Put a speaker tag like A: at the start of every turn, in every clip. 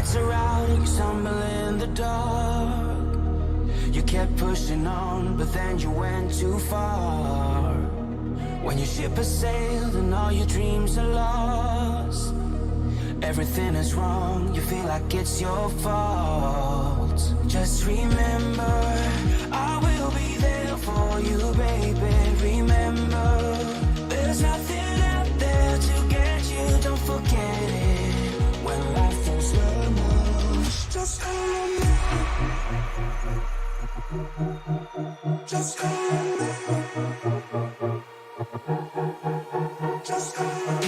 A: lights are out, you stumble in the dark. You kept pushing on, but then you went too far. When your ship has sailed and all your dreams are lost, everything is wrong, you feel like it's your fault. Just remember, I will be there for you, baby. Remember, there's nothing out there to get you, don't forget it. When life feels lemons, just hold me. Just hold me. Just hold me.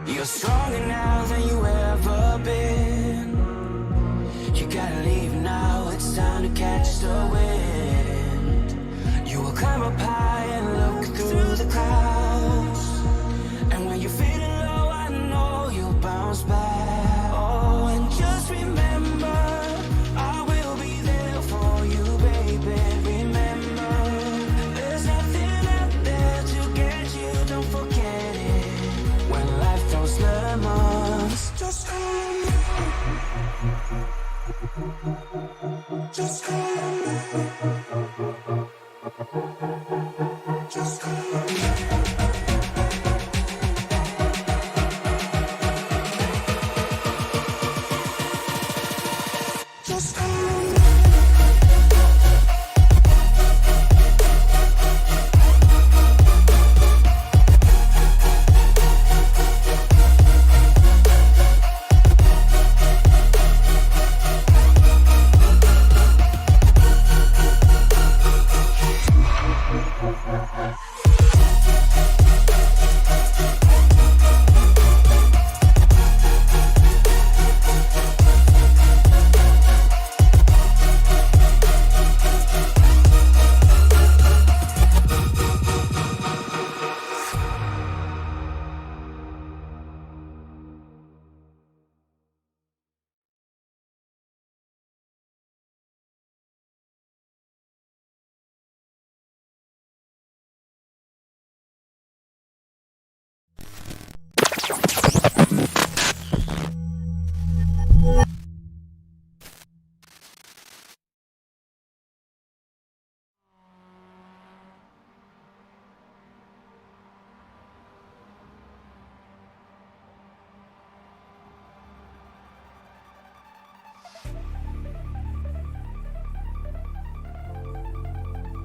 A: You're stronger now than you ever been. You gotta leave now, it's time to catch the wind. You will climb up high and look through the clouds, and when you're feeling low, I know you'll bounce back. Oh, and just remember, I will be there for you, baby. Remember, there's nothing out there to get you, don't forget it. When life throws lemons, just hold me. Just hold me. Just hold me. Just hold me.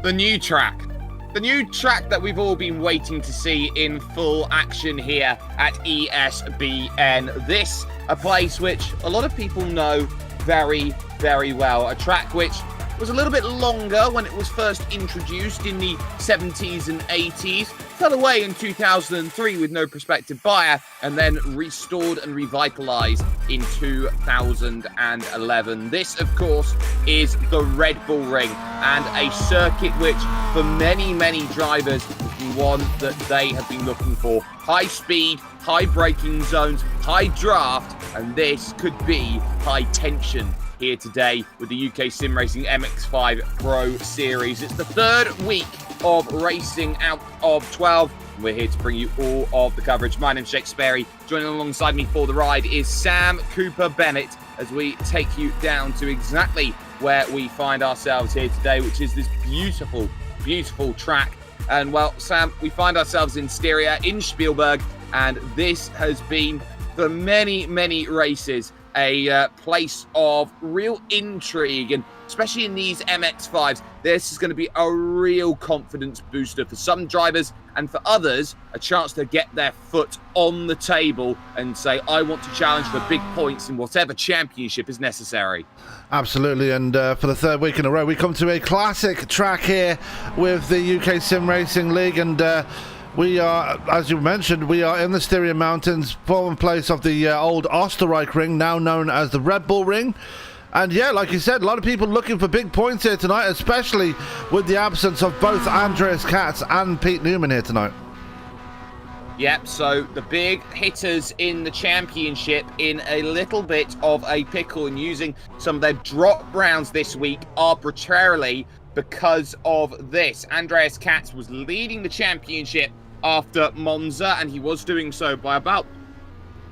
B: The new track. The new track that we've all been waiting to see in full action here at ESBN. This, a place which a lot of people know very, very well. A track which was a little bit longer when it was first introduced in the 70s and 80s, fell away in 2003 with no prospective buyer, and then restored and revitalized in 2011. This, of course, is the Red Bull Ring, and a circuit which, for many, many drivers, has been one that they have been looking for. High speed, high braking zones, high draft, and this could be high tension here today with the UK Sim Racing MX-5 Pro Series. It's the third week of racing out of 12. We're here to bring you all of the coverage. My name's Jake Sperry. Joining alongside me for the ride is Sam Cooper Bennett as we take you down to exactly where we find ourselves here today, which is this beautiful, beautiful track. And well, Sam, we find ourselves in Styria, in Spielberg, and this has been, for many, many races, a place of real intrigue and especially in these MX-5s, this is going to be a real confidence booster for some drivers, and for others, a chance to get their foot on the table and say, I want to challenge for big points in whatever championship is necessary.
C: Absolutely, and for the third week in a row, we come to a classic track here with the UK Sim Racing League, and we are, as you mentioned, we are in the Styrian Mountains, former place of the old Osterreich Ring, now known as the Red Bull Ring. And yeah, like you said, a lot of people looking for big points here tonight, especially with the absence of both Andreas Katz and Pete Newman here tonight.
B: Yep, so the big hitters in the championship in a little bit of a pickle and using some of their drop rounds this week arbitrarily because of this. Andreas Katz was leading the championship after Monza, and he was doing so by about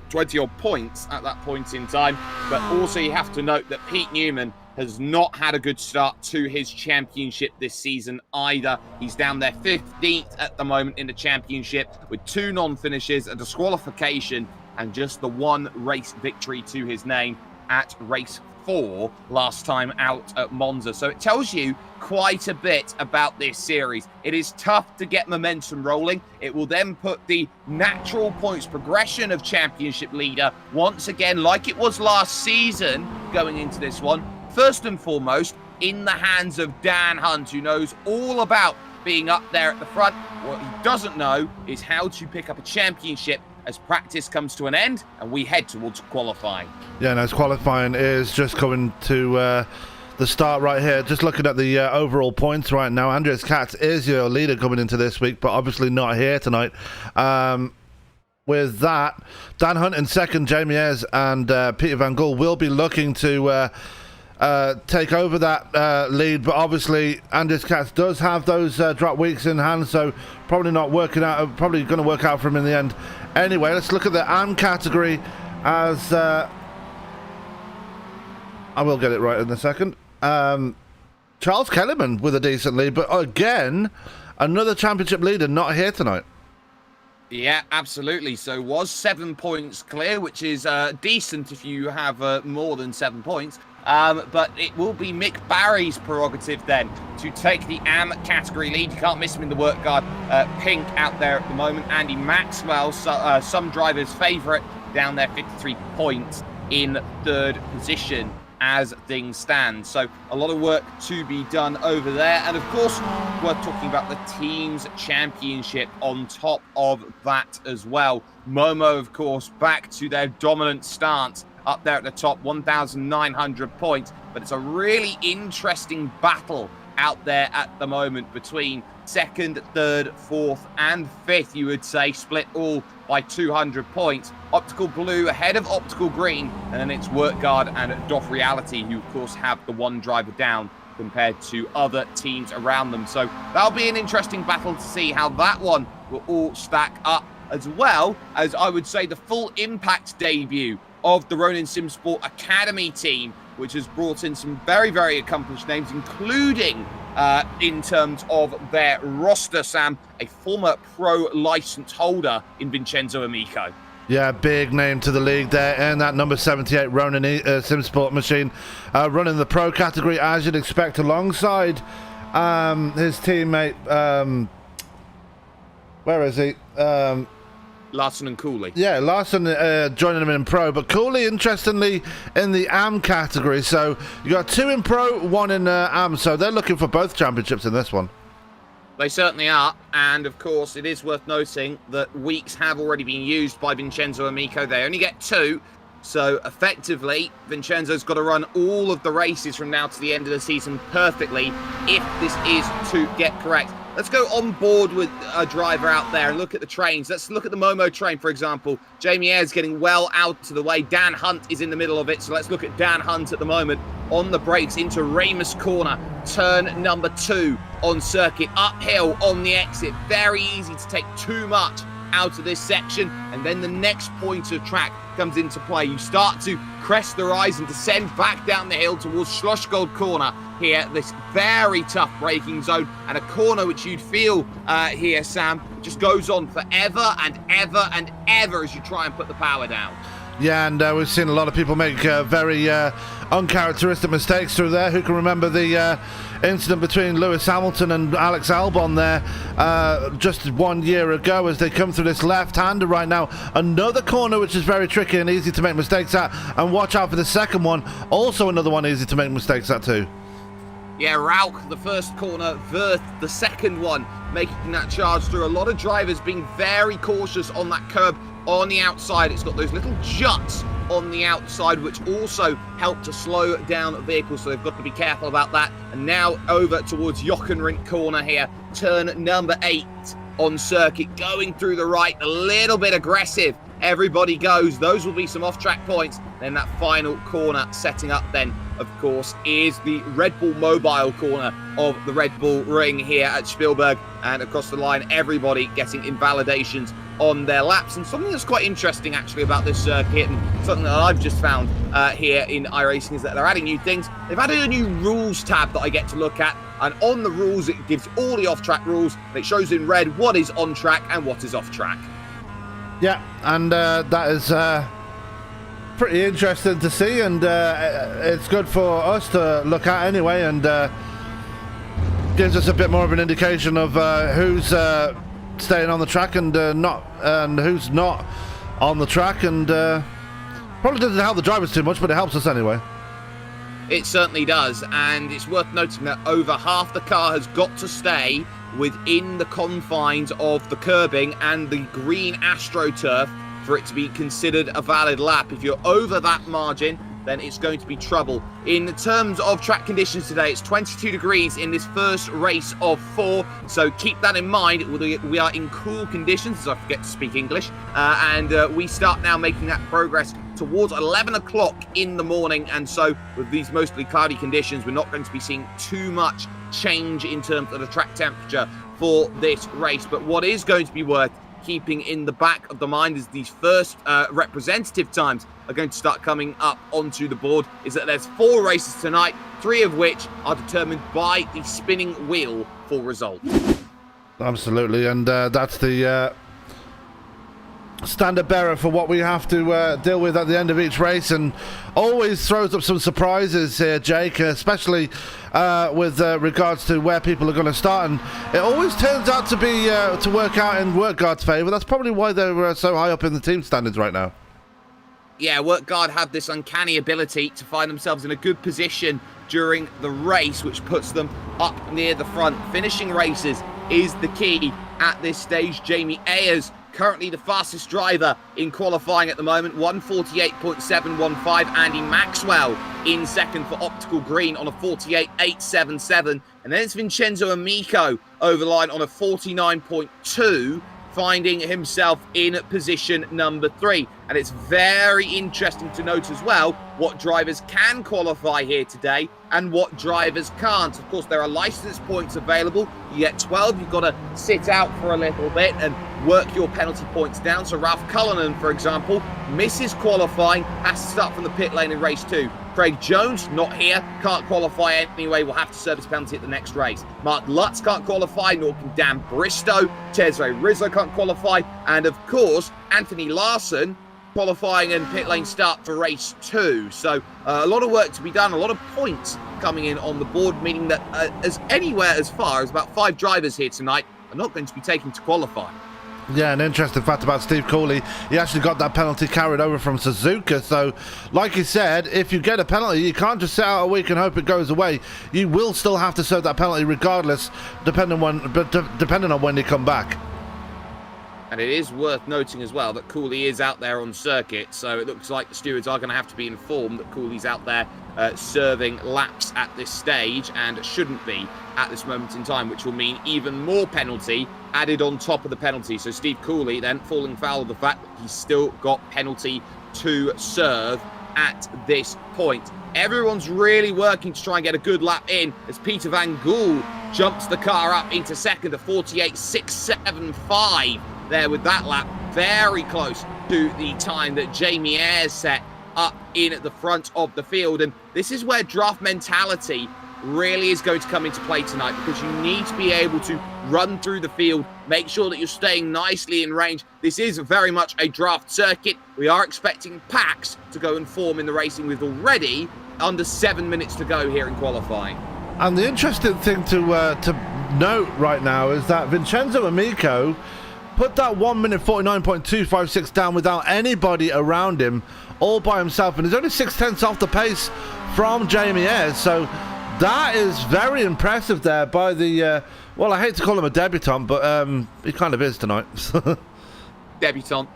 B: 20-odd points at that point in time. But also you have to note that Pete Newman has not had a good start to his championship this season either. He's down there 15th at the moment in the championship with 2 non-finishes, a disqualification, and just the 1 race victory to his name at race 4 last time out at Monza. So it tells you quite a bit about this series. It is tough to get momentum rolling. It will then put the natural points progression of championship leader once again, like it was last season going into this one, first and foremost in the hands of Dan Hunt, who knows all about being up there at the front. What he doesn't know is how to pick up a championship as practice comes to an end and we head towards qualifying.
C: Yeah, and as qualifying is just coming to the start right here. Just looking at the overall points right now, Andreas Katz is your leader coming into this week, but obviously not here tonight. With that, Dan Hunt in second, Jamie Ayres and Peter Van Gool will be looking to take over that lead, but obviously Andreas Katz does have those drop weeks in hand, so probably not working out, probably going to work out for him in the end. Anyway, let's look at the AM category as I will get it right in a second. Charles Kellerman with a decent lead, but again, another championship leader not here tonight.
B: Yeah, absolutely. So was 7 points clear, which is decent if you have more than 7 points. But it will be Mick Barry's prerogative then to take the AM category lead. You can't miss him in the work guard. Pink out there at the moment. Andy Maxwell, some drivers' favourite, down there 53 points in third position as things stand. So a lot of work to be done over there. And of course, we're talking about the team's championship on top of that as well. Momo, of course, back to their dominant stance up there at the top, 1,900 points. But it's a really interesting battle out there at the moment between second, third, fourth, and fifth, you would say, split all by 200 points. Optical Blue ahead of Optical Green, and then it's Workguard and Doff Reality, who of course have the 1 driver down compared to other teams around them. So that'll be an interesting battle to see how that one will all stack up, as well as, I would say, the full Impact debut of the Ronin Simsport Academy team, which has brought in some very, very accomplished names, including in terms of their roster, Sam, a former pro license holder in Vincenzo Amico.
C: Yeah, big name to the league there, and that number 78 Ronin Simsport machine running the pro category, as you'd expect, alongside his teammate, where is he?
B: Larson and Cooley.
C: Yeah, Larson joining him in pro, but Cooley, interestingly, in the AM category. So you got 2 in pro, 1 in AM, so they're looking for both championships in this one.
B: They certainly are, and of course it is worth noting that weeks have already been used by Vincenzo Amico. They only get 2, so effectively Vincenzo's got to run all of the races from now to the end of the season perfectly if this is to get correct. Let's go on board with a driver out there and look at the trains. Let's look at the Momo train, for example. Jamie Ayres getting well out of the way. Dan Hunt is in the middle of it, so let's look at Dan Hunt at the moment on the brakes into Ramus Corner, turn number 2 on circuit, uphill on the exit. Very easy to take too much out of this section, and then the next point of track comes into play. You start to crest the rise and descend back down the hill towards Schlossgold Corner here, this very tough braking zone, and a corner which you'd feel here, Sam, just goes on forever and ever and ever as you try and put the power down.
C: Yeah, and we've seen a lot of people make very uncharacteristic mistakes through there. Who can remember the incident between Lewis Hamilton and Alex Albon there just 1 year ago as they come through this left-hander right now? Another corner which is very tricky and easy to make mistakes at. And watch out for the second one. Also another one easy to make mistakes at too.
B: Yeah, Rauk, the first corner, Wirth, the second one, making that charge through. A lot of drivers being very cautious on that curb on the outside. It's got those little juts on the outside, which also help to slow down vehicles, so they've got to be careful about that. And now over towards Jochenrindt corner here, turn number 8 on circuit, going through the right, a little bit aggressive. Everybody goes. Those will be some off-track points. Then that final corner setting up then, of course, is the Red Bull Mobile corner of the Red Bull Ring here at Spielberg. And across the line, everybody getting invalidations on their laps. And something that's quite interesting, actually, about this circuit, and something that I've just found here in iRacing, is that they're adding new things. They've added a new rules tab that I get to look at. And on the rules, it gives all the off-track rules. And it shows in red what is on track and what is off track. Yeah,
C: and that is pretty interesting to see, and it's good for us to look at anyway, and gives us a bit more of an indication of who's staying on the track and who's not on the track, and probably doesn't help the drivers too much, but it helps us anyway.
B: It certainly does, and it's worth noting that over half the car has got to stay within the confines of the curbing and the green AstroTurf for it to be considered a valid lap. If you're over that margin, then it's going to be trouble. In terms of track conditions today, it's 22 degrees in this first race of 4, so keep that in mind. We are in cool conditions, as I forget to speak English, and we start now making that progress towards 11 o'clock in the morning, and so with these mostly cloudy conditions, we're not going to be seeing too much change in terms of the track temperature for this race. But what is going to be worth keeping in the back of the mind is these first representative times are going to start coming up onto the board, is that there's 4 races tonight, 3 of which are determined by the spinning wheel for results.
C: Absolutely, and that's the standard bearer for what we have to deal with at the end of each race, and always throws up some surprises here, Jake, especially with regards to where people are going to start, and it always turns out to be to work out in WorkGuard's favour. That's probably why they're so high up in the team standards right now.
B: Yeah, WorkGuard have this uncanny ability to find themselves in a good position during the race, which puts them up near the front. Finishing races is the key at this stage. Jamie Ayers, currently the fastest driver in qualifying at the moment, 1:48.715. Andy Maxwell in second for Optical Green on a 48.877. And then it's Vincenzo Amico over the line on a 49.2, finding himself in position number 3. And it's very interesting to note as well what drivers can qualify here today and what drivers can't. Of course, there are license points available. You get 12. You've got to sit out for a little bit and work your penalty points down. So Ralph Cullinan, for example, misses qualifying, has to start from the pit lane in race 2. Craig Jones, not here, can't qualify anyway, will have to serve his penalty at the next race. Mark Lutz can't qualify, nor can Dan Bristow. Cesare Rizzo can't qualify. And of course, Anthony Larson qualifying and pit lane start for race 2. So a lot of work to be done, a lot of points coming in on the board, meaning that as far as about 5 drivers here tonight are not going to be taken to qualify.
C: Yeah, an interesting fact about Steve Cooley, he actually got that penalty carried over from Suzuka. So, like you said, if you get a penalty, you can't just sit out a week and hope it goes away. You will still have to serve that penalty regardless, depending on when they come back.
B: And it is worth noting as well that Cooley is out there on circuit, so it looks like the stewards are going to have to be informed that Cooley's out there serving laps at this stage and shouldn't be at this moment in time, which will mean even more penalty added on top of the penalty. So Steve Cooley then falling foul of the fact that he's still got penalty to serve at this point. Everyone's really working to try and get a good lap in as Peter Van Gool jumps the car up into second to 48.675 there with that lap, very close to the time that Jamie Ayres set up in at the front of the field. And this is where draft mentality really is going to come into play tonight, because you need to be able to run through the field, make sure that you're staying nicely in range. This is very much a draft circuit. We are expecting packs to go and form in the racing with already under 7 minutes to go here in qualifying.
C: And the interesting thing to note right now is that Vincenzo Amico put that 1 minute 49.256 down without anybody around him, all by himself, and he's only 6/10 off the pace from Jamie Ayres. So that is very impressive there by the well, I hate to call him a debutant, but he kind of is tonight.
B: Debutant.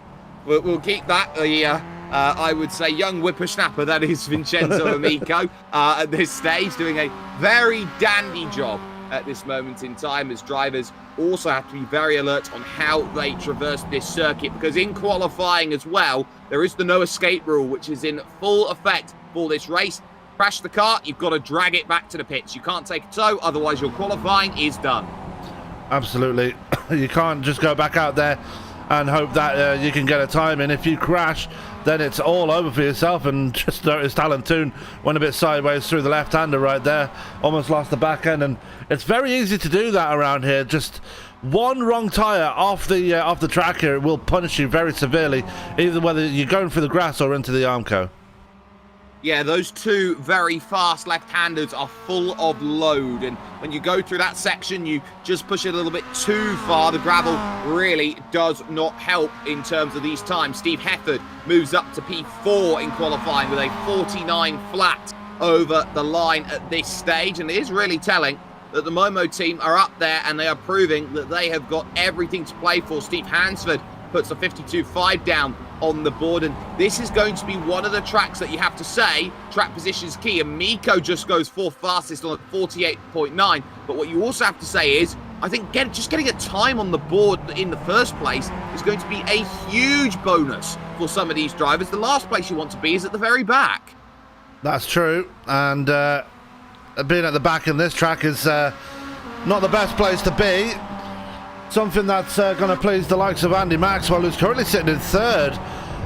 B: We'll keep that. I would say young whippersnapper, that is Vincenzo Amico, at this stage, doing a very dandy job at this moment in time, as drivers also have to be very alert on how they traverse this circuit, because in qualifying as well, there is the no escape rule, which is in full effect for this race. Crash the car, you've got to drag it back to the pits. You can't take a tow, otherwise your qualifying is done. Absolutely.
C: You can't just go back out there and hope that you can get a time in. If you crash, then it's all over for yourself. And just noticed Alan Toon went a bit sideways through the left-hander right there, almost lost the back end, and it's very easy to do that around here. Just one wrong tyre off the track here, it will punish you very severely, either whether you're going through the grass or into the Armco.
B: Yeah, those two very fast left-handers are full of load, and when you go through that section, you just push it a little bit too far. The gravel really does not help in terms of these times. Steve Hefford moves up to P4 in qualifying with a 49 flat over the line at this stage, and it is really telling that the Momo team are up there and they are proving that they have got everything to play for. Steve Hansford puts a 52.5 down on the board, and this is going to be one of the tracks that you have to say track position is key. And Miko just goes fourth fastest on 48.9, but what you also have to say is, I think just getting a time on the board in the first place is going to be a huge bonus for some of these drivers. The last place you want to be is at the very back.
C: That's true, and being at the back in this track is not the best place to be. Something that's going to please the likes of Andy Maxwell, who's currently sitting in third.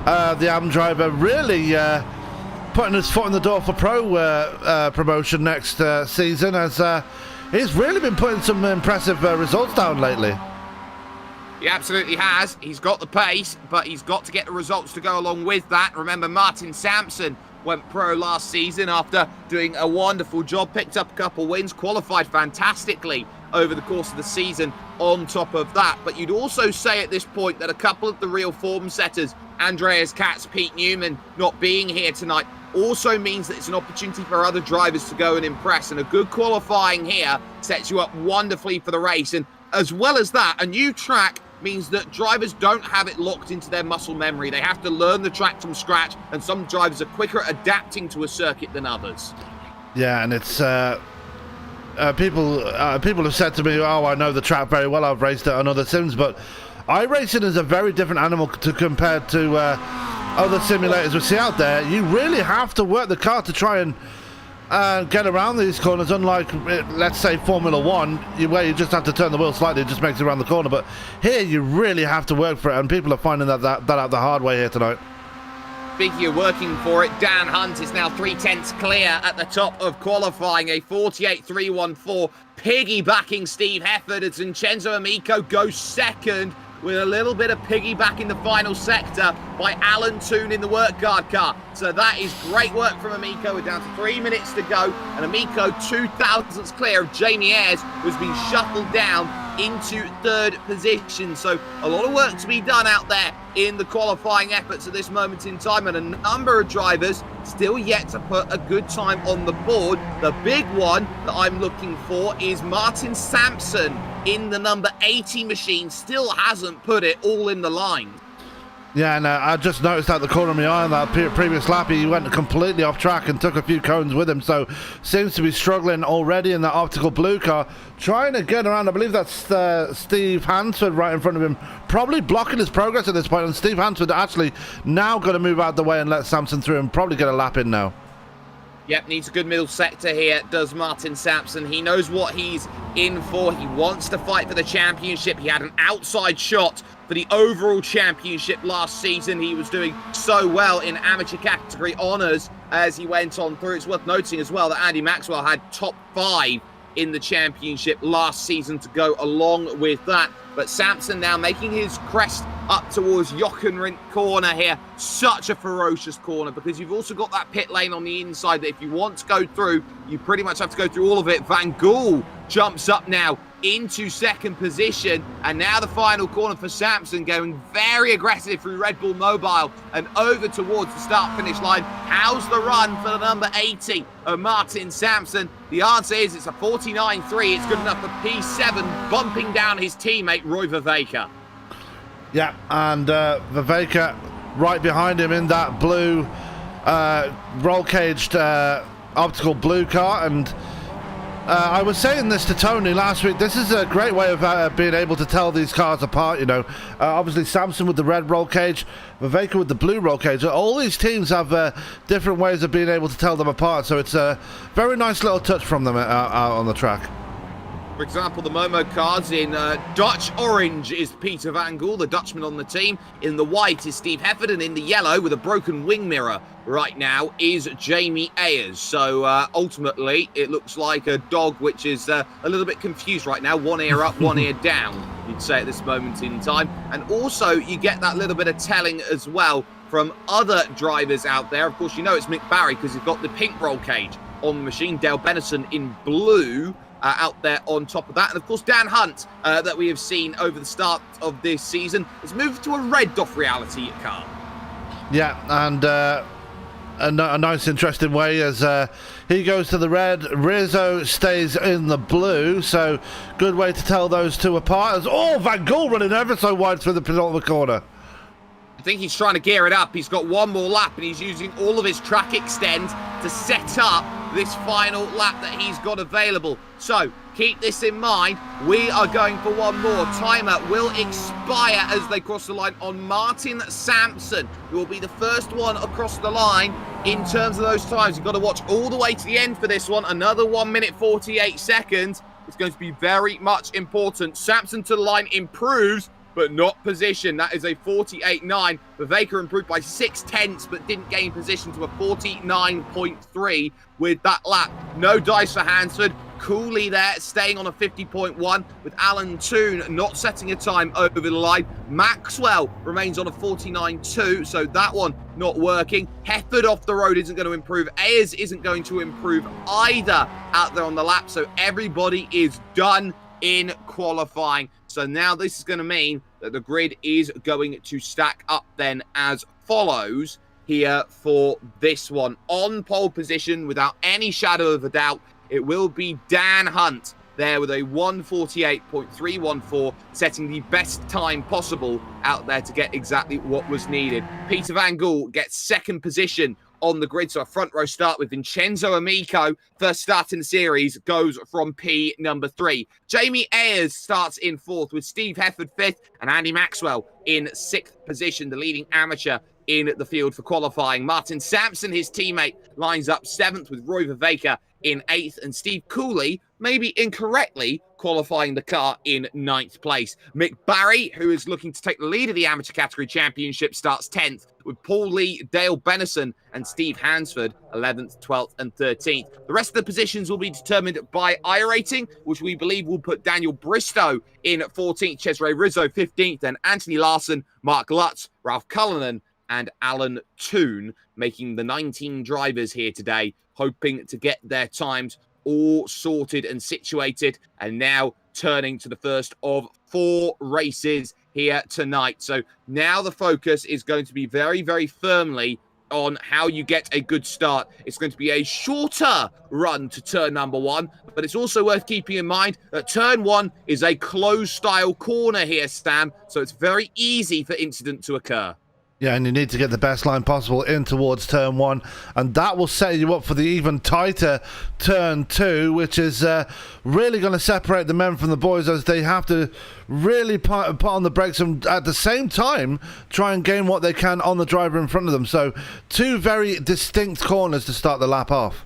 C: The AM driver really putting his foot in the door for pro promotion next season, as he's really been putting some impressive results down lately.
B: He absolutely has. He's got the pace, but he's got to get the results to go along with that. Remember, Martin Sampson went pro last season after doing a wonderful job, picked up a couple wins, qualified fantastically over the course of the season on top of that. But you'd also say at this point that a couple of the real form setters, Andreas Katz, Pete Newman, not being here tonight, also means that it's an opportunity for other drivers to go and impress. And a good qualifying here sets you up wonderfully for the race. And as well as that, a new track means that drivers don't have it locked into their muscle memory. They have to learn the track from scratch, and some drivers are quicker at adapting to a circuit than others.
C: Yeah, and it's people have said to me, "Oh, I know the track very well. I've raced it on other sims," but iRacing is a very different animal compared to other simulators we see out there. You really have to work the car to try and get around these corners, unlike, let's say, Formula 1, where you just have to turn the wheel slightly, it just makes it around the corner. But here, you really have to work for it, and people are finding that out the hard way here tonight.
B: Speaking of working for it, Dan Hunt is now 3/10 clear at the top of qualifying, a 48.314, piggybacking Steve Hefford as Vincenzo Amico goes second, with a little bit of piggyback in the final sector by Alan Toon in the work guard car. So that is great work from Amico. We're down to 3 minutes to go, and Amico 2,000ths clear of Jamie Ayres, who's been shuffled down into third position. So a lot of work to be done out there in the qualifying efforts at this moment in time, and a number of drivers still yet to put a good time on the board. The big one that I'm looking for is Martin Sampson in the number 80 machine. Still hasn't put it all in the line.
C: Yeah, and I just noticed at the corner of my eye on that previous lap, he went completely off track and took a few cones with him, so seems to be struggling already in that optical blue car, trying to get around. I believe that's Steve Hansford right in front of him, probably blocking his progress at this point, and Steve Hansford actually now got to move out the way and let Sampson through and probably get a lap in now.
B: Yep, needs a good middle sector here, does Martin Sampson. He knows what he's in for. He wants to fight for the championship. He had an outside shot for the overall championship last season. He was doing so well in amateur category honours as he went on through. It's worth noting as well that Andy Maxwell had top 5 in the championship last season to go along with that. But Sampson now making his crest up towards Jochenrindt corner here. Such a ferocious corner because you've also got that pit lane on the inside that if you want to go through, you pretty much have to go through all of it. Van Gool jumps up now into second position, and now the final corner for Sampson, going very aggressive through Red Bull Mobile and over towards the start-finish line. How's the run for the number 80 of Martin Sampson? The answer is it's a 49.3. It's good enough for P7, bumping down his teammate Roy Vervaeke.
C: Yeah, and Vervaeke right behind him in that blue roll-caged optical blue car. And I was saying this to Tony last week. This is a great way of being able to tell these cars apart, you know. Obviously, Sampson with the red roll cage, Vervaeke with the blue roll cage. All these teams have different ways of being able to tell them apart. So it's a very nice little touch from them out on the track.
B: For example, the Momo cars in Dutch orange is Peter Van Gool, the Dutchman on the team. In the white is Steve Hefford, and in the yellow with a broken wing mirror right now is Jamie Ayers. So ultimately, it looks like a dog which is a little bit confused right now. One ear up, one ear down, you'd say at this moment in time. And also, you get that little bit of telling as well from other drivers out there. Of course, you know it's Mick Barry because he's got the pink roll cage on the machine. Dale Benison in blue. Out there on top of that. And of course, Dan Hunt, that we have seen over the start of this season, has moved to a red Doff Reality car.
C: Yeah, and a nice, interesting way as he goes to the red. Rizzo stays in the blue, so good way to tell those two apart. As Van Gool running ever so wide through the penultimate corner.
B: I think he's trying to gear it up. He's got one more lap, and he's using all of his track extend to set up this final lap that he's got available. So keep this in mind. We are going for one more. Timer will expire as they cross the line on Martin Sampson, who will be the first one across the line in terms of those times. You've got to watch all the way to the end for this one. Another 1 minute 48 seconds. It's going to be very much important. Sampson to the line improves, but not position. That is a 48.9. Vervaeke improved by 0.6, but didn't gain position to a 49.3 with that lap. No dice for Hansford. Cooley there, staying on a 50.1, with Alan Toon not setting a time over the line. Maxwell remains on a 49.2, so that one not working. Hefford off the road isn't going to improve. Ayers isn't going to improve either out there on the lap, so everybody is done in qualifying. So now this is going to mean that the grid is going to stack up then as follows here for this one. On pole position, without any shadow of a doubt, it will be Dan Hunt there with a 1:48.314, setting the best time possible out there to get exactly what was needed. Peter Van Gool gets second position on the grid, so a front row start with Vincenzo Amico. First start in the series goes from P number 3. Jamie Ayers starts in 4th with Steve Hefford 5th and Andy Maxwell in 6th position, the leading amateur in the field for qualifying. Martin Sampson, his teammate, lines up 7th with Roy Vervaeke in 8th, and Steve Cooley, maybe incorrectly, qualifying the car in 9th place. Mick Barry, who is looking to take the lead of the amateur category championship, starts 10th, with Paul Lee, Dale Benison, and Steve Hansford 11th, 12th, and 13th. The rest of the positions will be determined by iRating, which we believe will put Daniel Bristow in 14th, Cesare Rizzo 15th, and Anthony Larson, Mark Lutz, Ralph Cullinan, and Alan Toon, making the 19 drivers here today, hoping to get their times all sorted and situated, and now turning to the first of 4 races here tonight. So now the focus is going to be very, very firmly on how you get a good start. It's going to be a shorter run to turn number 1, but it's also worth keeping in mind that turn 1 is a closed style corner here, Stam, so it's very easy for incident to occur.
C: Yeah, and you need to get the best line possible in towards turn 1, and that will set you up for the even tighter turn 2, which is really going to separate the men from the boys, as they have to really put on the brakes and at the same time try and gain what they can on the driver in front of them. So 2 very distinct corners to start the lap off.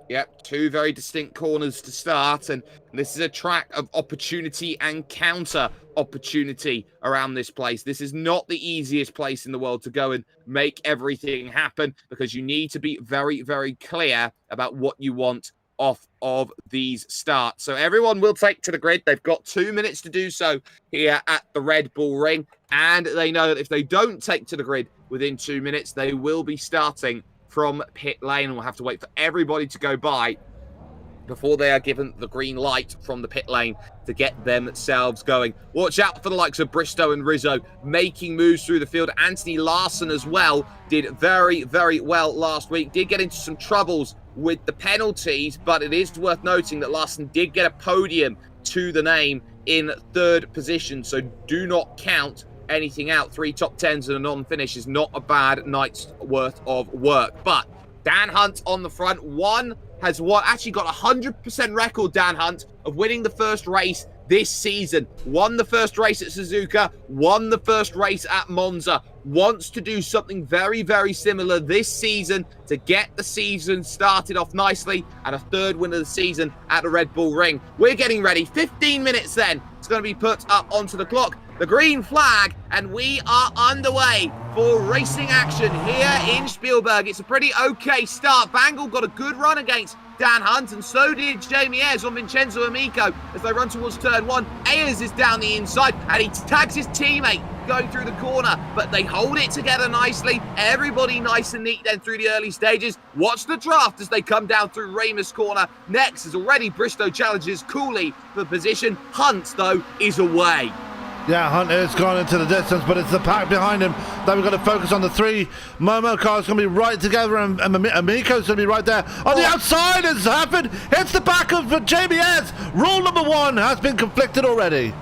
B: Yep, two very distinct corners to start, and this is a track of opportunity and counter opportunity around this place. This is not the easiest place in the world to go and make everything happen, because you need to be very, very clear about what you want off of these starts. So everyone will take to the grid. They've got 2 minutes to do so here at the Red Bull Ring, and they know that if they don't take to the grid within 2 minutes, they will be starting from pit lane, and we'll have to wait for everybody to go by before they are given the green light from the pit lane to get themselves going. Watch out for the likes of Bristow and Rizzo making moves through the field. Anthony Larson as well did very, very well last week. Did get into some troubles with the penalties, but it is worth noting that Larson did get a podium to the name in third position, so do not count anything out. 3 top 10s and a non-finish is not a bad night's worth of work. But Dan Hunt on the front, actually got a 100% record, Dan Hunt, of winning the first race this season. Won the first race at Suzuka, won the first race at Monza. Wants to do something very, very similar this season to get the season started off nicely, and a third win of the season at the Red Bull Ring. We're getting ready. 15 minutes then. It's going to be put up onto the clock. The green flag, and we are underway for racing action here in Spielberg. It's a pretty okay start. Bangle got a good run against Dan Hunt, and so did Jamie Ayres on Vincenzo Amico as they run towards turn 1. Ayres is down the inside, and he tags his teammate going through the corner, but they hold it together nicely. Everybody nice and neat then through the early stages. Watch the draft as they come down through Remus corner. Next is already Bristow challenges Cooley for position. Hunt, though, is away.
C: Yeah, Hunt has gone into the distance, but it's the pack behind him that we've got to focus on. The 3 Momo cars going to be right together, and Amico's going to be right there. On the outside has happened. Hits the back of Jamie Ayres. Rule number 1 has been conflicted already.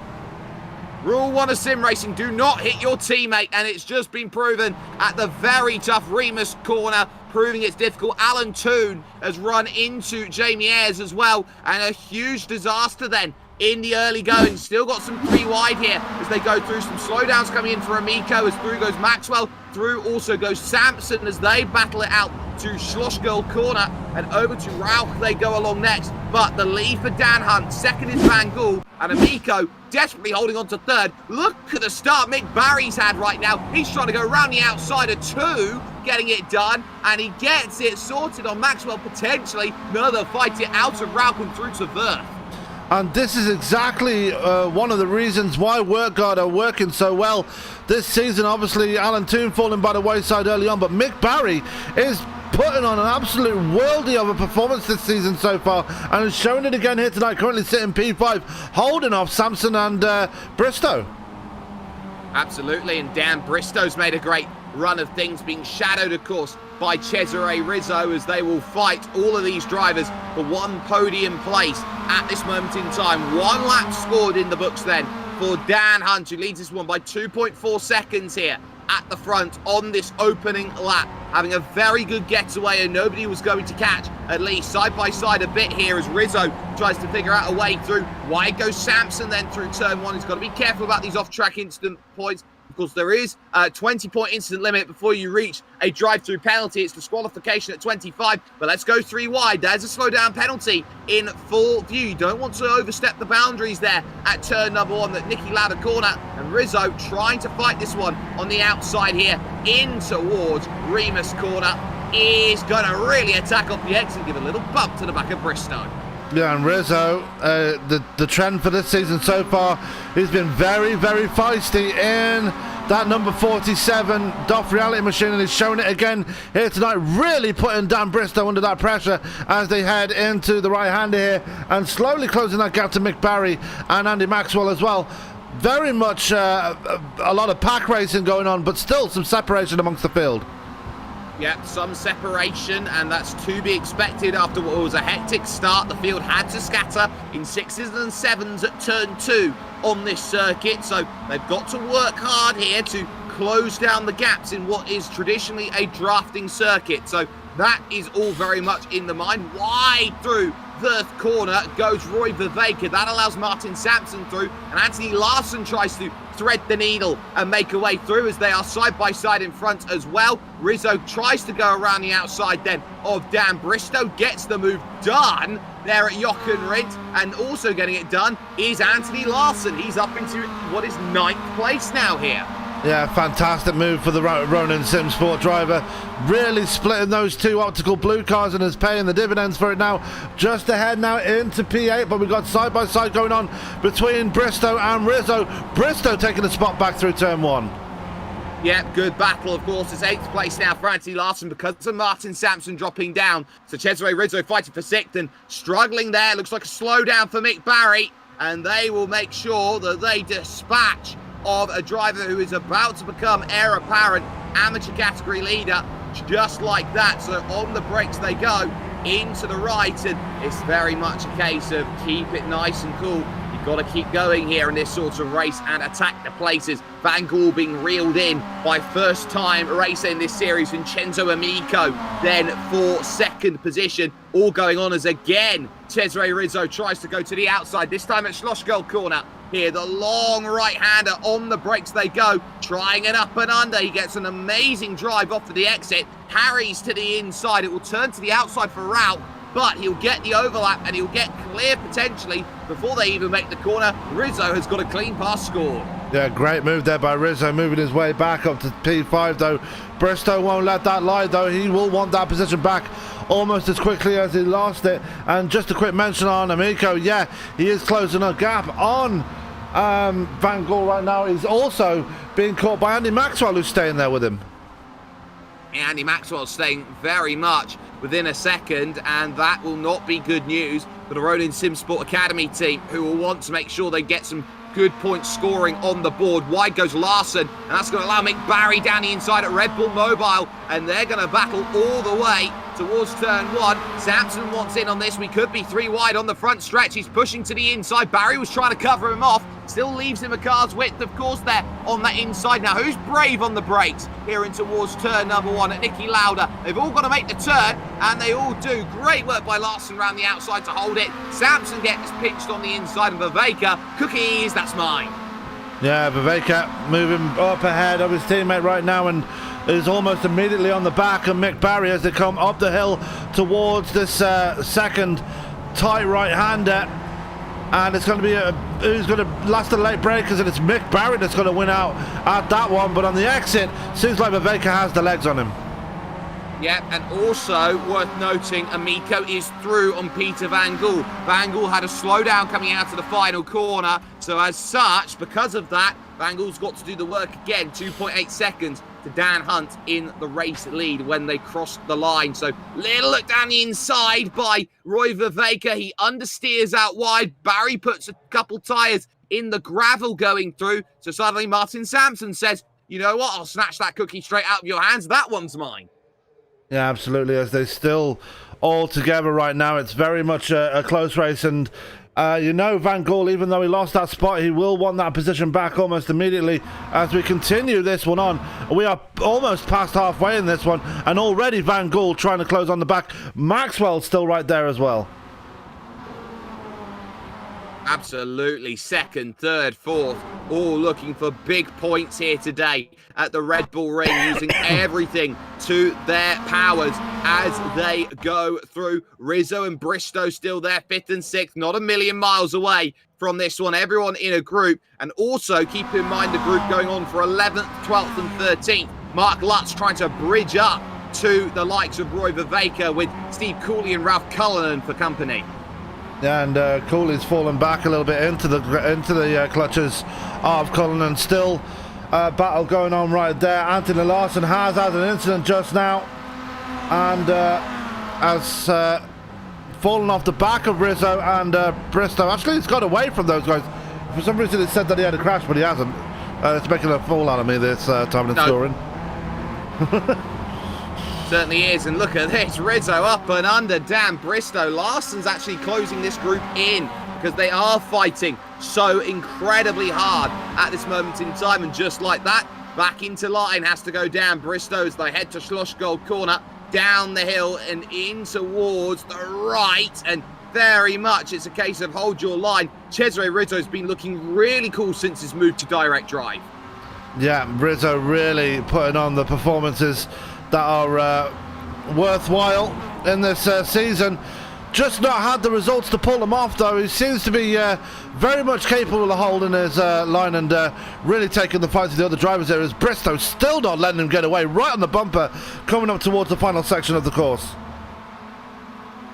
B: Rule 1 of sim racing, do not hit your teammate, and it's just been proven at the very tough Remus corner, proving it's difficult. Alan Toon has run into Jamie Ayres as well, and a huge disaster then in the early going. Still got some 3 wide here as they go through. Some slowdowns coming in for Amico, as through goes Maxwell. Through also goes Sampson as they battle it out to Schlossgirl corner, and over to Rauch they go along next. But the lead for Dan Hunt, second is Van Gool, and Amico desperately holding on to third. Look at the start Mick Barry's had right now. He's trying to go around the outside of 2, getting it done, and he gets it sorted on Maxwell potentially. Another fight it out of Rauch and through to Verth.
C: And this is exactly one of the reasons why WorkGuard are working so well this season. Obviously, Alan Toon falling by the wayside early on, but Mick Barry is putting on an absolute worldie of a performance this season so far, and is showing it again here tonight, currently sitting P5, holding off Sampson and Bristow.
B: Absolutely, and Dan Bristow's made a great run of things, being shadowed, of course, by Cesare Rizzo, as they will fight all of these drivers for 1 podium place at this moment in time. 1 lap scored in the books then for Dan Hunt, who leads this one by 2.4 seconds here at the front on this opening lap, having a very good getaway, and nobody was going to catch, at least side by side a bit here as Rizzo tries to figure out a way through. Wide goes Sampson then through turn 1. He's got to be careful about these off-track incident points. Of course, there is a 20-point incident limit before you reach a drive-through penalty. It's disqualification at 25, but let's go 3 wide. There's a slow-down penalty in full view. You don't want to overstep the boundaries there at turn number 1, that Nicky Lauda corner, and Rizzo trying to fight this one on the outside here in towards Remus corner. Is going to really attack off the exit, give a little bump to the back of Bristow.
C: Yeah, and Rizzo, the trend for this season so far, he's been very, very feisty in that number 47 DOF Reality Machine, and he's showing it again here tonight, really putting Dan Bristow under that pressure as they head into the right-hander here, and slowly closing that gap to Mick Barry and Andy Maxwell as well. Very much a lot of pack racing going on, but still some separation amongst the field.
B: Yeah, some separation, and that's to be expected after what was a hectic start. The field had to scatter in 6s and 7s at turn 2 on this circuit, so they've got to work hard here to close down the gaps in what is traditionally a drafting circuit. So that is all very much in the mind. Wide through the corner goes Roy Vervaeke. That allows Martin Sampson through, and Anthony Larson tries to thread the needle and make a way through as they are side by side in front as well. Rizzo tries to go around the outside then of Dan Bristow, gets the move done there at Jochen Rindt, and also getting it done is Anthony Larson. He's up into what is 9th place now here.
C: Yeah, fantastic move for the Ronin Sim Sport driver. Really splitting those two optical blue cars and is paying the dividends for it now. Just ahead now into P8, but we've got side-by-side going on between Bristow and Rizzo. Bristow taking the spot back through turn 1.
B: Yeah, good battle, of course. It's 8th place now for Anthony Larson because of Martin Sampson dropping down. So Cesare Rizzo fighting for 6th and struggling there. Looks like a slowdown for Mick Barry, and they will make sure that they dispatch of a driver who is about to become heir apparent amateur category leader, just like that. So on the brakes they go into the right, and it's very much a case of keep it nice and cool. You've got to keep going here in this sort of race and attack the places. Van Gool being reeled in by first time racer in this series, Vincenzo Amico then for 2nd position. All going on as again Cesare Rizzo tries to go to the outside, this time at Schlossgold corner. Here, the long right-hander, on the brakes they go, trying it up and under. He gets an amazing drive off to the exit, harries to the inside. It will turn to the outside for Rauch, but he'll get the overlap and he'll get clear potentially before they even make the corner. Rizzo has got a clean pass scored.
C: Yeah, great move there by Rizzo, moving his way back up to P5 though. Bristow won't let that lie though. He will want that position back almost as quickly as he lost it. And just a quick mention on Amico, yeah, he is closing a gap on Van Gool right now. He's also being caught by Andy Maxwell, who's staying there with him.
B: Andy Maxwell staying very much within a second, and that will not be good news for the Ronin Sim Sport Academy team, who will want to make sure they get some good point scoring on the board. Wide goes Larson, and that's going to allow Mick Barry down the inside at Red Bull Mobile, and they're going to battle all the way towards turn 1. Sampson wants in on this. We could be 3 wide on the front stretch. He's pushing to the inside. Barry was trying to cover him off. Still leaves him a car's width, of course, there on that inside. Now, who's brave on the brakes here in towards turn number 1 at Nicky Lauda? They've all got to make the turn, and they all do. Great work by Larson around the outside to hold it. Sampson gets pinched on the inside, and Vervaeke, cookies, that's mine.
C: Yeah, Vervaeke moving up ahead of his teammate right now, and is almost immediately on the back of Mick Barry as they come up the hill towards this second tight right-hander. And it's going to be who's going to last the late breakers, and it's Mick Barry that's going to win out at that one. But on the exit, seems like Vervaeke has the legs on him.
B: Yeah, and also worth noting, Amico is through on Peter Van Gool. Van Gool had a slowdown coming out of the final corner, so as such, because of that, Van Gool's got to do the work again. 2.8 seconds to Dan Hunt in the race lead when they crossed the line. So little look down the inside by Roy Vervaeke. He understeers out wide. Barry puts a couple tyres in the gravel going through. So suddenly Martin Sampson says, you know what, I'll snatch that cookie straight out of your hands. That one's mine.
C: Yeah, absolutely. As they still all together right now, it's very much a close race. And you know, Van Gool, even though he lost that spot, he will want that position back almost immediately as we continue this one on. We are almost past halfway in this one, and already Van Gool trying to close on the back. Maxwell's still right there as well.
B: Absolutely. 2nd, 3rd, 4th, all looking for big points here today at the Red Bull Ring, using everything to their powers as they go through. Rizzo and Bristow still there, 5th and 6th, not a million miles away from this one. Everyone in a group, and also keep in mind the group going on for 11th, 12th and 13th. Mark Lutz trying to bridge up to the likes of Roy Vervaeke with Steve Cooley and Ralph Cullinan for company.
C: Yeah, and Cooley's fallen back a little bit into the clutches of Cullinan. Still battle going on right there. Anthony Larson has had an incident just now, and has fallen off the back of Rizzo and Bristow. Actually, he's got away from those guys. For some reason, it said that he had a crash, but he hasn't. It's making a fool out of me this time of the scoring.
B: Certainly is, and look at this, Rizzo up and under Dan Bristow. Larson's actually closing this group in because they are fighting so incredibly hard at this moment in time, and just like that, back into line has to go down Bristow as they head to Schlossgold corner, down the hill and in towards the right, and very much it's a case of hold your line. Cesare Rizzo's been looking really cool since his move to direct drive.
C: Yeah, Rizzo really putting on the performances that are worthwhile in this season. Just not had the results to pull them off, though. He seems to be very much capable of holding his line and really taking the fight to the other drivers there. As Bristow still not letting him get away, right on the bumper, coming up towards the final section of the course.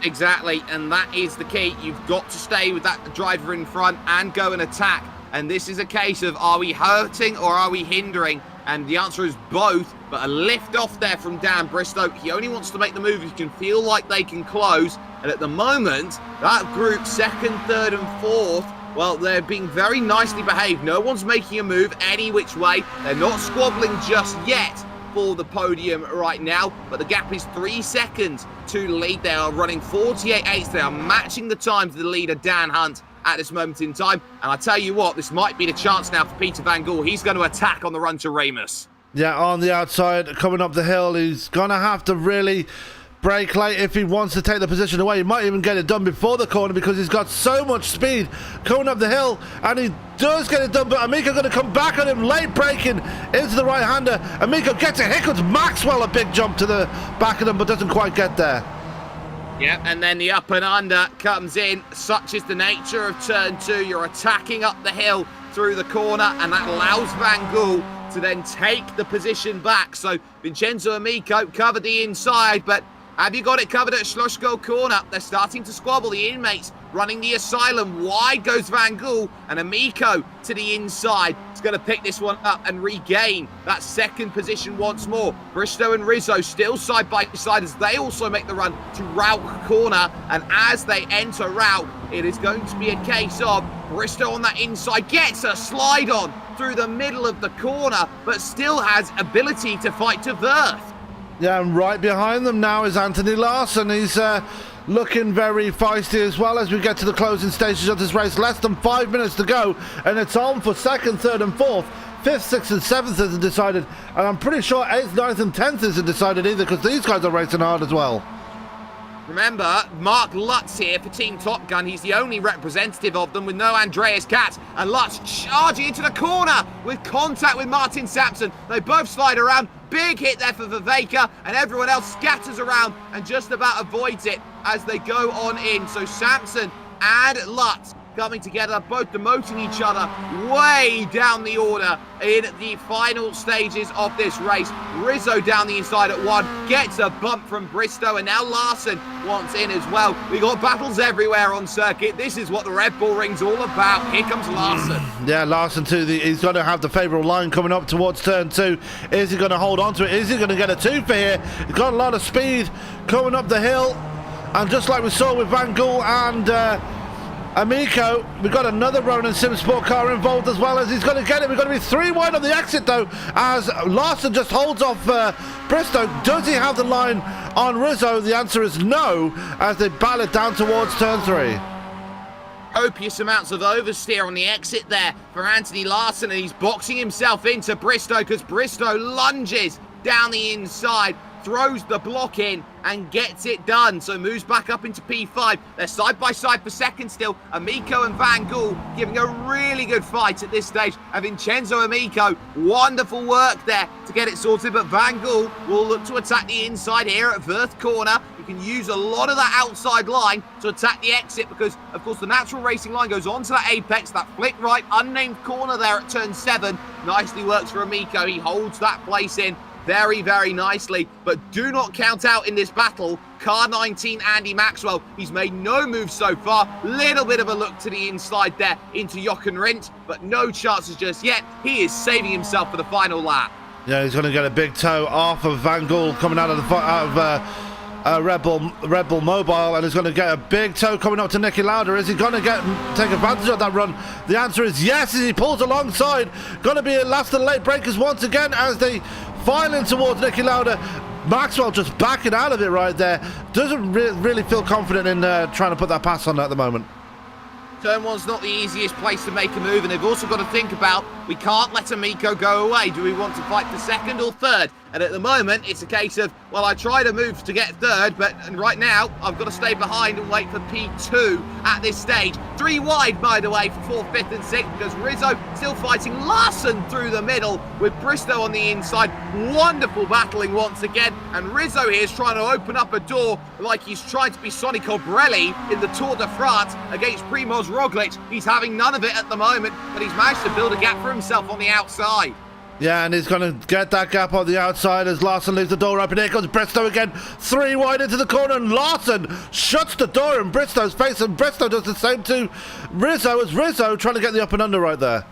B: Exactly, and that is the key. You've got to stay with that driver in front and go and attack. And this is a case of, are we hurting or are we hindering? And the answer is both, but a lift off there from Dan Bristow. He only wants to make the move. He can feel like they can close. And at the moment, that group, second, third, and fourth, well, they're being very nicely behaved. No one's making a move any which way. They're not squabbling just yet for the podium right now, but the gap is 3 seconds to the lead. They are running 48.8. They are matching the time to the leader, Dan Hunt, at this moment in time. And I tell you what, this might be the chance now for Peter Van Gool. He's going to attack on the run to Remus.
C: Yeah, on the outside, coming up the hill, he's going to have to really brake late if he wants to take the position away. He might even get it done before the corner because he's got so much speed coming up the hill, and he does get it done, but Amico going to come back on him, late braking into the right-hander. Amico gets it. Here comes Maxwell, a big jump to the back of them, but doesn't quite get there.
B: Yeah, and then the up and under comes in. Such is the nature of turn 2. You're attacking up the hill through the corner, and that allows Van Gool to then take the position back. So Vincenzo Amico covered the inside, but have you got it covered at Schlossgo corner? They're starting to squabble. The inmates running the asylum. Wide goes Van Gool, and Amico to the inside. He's going to pick this one up and regain that second position once more. Bristow and Rizzo still side by side as they also make the run to Rauch corner. And as they enter Rauch, it is going to be a case of Bristow on that inside gets a slide on through the middle of the corner, but still has ability to fight to Wirth.
C: Yeah, and right behind them now is Anthony Larson. He's looking very feisty as well as we get to the closing stages of this race. Less than 5 minutes to go, and it's on for second, third, and fourth. Fifth, sixth, and seventh isn't decided, and I'm pretty sure eighth, ninth, and 10th isn't decided either because these guys are racing hard as well.
B: Remember, Mark Lutz here for Team Top Gun. He's the only representative of them with no Andreas Katz. And Lutz charging into the corner with contact with Martin Sampson. They both slide around. Big hit there for Viveka, and everyone else scatters around and just about avoids it as they go on in. So Sampson and Lutz coming together, both demoting each other way down the order in the final stages of this race. Rizzo down the inside at 1, gets a bump from Bristow, and now Larson wants in as well. We got battles everywhere on circuit. This is what the Red Bull Ring's all about. Here comes Larson.
C: Yeah, Larson too. He's going to have the favourable line coming up towards turn 2. Is he going to hold on to it? Is he going to get a 2 for here? He's got a lot of speed coming up the hill, and just like we saw with Van Gool and Amico, we've got another Ronin Sim Sport car involved as well, as he's going to get it. We're going to be 3 wide on the exit though, as Larson just holds off Bristow. Does he have the line on Rizzo? The answer is no, as they battle it down towards turn 3.
B: Copious amounts of oversteer on the exit there for Anthony Larson, and he's boxing himself into Bristow because Bristow lunges down the inside, throws the block in and gets it done. So moves back up into P5. They're side by side for second still. Amico and Van Gool giving a really good fight at this stage. And Vincenzo Amico, wonderful work there to get it sorted. But Van Gool will look to attack the inside here at Wirth corner. You can use a lot of that outside line to attack the exit because, of course, the natural racing line goes onto that apex, that flick right, unnamed corner there at turn 7. Nicely works for Amico. He holds that place in very, very nicely, but do not count out in this battle car 19 Andy Maxwell. He's made no moves so far. Little bit of a look to the inside there into Jochen Rindt, but no chances just yet. He is saving himself for the final lap.
C: Yeah, he's going to get a big toe off of Van Gool coming out of Red Bull Mobile, and he's going to get a big toe coming up to Nicky Lauda. Is he going to take advantage of that run? The answer is yes, as he pulls alongside. Going to be last and late breakers once again as they file in towards Nicky Lauda. Maxwell just backing out of it right there. Doesn't really feel confident in trying to put that pass on at the moment.
B: Turn 1's not the easiest place to make a move, and they've also got to think about, we can't let Amico go away. Do we want to fight for second or third? And at the moment, it's a case of, well, I try to move to get third, but right now, I've got to stay behind and wait for P2 at this stage. 3 wide, by the way, for 4th, 5th and 6th, because Rizzo still fighting Larson through the middle with Bristow on the inside. Wonderful battling once again. And Rizzo here is trying to open up a door like he's trying to be Sonny Colbrelli in the Tour de France against Primoz Roglic. He's having none of it at the moment, but he's managed to build a gap for himself on the outside.
C: Yeah, and he's going to get that gap on the outside as Larson leaves the door open. Here comes Bristow again. 3 wide into the corner, and Larson shuts the door in Bristow's face, and Bristow does the same to Rizzo as Rizzo trying to get the up and under right there.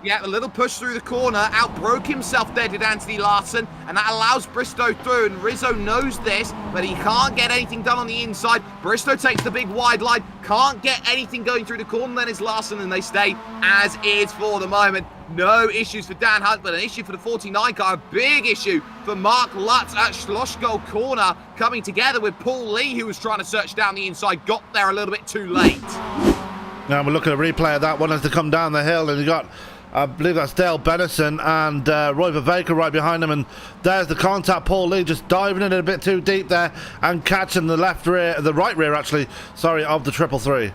B: Yeah, a little push through the corner, outbroke himself there, did Anthony Larson, and that allows Bristow through, and Rizzo knows this, but he can't get anything done on the inside. Bristow takes the big wide line, can't get anything going through the corner, then it's Larson, and they stay as is for the moment. No issues for Dan Hunt, but an issue for the 49 car, a big issue for Mark Lutz at Schlossgold corner, coming together with Paul Lee, who was trying to search down the inside, got there a little bit too late.
C: Now we're looking at a replay of that one as they come down the hill, and you got, I believe that's Dale Bennison and Roy Viveka right behind him, and there's the contact. Paul Lee just diving in a bit too deep there and catching the left rear, the right rear actually, sorry, of the 333.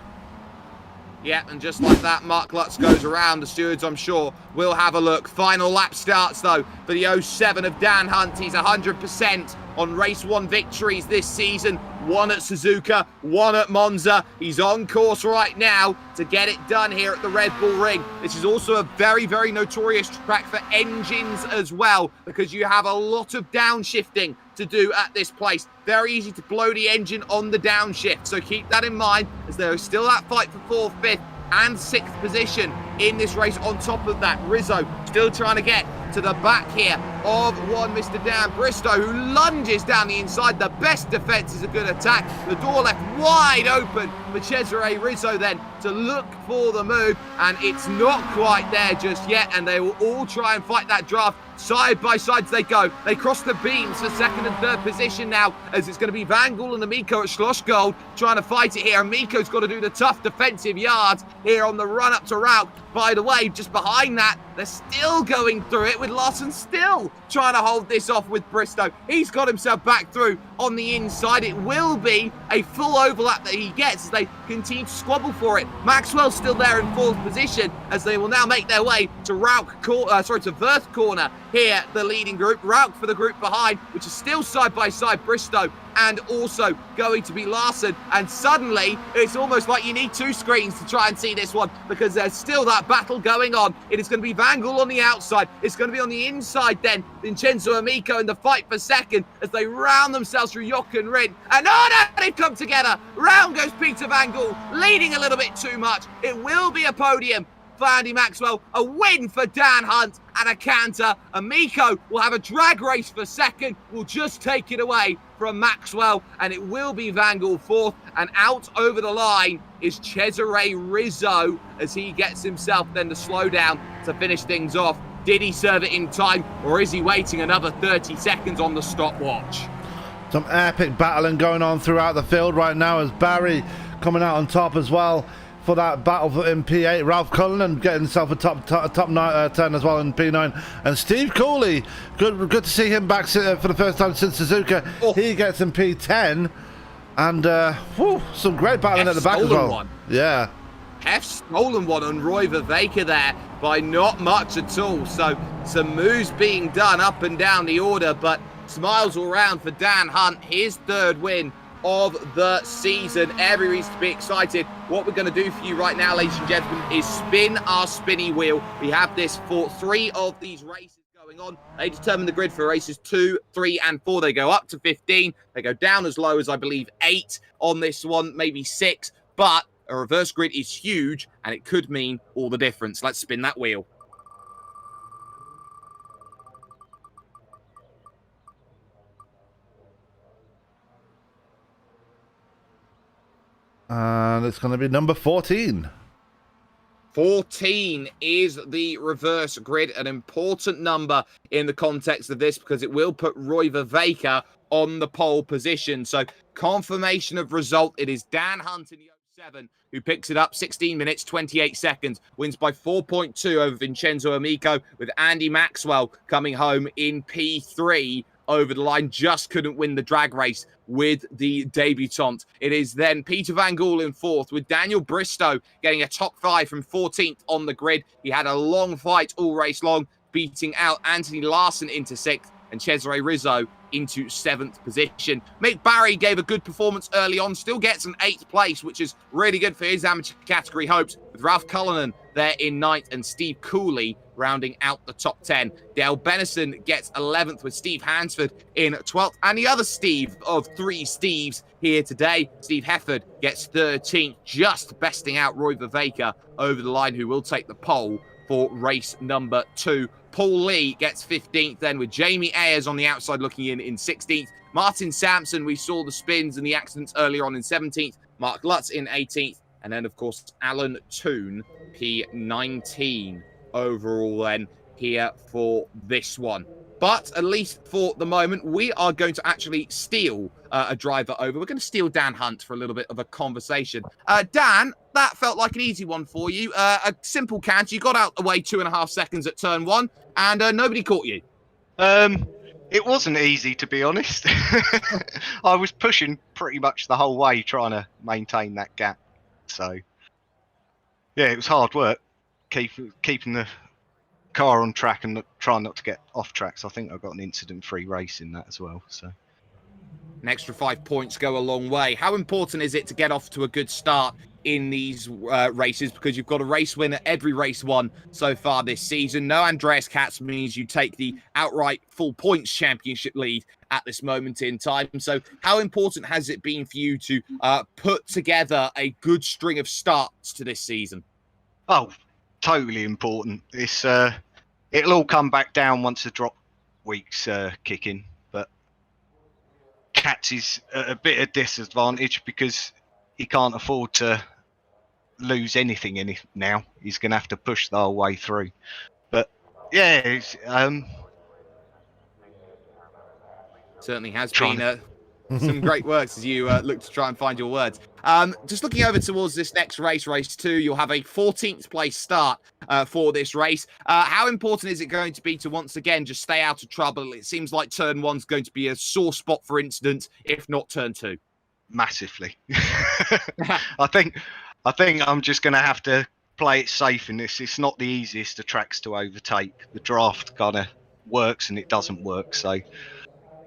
B: Yeah, and just like that, Mark Lutz goes around. The stewards, I'm sure, will have a look. Final lap starts, though, for the 07 of Dan Hunt. He's 100% on race 1 victories this season. 1 at Suzuka, 1 at Monza. He's on course right now to get it done here at the Red Bull Ring. This is also a very, very notorious track for engines as well, because you have a lot of downshifting to do at this place. Very easy to blow the engine on the downshift, so keep that in mind, as there is still that fight for 4th, 5th and 6th position in this race. On top of that, Rizzo still trying to get to the back here of one Mr. Dan Bristow, who lunges down the inside. The best defense is a good attack. The door left wide open for Cesare Rizzo then to look for the move, and it's not quite there just yet, and they will all try and fight that draft. Side by side as they go. They cross the beams for 2nd and 3rd position now, as it's going to be Van Gool and Amico at Schlossgold trying to fight it here. Amico's got to do the tough defensive yards here on the run up to Rauch. By the way, just behind that, they're still going through it with Larson still trying to hold this off with Bristow. He's got himself back through on the inside. It will be a full overlap that he gets as they continue to squabble for it. Maxwell's still there in 4th position as they will now make their way to to Verth corner here, the leading group. Rauch for the group behind, which is still side by side Bristow and also going to be Larson. And suddenly, it's almost like you need 2 screens to try and see this one, because there's still that battle going on. It is going to be Van Gool on the outside. It's going to be on the inside then, Vincenzo Amico in the fight for 2nd as they round themselves through Jochen Rindt. And oh no, they've come together. Round goes Peter Van Gool, leading a little bit too much. It will be a podium for Andy Maxwell, a win for Dan Hunt, and a canter. Amico will have a drag race for 2nd, will just take it away from Maxwell, and it will be Van Gool 4th, and out over the line is Cesare Rizzo as he gets himself then the slowdown to finish things off. Did he serve it in time, or is he waiting another 30 seconds on the stopwatch?
C: Some epic battling going on throughout the field right now, as Barry coming out on top as well for that battle in P8. Ralph Cullinan getting himself a top 10 as well in P9. And Steve Cooley, good to see him back for the first time since Suzuka. Oh. He gets in P10. And some great battling at the back as well. One. Yeah.
B: F stolen one on Roy Viveka there by not much at all. So some moves being done up and down the order, but smiles all round for Dan Hunt, his 3rd win of the season. Every reason to be excited. What we're going to do for you right now, ladies and gentlemen, is spin our spinny wheel. We have this for 3 of these races going on. They determine the grid for races 2, 3, and 4. They go up to 15. They go down as low as, I believe, 8 on this one, maybe 6. But a reverse grid is huge, and it could mean all the difference. Let's spin that wheel.
C: And it's going to be number 14.
B: 14 is the reverse grid, an important number in the context of this because it will put Roy Viveka on the pole position. So confirmation of result, it is Dan Hunt in the 7, who picks it up 16 minutes, 28 seconds, wins by 4.2 over Vincenzo Amico, with Andy Maxwell coming home in P3 over the line. Just couldn't win the drag race with the debutant. It is then Peter Van Gool in 4th, with Daniel Bristow getting a top 5 from 14th on the grid. He had a long fight all race long, beating out Anthony Larson into 6th and Cesare Rizzo into 7th position. Mick Barry gave a good performance early on, still gets an 8th place, which is really good for his amateur category hopes, with Ralph Cullinan there in 9th and Steve Cooley rounding out the top 10. Dale Bennison gets 11th, with Steve Hansford in 12th. And the other Steve of 3 Steves here today, Steve Hefford, gets 13th, just besting out Roy Viveka over the line, who will take the pole for race number 2. Paul Lee gets 15th then, with Jamie Ayers on the outside looking in 16th. Martin Sampson, we saw the spins and the accidents earlier on, in 17th. Mark Lutz in 18th. And then, of course, Alan Toon, P19 overall then here for this one. But at least for the moment, we are going to actually steal a driver over. We're going to steal Dan Hunt for a little bit of a conversation. Dan, that felt like an easy one for you. A simple catch. You got out the way 2.5 seconds at turn 1, and nobody caught you.
D: It wasn't easy, to be honest. I was pushing pretty much the whole way, trying to maintain that gap. So, yeah, it was hard work, keeping the car on track and trying not to get off track. So I think I got an incident-free race in that as well. So
B: an extra 5 points go a long way. How important is it to get off to a good start in these races, because you've got a race winner every race won so far this season? No Andreas Katz means you take the outright full points championship lead at this moment in time. So how important has it been for you to put together a good string of starts to this season?
D: Oh, totally important. It's it'll all come back down once the drop weeks kick in, but Katz is at a bit of disadvantage because he can't afford to lose anything now. He's going to have to push the whole way through. But yeah, it's,
B: certainly has been some great works as you look to try and find your words. Just looking over towards this next race, race 2, you'll have a 14th place start for this race. How important is it going to be to once again just stay out of trouble? It seems like turn 1's going to be a sore spot for incidents, if not turn 2.
D: Massively. I think I'm just going to have to play it safe in this. It's not the easiest of tracks to overtake. The draft kind of works and it doesn't work. So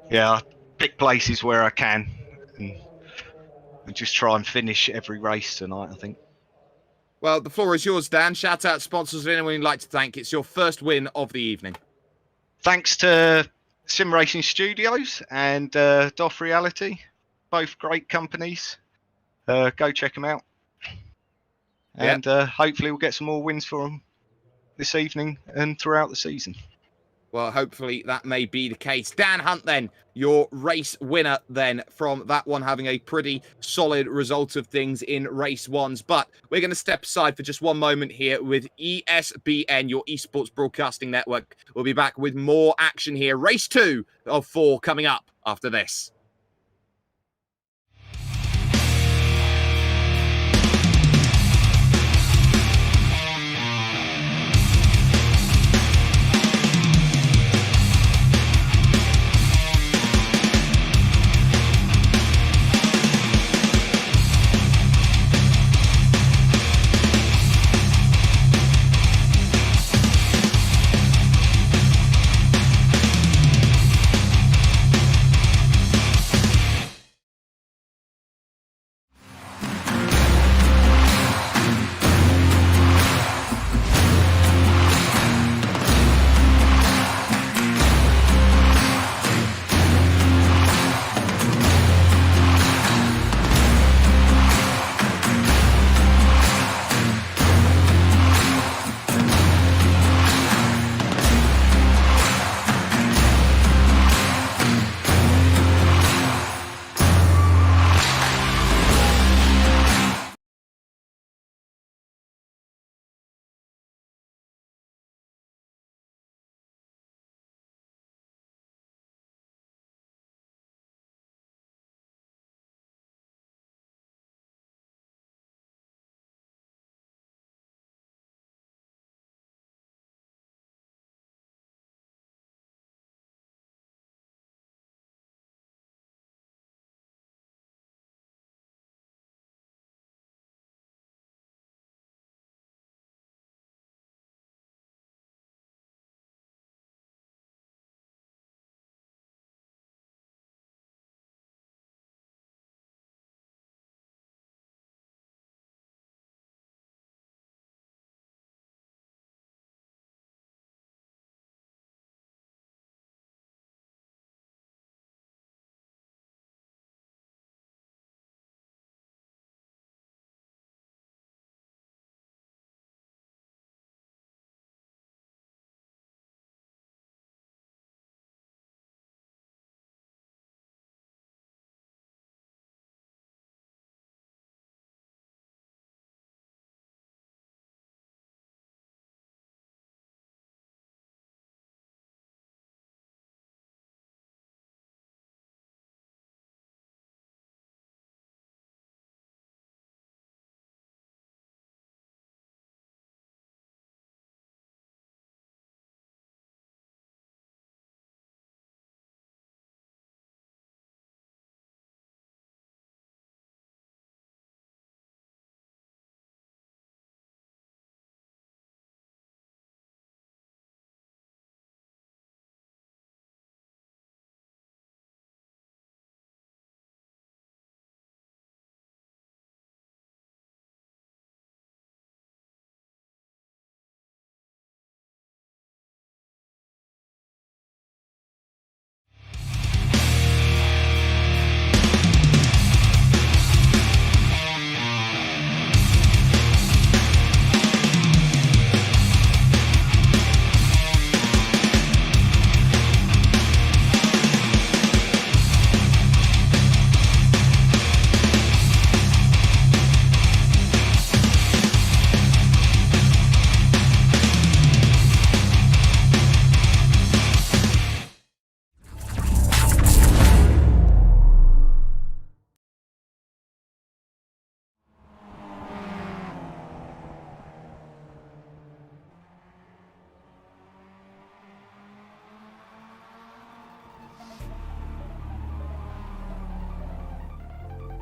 D: yeah, I pick places where I can and just try and finish every race tonight, I think.
B: Well, the floor is yours, Dan. Shout out sponsors and anyone you'd like to thank. It's your first win of the evening. Thanks
D: to Sim Racing Studios and Doff Reality, both great companies. Go check them out. And hopefully we'll get some more wins for them this evening and throughout the season.
B: Well, hopefully that may be the case. Dan Hunt, then, your race winner then from that one, having a pretty solid result of things in race 1s. But we're going to step aside for just one moment here with ESBN, your esports broadcasting network. We'll be back with more action here. Race 2 of 4 coming up after this.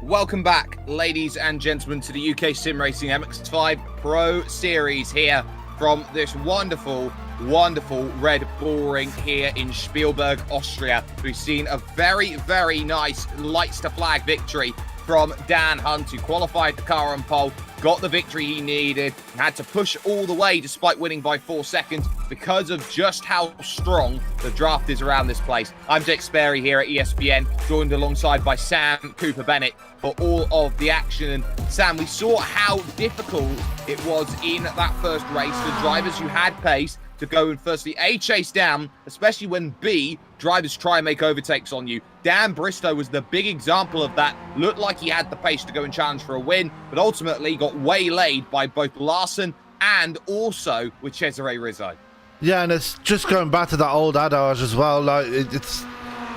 B: Welcome back, ladies and gentlemen, to the UK Sim Racing MX-5 Pro Series here from this wonderful, wonderful Red Bull Ring here in Spielberg, Austria. We've seen a very, very nice lights to flag victory from Dan Hunt, who qualified the car on pole, got the victory he needed, had to push all the way despite winning by 4 seconds because of just how strong the draft is around this place. I'm Jake Sperry here at ESPN, joined alongside by Sam Cooper Bennett for all of the action. And Sam, we saw how difficult it was in that first race for drivers who had pace to go and firstly A, chase down, especially when B, drivers try and make overtakes on you. Dan Bristow was the big example of that. Looked like he had the pace to go and challenge for a win, but ultimately got waylaid by both Larson and also with Cesare Rizzo.
C: Yeah, and it's just going back to that old adage as well. Like it's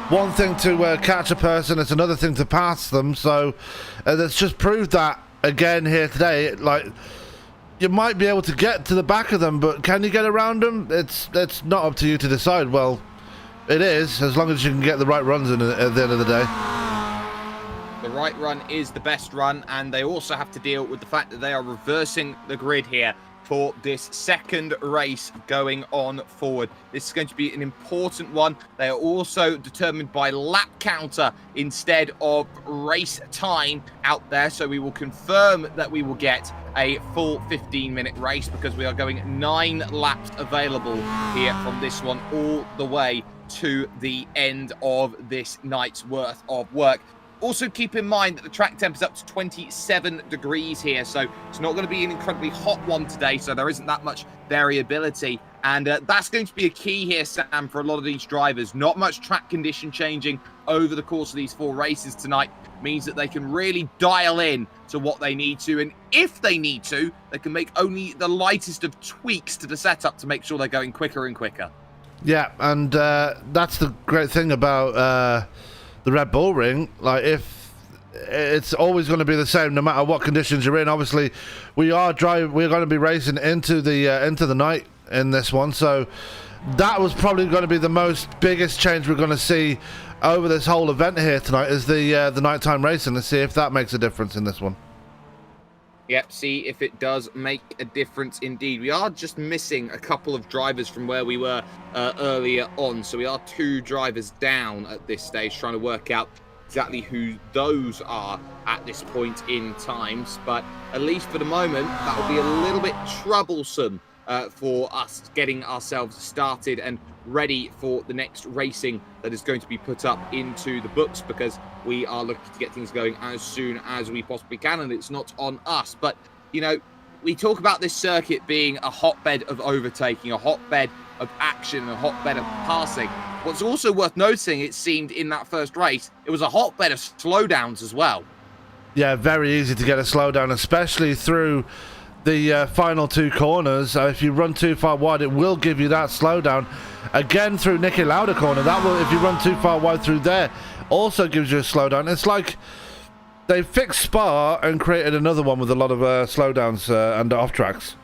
C: one thing to catch a person, it's another thing to pass them. So it's just proved that again here today. Like, you might be able to get to the back of them, but can you get around them? It's not up to you to decide. Well, it is, as long as you can get the right runs in at the end of the day.
B: The right run is the best run, and they also have to deal with the fact that they are reversing the grid here for this second race going on forward. This is going to be an important one. They are also determined by lap counter instead of race time out there, so we will confirm that we will get a full 15-minute race because we are going 9 laps available here from this one all the way to the end of this night's worth of work. Also, keep in mind that the track temp is up to 27 degrees here, so it's not going to be an incredibly hot one today, so there isn't that much variability. And that's going to be a key here, Sam, for a lot of these drivers. Not much track condition changing over the course of these 4 races tonight means that they can really dial in to what they need to. And if they need to, they can make only the lightest of tweaks to the setup to make sure they're going quicker and quicker.
C: Yeah, and that's the great thing about the Red Bull Ring. Like, if it's always going to be the same no matter what conditions you're in. Obviously, we're going to be racing into the night in this one, so that was probably going to be the biggest change we're going to see over this whole event here tonight, is the nighttime racing. Let's see if that makes a difference in this one.
B: Yep, see if it does make a difference indeed. We are just missing a couple of drivers from where we were earlier on. So we are 2 drivers down at this stage, trying to work out exactly who those are at this point in times. But at least for the moment, that will be a little bit troublesome for us getting ourselves started and ready for the next racing that is going to be put up into the books, because we are looking to get things going as soon as we possibly can, and it's not on us. But, you know, we talk about this circuit being a hotbed of overtaking, a hotbed of action, a hotbed of passing. What's also worth noticing, it seemed in that first race, it was a hotbed of slowdowns as well.
C: Yeah, very easy to get a slowdown, especially through the final 2 corners. If you run too far wide, it will give you that slowdown. Again, through Niki Lauda corner, that will, if you run too far wide through there, also gives you a slowdown. It's like they fixed Spa and created another one with a lot of slowdowns and off tracks.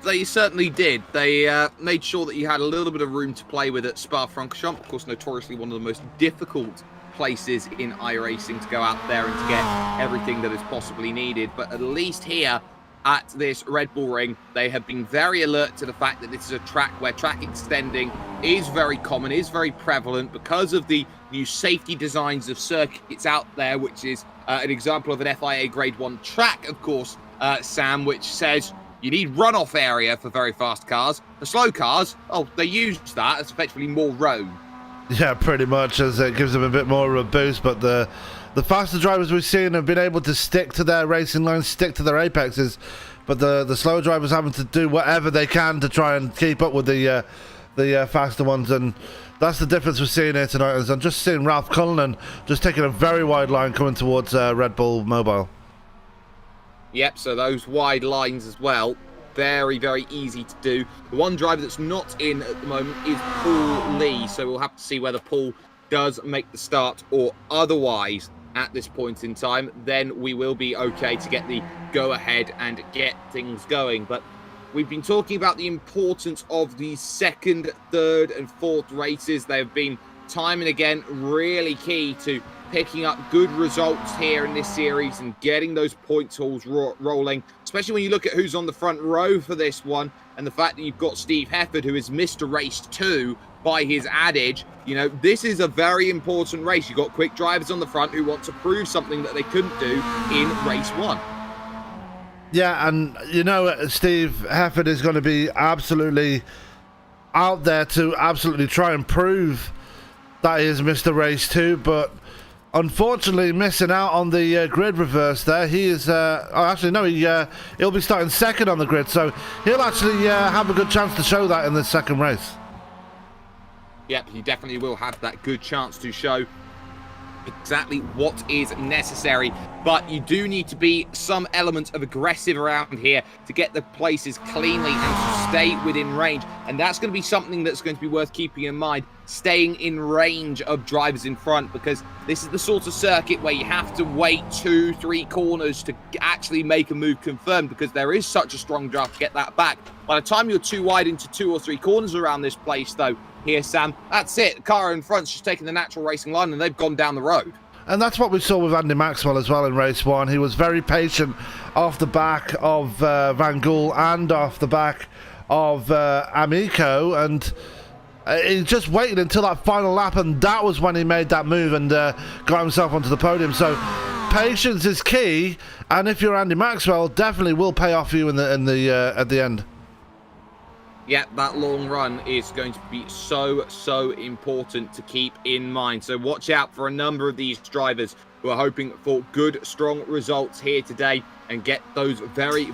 B: They certainly did. They made sure that you had a little bit of room to play with at Spa-Francorchamps, of course, notoriously one of the most difficult places in iRacing to go out there and to get everything that is possibly needed. But at least here at this Red Bull Ring, they have been very alert to the fact that this is a track where track extending is very common, is very prevalent because of the new safety designs of circuits out there, which is an example of an FIA Grade 1 track, of course, Sam, which says you need runoff area for very fast cars. The slow cars, oh, they use that as effectively more road.
C: Yeah, pretty much, as it gives them a bit more of a boost. But the faster drivers we've seen have been able to stick to their racing lines, stick to their apexes. But the slow drivers having to do whatever they can to try and keep up with the faster ones. And that's the difference we're seeing here tonight. As I'm just seeing Ralph Cullinan just taking a very wide line coming towards Red Bull Mobile.
B: Yep, so those wide lines as well. Very, very easy to do. The one driver that's not in at the moment is Paul Lee, so we'll have to see whether Paul does make the start or otherwise at this point in time. Then we will be okay to get the go-ahead and get things going. But we've been talking about the importance of the second, third and fourth races. They have been time and again, really key to picking up good results here in this series and getting those points hauls rolling, especially when you look at who's on the front row for this one and the fact that you've got Steve Hefford, who has missed a race 2 by his adage. You know, this is a very important race. You've got quick drivers on the front who want to prove something that they couldn't do in race 1.
C: Yeah, and you know, Steve Hefford is going to be absolutely out there to absolutely try and prove that he has missed a race 2, but unfortunately missing out on the grid reverse there. He is, he'll be starting second on the grid, so he'll actually have a good chance to show that in the second race.
B: Yep, he definitely will have that good chance to show exactly what is necessary, but you do need to be some element of aggressive around here to get the places cleanly and to stay within range, and that's going to be something that's going to be worth keeping in mind, staying in range of drivers in front, because this is the sort of circuit where you have to wait 2-3 corners to actually make a move confirmed, because there is such a strong draft to get that back. By the time you're too wide into 2 or 3 corners around this place, though, here, Sam, that's it. The car in front's just taking the natural racing line and they've gone down the road. And
C: that's what we saw with Andy Maxwell as well in race 1. He was very patient off the back of Van Gool and off the back of Amico, and he just waited until that final lap, and that was when he made that move and got himself onto the podium. So patience is key, and if you're Andy Maxwell, definitely will pay off you at the end.
B: Yeah, that long run is going to be so important to keep in mind. So watch out for a number of these drivers who are hoping for good, strong results here today and get those very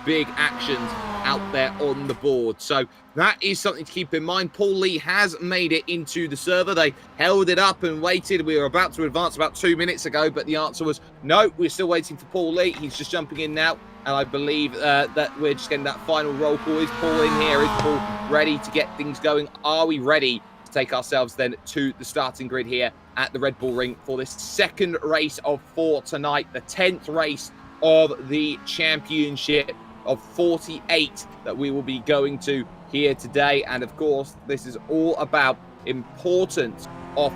B: big actions out there on the board. So that is something to keep in mind. Paul Lee has made it into the server. They held it up and waited. We were about to advance about 2 minutes ago, but the answer was no, we're still waiting for Paul Lee. He's just jumping in now. And I believe that we're just getting that final roll call. Is Paul in here? Is Paul ready to get things going? Are we ready to take ourselves then to the starting grid here at the Red Bull Ring for this second race of 4 tonight, the 10th race of the championship of 48 that we will be going to here today. And of course, this is all about importance of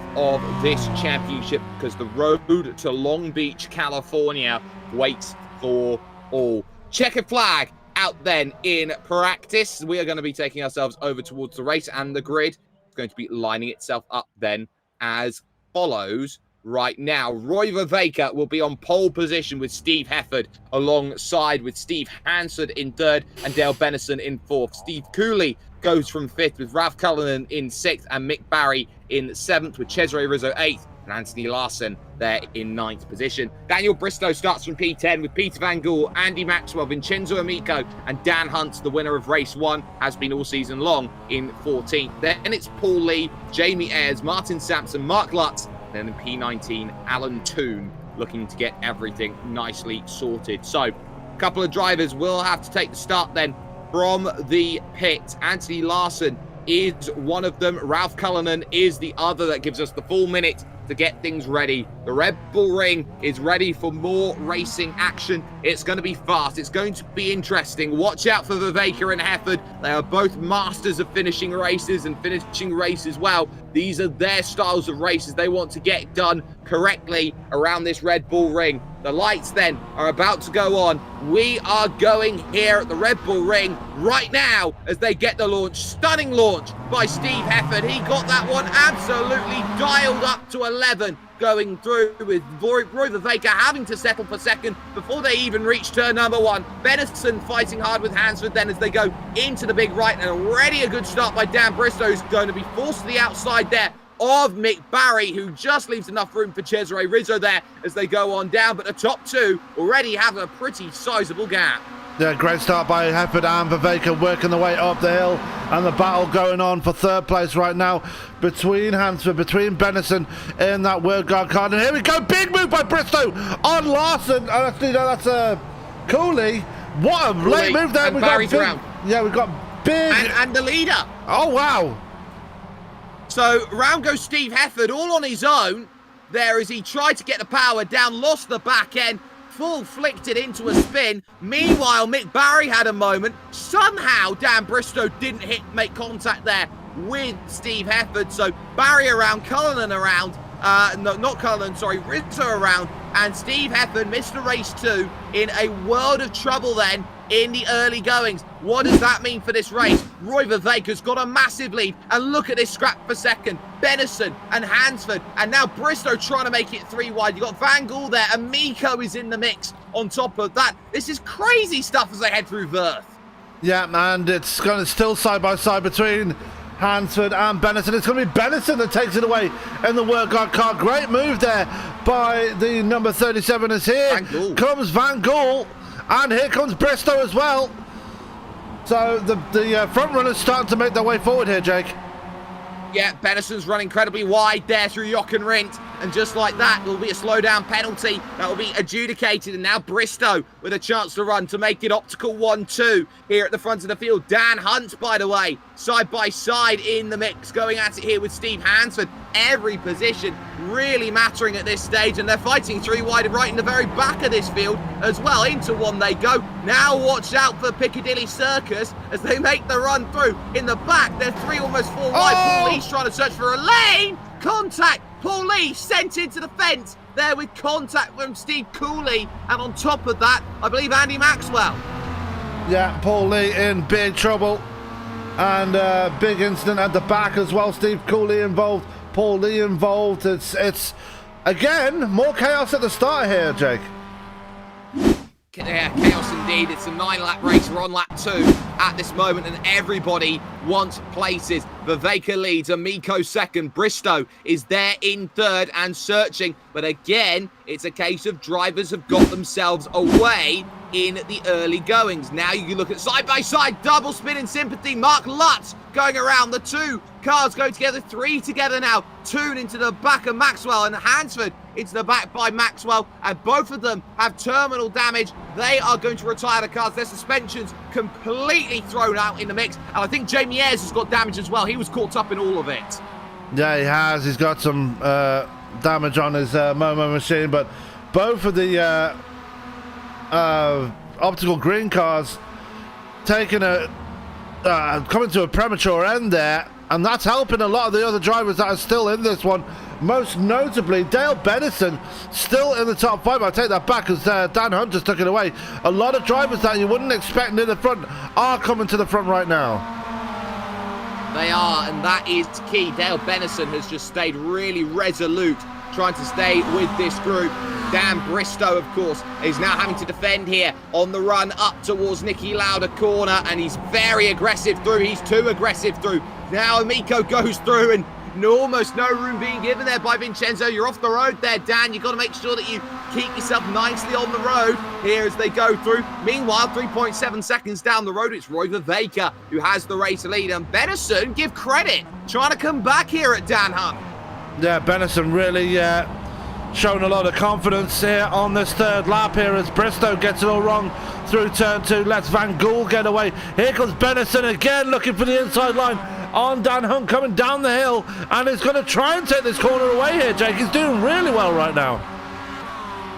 B: this championship, because the road to Long Beach, California waits for all. Checkered flag out then in practice. We are going to be taking ourselves over towards the race, and the grid is going to be lining itself up then as follows right now. Roy Vervaeke will be on pole position with Steve Hefford, alongside with Steve Hansford in 3rd and Dale Benison in 4th. Steve Cooley goes from 5th with Ralph Cullinan in 6th and Mick Barry in 7th, with Cesare Rizzo 8th and Anthony Larson there in 9th position. Daniel Bristow starts from P10 with Peter Van Gool, Andy Maxwell, Vincenzo Amico, and Dan Hunt, the winner of race 1, has been all season long, in 14th. Then it's Paul Lee, Jamie Ayres, Martin Sampson, Mark Lutz, and then in P19, Alan Toon, looking to get everything nicely sorted. So, a couple of drivers will have to take the start then from the pit. Anthony Larson is one of them. Ralph Cullinan is the other. That gives us the full minute to get things ready. The Red Bull Ring is ready for more racing action. It's going to be fast. It's going to be interesting. Watch out for Vervaeke and Hefford. They are both masters of finishing races and finishing races well. These are their styles of races. They want to get done correctly around this Red Bull Ring. The lights then are about to go on. We are going here at the Red Bull Ring right now as they get the launch. Stunning launch by Steve Hefford. He got that one absolutely dialed up to 11, going through with Roy Vervaeke having to settle for second before they even reach turn number 1. Benison fighting hard with Hansford then as they go into the big right, and already a good start by Dan Bristow, who's going to be forced to the outside there of Mick Barry, who just leaves enough room for Cesare Rizzo there as they go on down, but the top 2 already have a pretty sizable gap.
C: Yeah, great start by Hefford and Vervaeke working the way up the hill, and the battle going on for 3rd place right now between Hansford, between Benison in that World Guard card. And here we go, big move by Bristow on Larson. That's Cooley. What a late move there.
B: And Barry's around.
C: Yeah, we've got big.
B: And the leader.
C: Oh, wow.
B: So round goes Steve Hefford all on his own there as he tried to get the power down, lost the back end, full flicked it into a spin. Meanwhile, Mick Barry had a moment. Somehow Dan Bristow didn't make contact there with Steve Hefford. So Barry around, Cullinan around, no, not Cullinan, sorry, Rizzo around, and Steve Hefford missed the race too, in a world of trouble then in the early goings. What does that mean for this race? Roy Viveka's got a massive lead, and look at this scrap for second. Benison and Hansford, and now Bristow trying to make it 3 wide. You've got Van Gool there, and Miko is in the mix on top of that. This is crazy stuff as they head through Verth.
C: Yeah, and it's going to still side by side between Hansford and Benison. It's going to be Benison that takes it away in the work guard car. Great move there by the number 37 as here comes Van Gool, and here comes Bristow as well. So the front runners starting to make their way forward here, Jake.
B: Yeah, Benison's run incredibly wide there through Jock and Rindt, and just like that, there will be a slowdown penalty that will be adjudicated, and now Bristow with a chance to run to make it optical 1-2 here at the front of the field. Dan Hunt, by the way, side by side in the mix, going at it here with Steve Hansford. Every position really mattering at this stage, and they're fighting 3 wide right in the very back of this field as well. Into one they go. Now watch out for Piccadilly Circus as they make the run through. In the back, they're 3, almost 4 wide. Paul Lee's trying to search for a lane. Contact. Paul Lee sent into the fence there with contact from Steve Cooley, and on top of that, I believe Andy Maxwell.
C: Yeah, Paul Lee in big trouble, and big incident at the back as well. Steve Cooley involved, Paul Lee involved. It's again more chaos at the start here, Jake.
B: Yeah, chaos indeed. It's a 9-lap race. We're on lap 2 at this moment, and everybody wants places. Viveka leads, Amico second. Bristow is there in third and searching. But again, it's a case of drivers have got themselves away in the early goings. Now you can look at side-by-side double spin in sympathy. Mark Lutz going around. The 2 cars going together, 3 together now. Toon into the back of Maxwell, and Hansford into the back by Maxwell, and both of them have terminal damage. They are going to retire the cars. Their suspensions completely thrown out in the mix, and I think Jamie Ayres has got damage as well. He was caught up in all of it.
C: Yeah, he has. He's got some damage on his Momo machine, but both of the optical green cars taking coming to a premature end there, and that's helping a lot of the other drivers that are still in this one. Most notably, Dale Benison still in the top 5. I'll take that back because Dan Hunt just took it away. A lot of drivers that you wouldn't expect near the front are coming to the front right now.
B: They are, and that is key. Dale Benison has just stayed really resolute, trying to stay with this group. Dan Bristow, of course, is now having to defend here on the run up towards Nicky Lauda corner, and he's very aggressive through. He's too aggressive through. Now Amico goes through, and almost no room being given there by Vincenzo. You're off the road there, Dan. You've got to make sure that you keep yourself nicely on the road here as they go through. Meanwhile, 3.7 seconds down the road, it's Roy Viveka who has the race lead. And Benison, give credit, trying to come back here at Dan Hunt.
C: Yeah, Benison really showing a lot of confidence here on this third lap here as Bristow gets it all wrong through turn 2. Lets Van Gool get away. Here comes Benison again, looking for the inside line on Dan Hunt, coming down the hill, and he's going to try and take this corner away here, Jake. He's doing really well right now.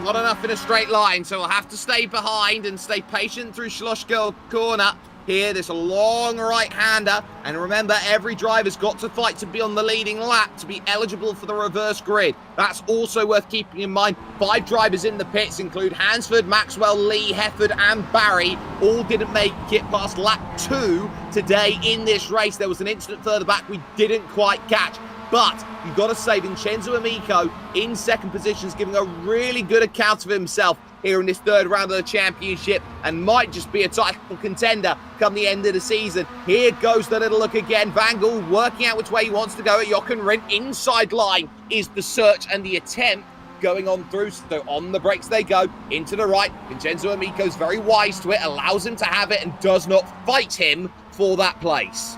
B: Not enough in a straight line, so we'll have to stay behind and stay patient through Schlossgirl corner. Here, this long right-hander, and remember, every driver's got to fight to be on the leading lap to be eligible for the reverse grid. That's also worth keeping in mind. 5 drivers in the pits include Hansford, Maxwell, Lee, Hefford, and Barry. All didn't make it past lap 2 today in this race. There was an incident further back we didn't quite catch. But you've got to say Vincenzo Amico in second position is giving a really good account of himself here in this third round of the championship, and might just be a title contender come the end of the season. Here goes the little look again. Van Gool working out which way he wants to go at Jock and Rindt. Inside line is the search and the attempt going on through. So on the brakes they go, into the right. Vincenzo Amico's very wise to it, allows him to have it and does not fight him for that place.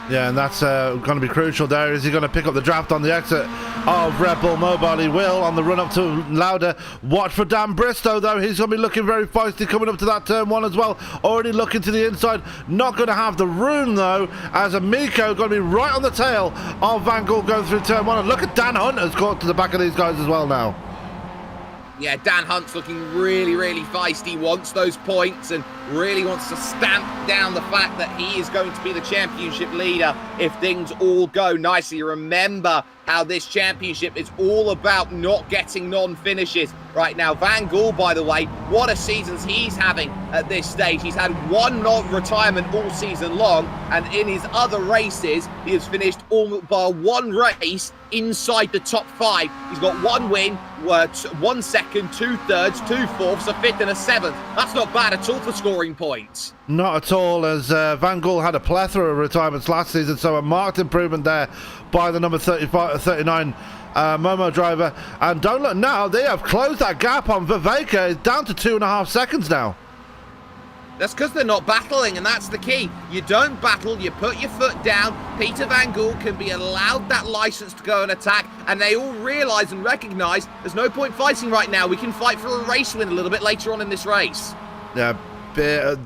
C: Yeah, and that's going to be crucial there. Is he going to pick up the draft on the exit of Red Bull Mobile? He will on the run up to Lauda. Watch for Dan Bristow, though. He's going to be looking very feisty coming up to that turn 1 as well. Already looking to the inside. Not going to have the room, though, as Amico going to be right on the tail of Van Gool going through turn 1. And look at Dan Hunt has caught to the back of these guys as well now.
B: Yeah, Dan Hunt's looking really, really feisty, wants those points, and really wants to stamp down the fact that he is going to be the championship leader if things all go nicely. Remember how this championship is all about not getting non-finishes right now. Van Gool, by the way, what a season he's having at this stage. He's had one non-retirement all season long, and in his other races, he has finished all by one race inside the top 5. He's got 1 win, 1 second, 2 thirds, 2 fourths, a 5th and a 7th. That's not bad at all for scoring points.
C: Not at all, as Van Gool had a plethora of retirements last season, so a marked improvement there by the number 39 Momo driver. And don't look now, they have closed that gap on Viveka. It's down to 2.5 seconds now.
B: That's because they're not battling, and that's the key. You don't battle, you put your foot down. Peter Van Gool can be allowed that license to go and attack, and they all realise and recognise there's no point fighting right now. We can fight for a race win a little bit later on in this race.
C: Yeah,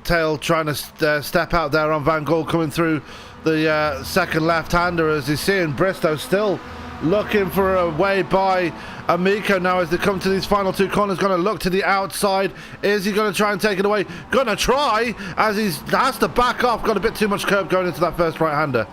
C: Tail trying to step out there on Van Gool, coming through the second left-hander, as he's seeing Bristow still looking for a way by Amico now as they come to these final 2 corners. Going to look to the outside. Is he going to try and take it away? Going to try, as he has to back off. Got a bit too much curb going into that first right-hander.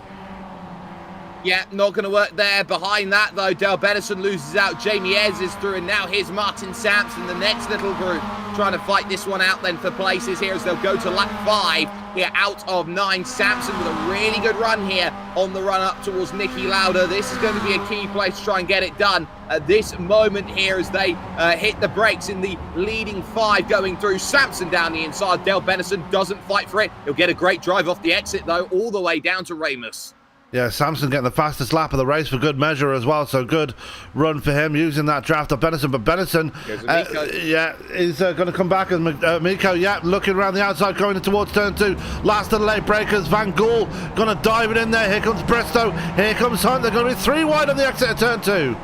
B: Yeah, not going to work there. Behind that, though, Dale Benison loses out. Jamie Ayres is through, and now here's Martin Sampson, the next little group, trying to fight this one out then for places here as they'll go to lap 5 here out of 9. Sampson with a really good run here on the run up towards Nicky Lauda. This is going to be a key place to try and get it done at this moment here as they hit the brakes in the leading 5 going through. Sampson down the inside. Dale Benison doesn't fight for it. He'll get a great drive off the exit, though, all the way down to Ramus.
C: Yeah, Sampson getting the fastest lap of the race for good measure as well, so good run for him using that draft of Benison. But Benison, yeah, is going to come back as Miko, yeah, looking around the outside, going towards turn 2. Last of the late breakers, Van Gool going to dive it in there. Here comes Bristow, here comes Hunt. They're going to be 3 wide on the exit of turn 2.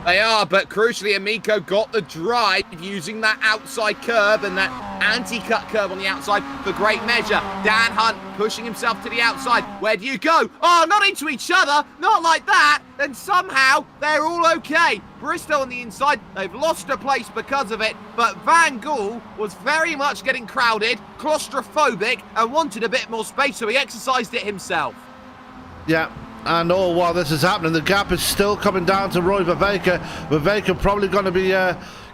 B: They are, but crucially, Amico got the drive using that outside curb and that anti-cut curb on the outside for great measure. Dan Hunt pushing himself to the outside. Where do you go? Oh, not into each other, not like that. Then somehow they're all okay. Bristow on the inside, they've lost a place because of it, but Van Gool was very much getting crowded, claustrophobic, and wanted a bit more space, so he exercised it himself.
C: Yeah. And all while this is happening, the gap is still coming down to Roy Viveka. Viveka probably going to be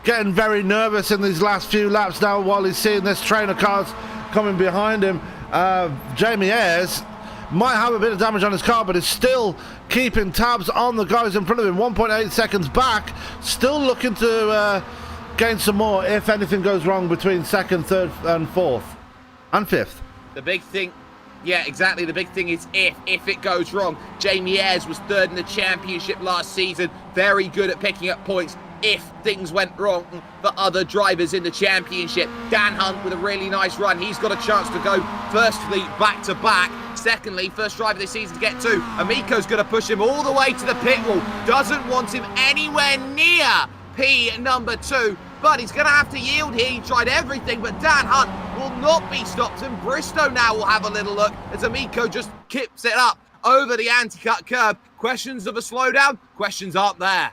C: getting very nervous in these last few laps now while he's seeing this train of cars coming behind him. Jamie Ayres might have a bit of damage on his car, but is still keeping tabs on the guys in front of him. 1.8 seconds back, still looking to gain some more if anything goes wrong between 2nd, 3rd and 4th and 5th.
B: The big thing... Yeah, exactly. The big thing is if it goes wrong. Jamie Ayres was 3rd in the championship last season. Very good at picking up points if things went wrong for other drivers in the championship. Dan Hunt with a really nice run. He's got a chance to go, firstly, back-to-back. Secondly, first driver this season to get 2. Amico's going to push him all the way to the pit wall. Doesn't want him anywhere near P number 2. But he's going to have to yield here. He tried everything, but Dan Hunt will not be stopped. And Bristow now will have a little look as Amico just kips it up over the anti-cut curb. Questions of a slowdown? Questions aren't there.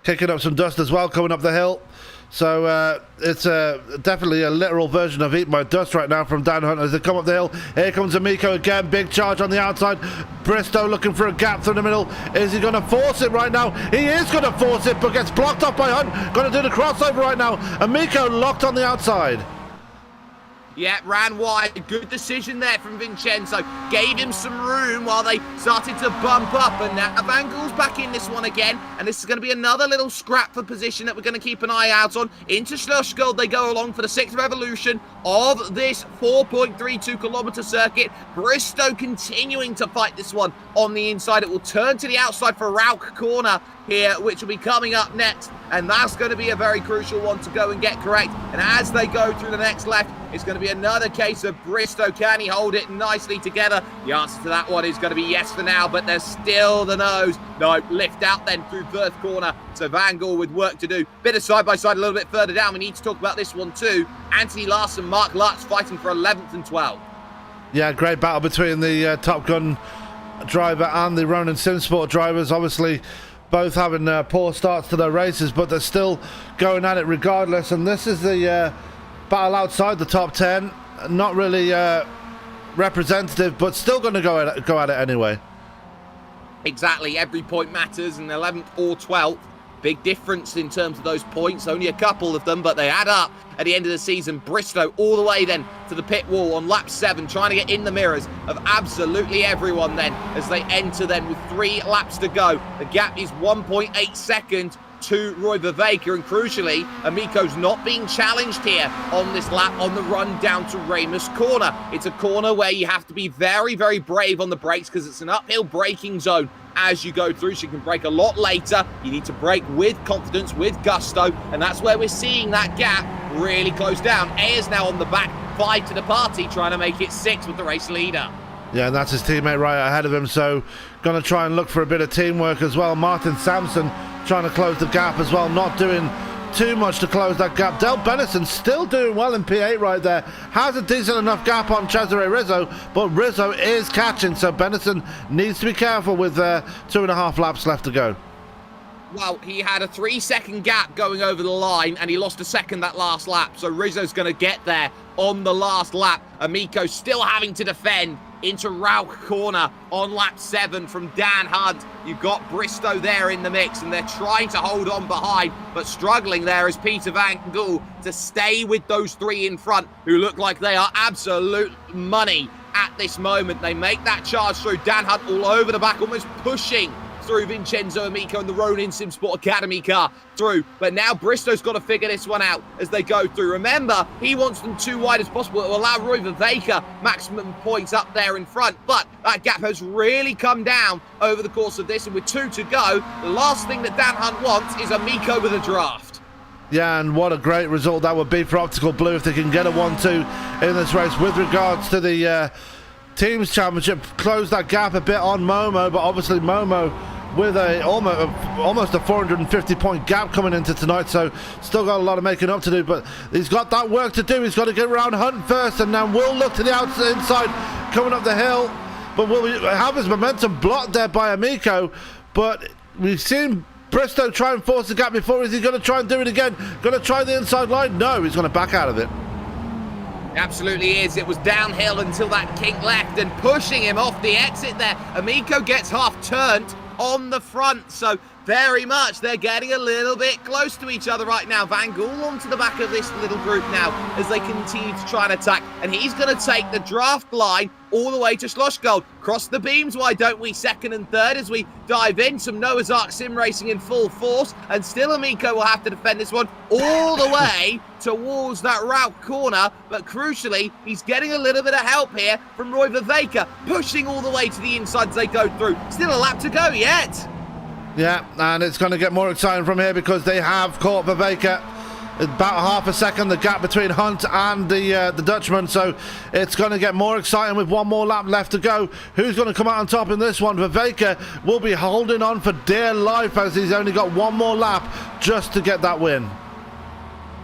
C: Kicking up some dust as well coming up the hill. So it's definitely a literal version of Eat My Dust right now from Dan Hunt as they come up the hill. Here comes Amico again, big charge on the outside. Bristow looking for a gap through the middle. Is he going to force it right now? He is going to force it, but gets blocked off by Hunt. Going to do the crossover right now. Amico locked on the outside.
B: Yeah, ran wide. Good decision there from Vincenzo. Gave him some room while they started to bump up. And now Van Gool's back in this one again. And this is going to be another little scrap for position that we're going to keep an eye out on. Into Slushgold they go along for the 6th revolution of this 4.32 kilometre circuit. Bristow continuing to fight this one on the inside. It will turn to the outside for Rauk Corner here, which will be coming up next. And that's going to be a very crucial one to go and get correct. And as they go through the next left, it's going to be another case of Bristow. Can he hold it nicely together? The answer to that one is going to be yes for now, but there's still the nose. No, lift out then through Firth Corner. So Van Gool with work to do. Bit of side-by-side a little bit further down. We need to talk about this one too. Anthony Larson, Mark Lutz fighting for 11th and 12th. Yeah,
C: great battle between the Top Gun driver and the Ronin Simsport drivers. Obviously, both having poor starts to their races, but they're still going at it regardless. And this is the battle outside the top 10. not really representative, but still going to go at it anyway.
B: Exactly, every point matters, and 11th or 12th, big difference in terms of those points, only a couple of them, but they add up at the end of the season. Bristow all the way then to the pit wall on lap 7, trying to get in the mirrors of absolutely everyone then as they enter then with 3 laps to go. The gap is 1.8 seconds to Roy Viveka, and crucially, Amico's not being challenged here on this lap on the run down to Ramus Corner. It's a corner where you have to be very, very brave on the brakes because it's an uphill braking zone as you go through, so you can brake a lot later. You need to brake with confidence, with gusto, and that's where we're seeing that gap really close down. Ayers now on the back, 5 to the party, trying to make it 6 with the race leader.
C: Yeah, and that's his teammate right ahead of him, so going to try and look for a bit of teamwork as well. Martin Sampson trying to close the gap as well, not doing too much to close that gap. Del Bennison still doing well in P8 right there. Has a decent enough gap on Cesare Rizzo, but Rizzo is catching, so Bennison needs to be careful with 2.5 laps left to go.
B: Well, he had a 3-second gap going over the line, and he lost a second that last lap, so Rizzo's going to get there on the last lap. Amico still having to defend into Rauch Corner on lap 7 from Dan Hunt. You've got Bristow there in the mix, and they're trying to hold on behind, but struggling there is Peter Van Gool to stay with those 3 in front, who look like they are absolute money at this moment. They make that charge through. Dan Hunt all over the back, almost pushing through Vincenzo Amico and the Ronin Simsport Academy car through. But now Bristow's got to figure this one out as they go through. Remember, he wants them too wide as possible to allow Roy Viveka maximum points up there in front. But that gap has really come down over the course of this, and with 2 to go, the last thing that Dan Hunt wants is Amico with a draft.
C: Yeah, and what a great result that would be for Optical Blue if they can get a 1-2 in this race. With regards to the Teams Championship, close that gap a bit on Momo, but obviously Momo with a almost a 450 point gap coming into tonight, so still got a lot of making up to do, but he's got that work to do. He's got to get around Hunt first, and now we'll look to the outside inside coming up the hill, but will we have his momentum blocked there by Amico? But we've seen Bristow try and force the gap before. Is he going to try and do it again? Going to try the inside line? No, he's going to back out of it.
B: Absolutely is. It was downhill until that kink left and pushing him off the exit there. Amico gets half turned on the front, so very much they're getting a little bit close to each other right now. Van Gool onto the back of this little group now as they continue to try and attack, and he's going to take the draft line all the way to Schlossgold. Cross the beams, why don't we? 2nd and 3rd as we dive in. Some Noah's Ark sim racing in full force, and still Amico will have to defend this one all the way towards that route corner, but crucially, he's getting a little bit of help here from Roy Viveka, pushing all the way to the inside as they go through. Still a lap to go yet.
C: Yeah, and it's going to get more exciting from here because they have caught Viveka about half a second, the gap between Hunt and the Dutchman, so it's going to get more exciting with 1 more lap left to go. Who's going to come out on top in this one? Viveka will be holding on for dear life as he's only got 1 more lap just to get that win.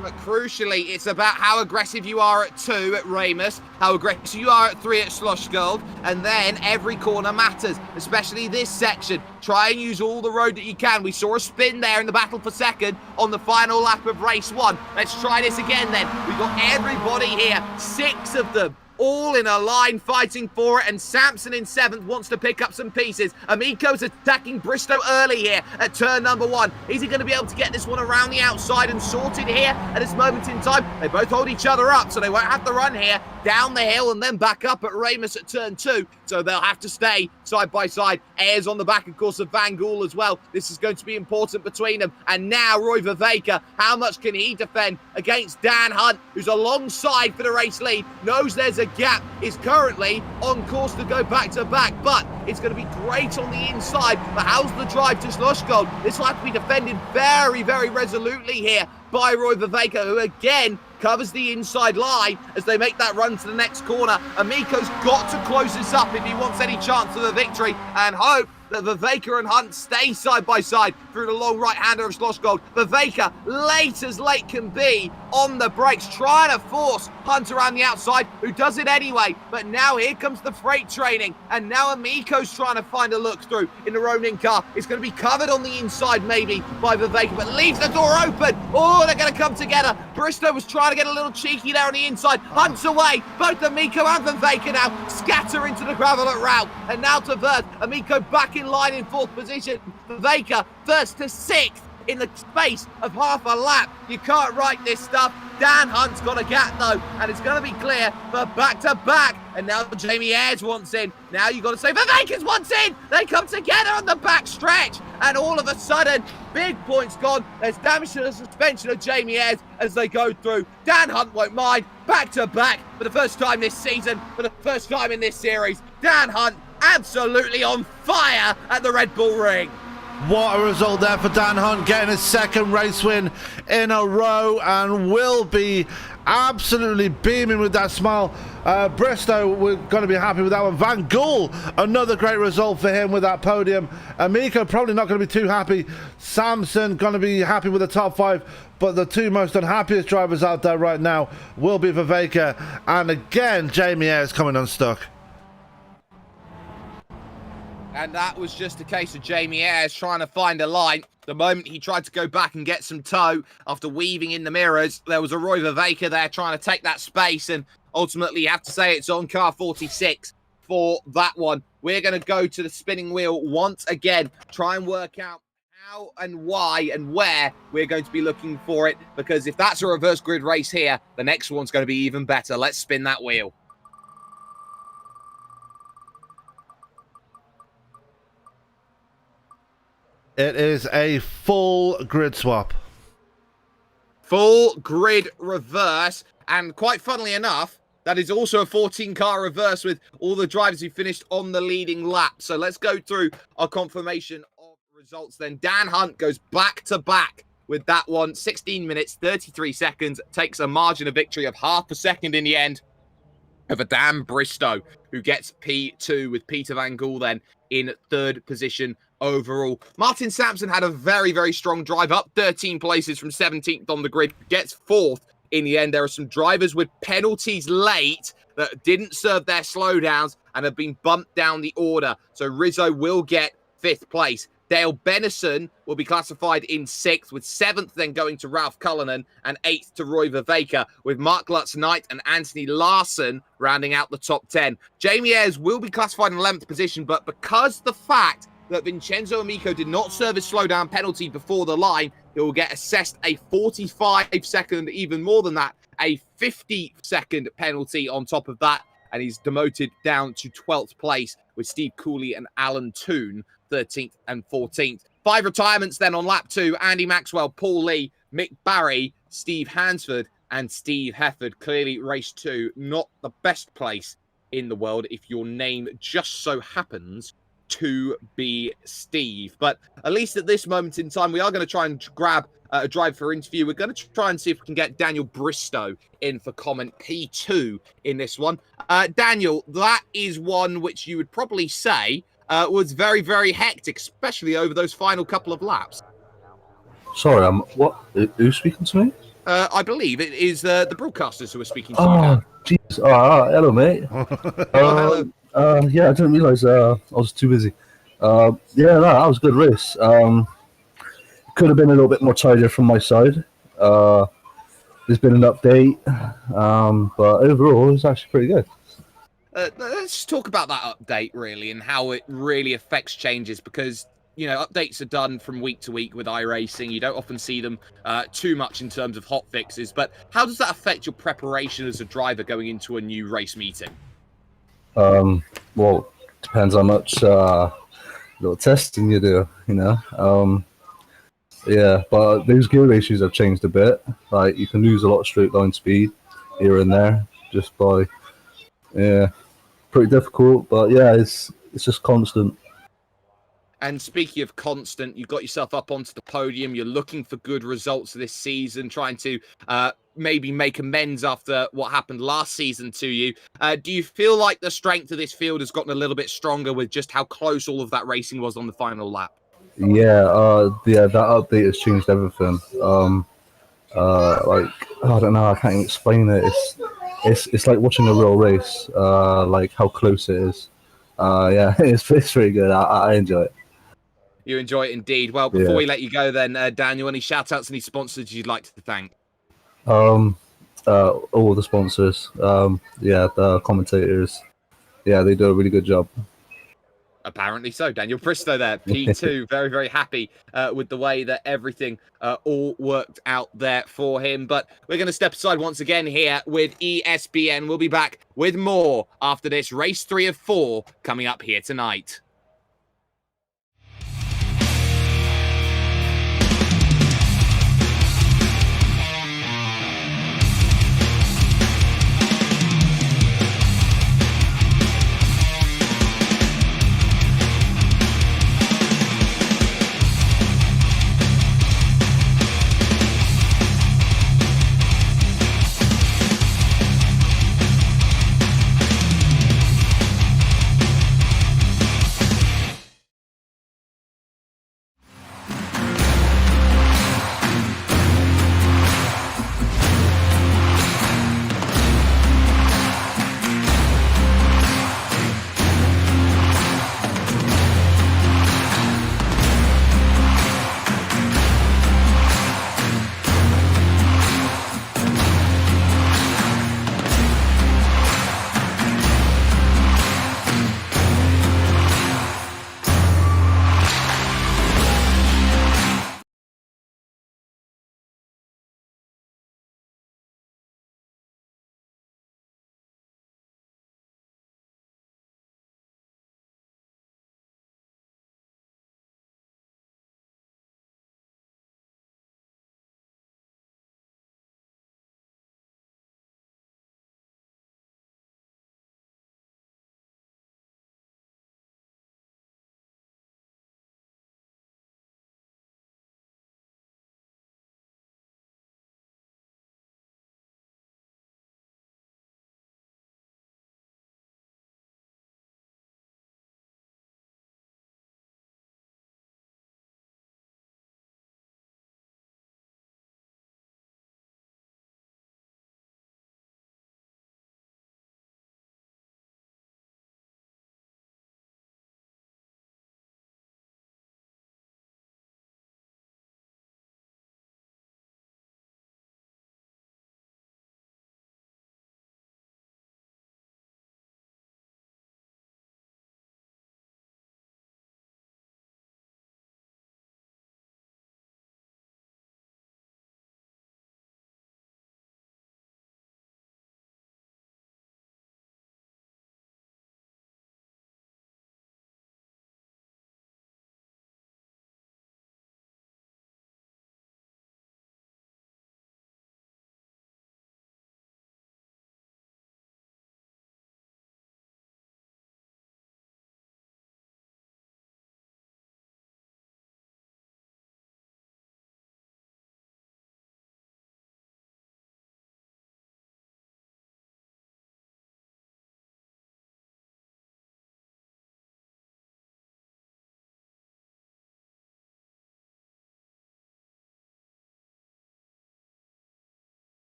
B: But crucially, it's about how aggressive you are at 2 at Ramus, how aggressive you are at 3 at Schlossgold, and then every corner matters, especially this section. Try and use all the road that you can. We saw a spin there in the battle for 2nd on the final lap of race 1. Let's try this again then. We've got everybody here, 6 of them, all in a line fighting for it, and Sampson in 7th wants to pick up some pieces. Amico's attacking Bristow early here at turn number 1. Is he going to be able to get this one around the outside and sorted here at this moment in time? They both hold each other up, so they won't have to run here down the hill and then back up at Ramus at turn 2, so they'll have to stay side by side. Ayers on the back, of course, of Van Gool as well. This is going to be important between them. And now Roy Viveka, how much can he defend against Dan Hunt, who's alongside for the race lead, knows there's a gap, is currently on course to go back to back, but it's going to be great on the inside. But how's the drive to Schlossgold? This will have to be defended very, very resolutely here by Roy Viveka, who again covers the inside line as they make that run to the next corner. Amico's got to close this up if he wants any chance of a victory, and hope that Viveka and Hunt stay side by side through the long right-hander of Schlossgold. Viveka, late as late can be, on the brakes, trying to force Hunt around the outside, who does it anyway. But now here comes the freight training, and now Amico's trying to find a look through in the Ronin car. It's going to be covered on the inside maybe by Viveka, but leaves the door open. Oh, they're going to come together. Bristow was trying to get a little cheeky there on the inside. Hunt's away. Both Amico and Viveka now scatter into the gravel at route. And now to Vert. Amico back in line in 4th position. Viveka first to 6th in the space of half a lap. You can't write this stuff. Dan Hunt's got a gap though, and it's going to be clear for back-to-back. And now Jamie Ayres wants in. Now you've got to say Viveka's wants in. They come together on the back stretch, and all of a sudden, big points gone. There's damage to the suspension of Jamie Ayres as they go through. Dan Hunt won't mind. Back-to-back for the first time this season, for the first time in this series. Dan Hunt absolutely on fire at the Red Bull Ring.
C: What a result there for Dan Hunt, getting his 2nd race win in a row, and will be absolutely beaming with that smile. Bristow, we're going to be happy with that one. Van Gool, another great result for him with that podium. Amico probably not going to be too happy. Samson going to be happy with the top 5, but the 2 most unhappiest drivers out there right now will be Viveka, and again Jamie Ayres coming unstuck.
B: And that was just a case of Jamie Ayres trying to find a line. The moment he tried to go back and get some tow after weaving in the mirrors, there was a Roy Viveka there trying to take that space, and ultimately you have to say it's on car 46 for that one. We're going to go to the spinning wheel once again, try and work out how and why and where we're going to be looking for it, because if that's a reverse grid race here, the next one's going to be even better. Let's spin that wheel.
C: It is a full grid swap.
B: Full grid reverse, and quite funnily enough, that is also a 14-car reverse with all the drivers who finished on the leading lap. So let's go through our confirmation of results then. Dan Hunt goes back-to-back with that one. 16 minutes, 33 seconds, takes a margin of victory of half a second in the end over Dan Bristow, who gets P2 with Peter Van Gool then in 3rd position overall. Martin Sampson had a very, very strong drive, up 13 places from 17th on the grid, gets 4th in the end. There are some drivers with penalties late that didn't serve their slowdowns and have been bumped down the order. So Rizzo will get 5th place. Dale Benison will be classified in 6th, with 7th then going to Ralph Cullinan and 8th to Roy Viveka, with Mark Lutz Knight and Anthony Larson rounding out the top 10. Jamie Ayres will be classified in 11th position, but because the fact that Vincenzo Amico did not serve his slowdown penalty before the line, he will get assessed a 45-second, even more than that, a 50-second penalty on top of that, and he's demoted down to 12th place with Steve Cooley and Alan Toon 13th and 14th. 5 retirements then on lap 2. Andy Maxwell, Paul Lee, Mick Barry, Steve Hansford, and Steve Hefford. Clearly race 2, not the best place in the world if your name just so happens to be Steve. But at least at this moment in time, we are going to try and grab a drive for interview. We're going to try and see if we can get Daniel Bristow in for comment, P2 in this one. Daniel, that is one which you would probably say was very, very hectic, especially over those final couple of laps.
E: Sorry, what? Who's speaking to me?
B: I believe it is the broadcasters who are speaking to you.
E: Oh, jeez. Hello, mate.
B: Hello.
E: Yeah, I didn't realise I was too busy. Yeah, no, that was a good race. Could have been a little bit more tidier from my side. There's been an update, but overall, it's actually pretty good.
B: Let's talk about that update, really, and how it really affects changes, because, you know, updates are done from week to week with iRacing. You don't often see them too much in terms of hot fixes, but how does that affect your preparation as a driver going into a new race meeting?
E: Well, depends how much little testing you do, you know. Yeah, but those gear ratios have changed a bit. Like, you can lose a lot of straight line speed here and there just by, yeah, pretty difficult. But yeah, it's just constant.
B: And speaking of constant, you've got yourself up onto the podium. You're looking for good results this season, trying to maybe make amends after what happened last season to you. Do you feel like the strength of this field has gotten a little bit stronger with just how close all of that racing was on the final lap?
E: Yeah, that update has changed everything. Like, I don't know, I can't even explain it. It's like watching a real race. Like how close it is. Yeah, it's pretty good. I enjoy it.
B: You enjoy it indeed. Well, before we let you go, then Daniel, any shout outs, any sponsors you'd like to thank?
E: All the sponsors. The commentators. Yeah, they do a really good job.
B: Apparently so. Daniel Bristow there, P2, very, very happy with the way that everything all worked out there for him. But we're going to step aside once again here with ESPN. We'll be back with more after this race 3 of 4 coming up here tonight.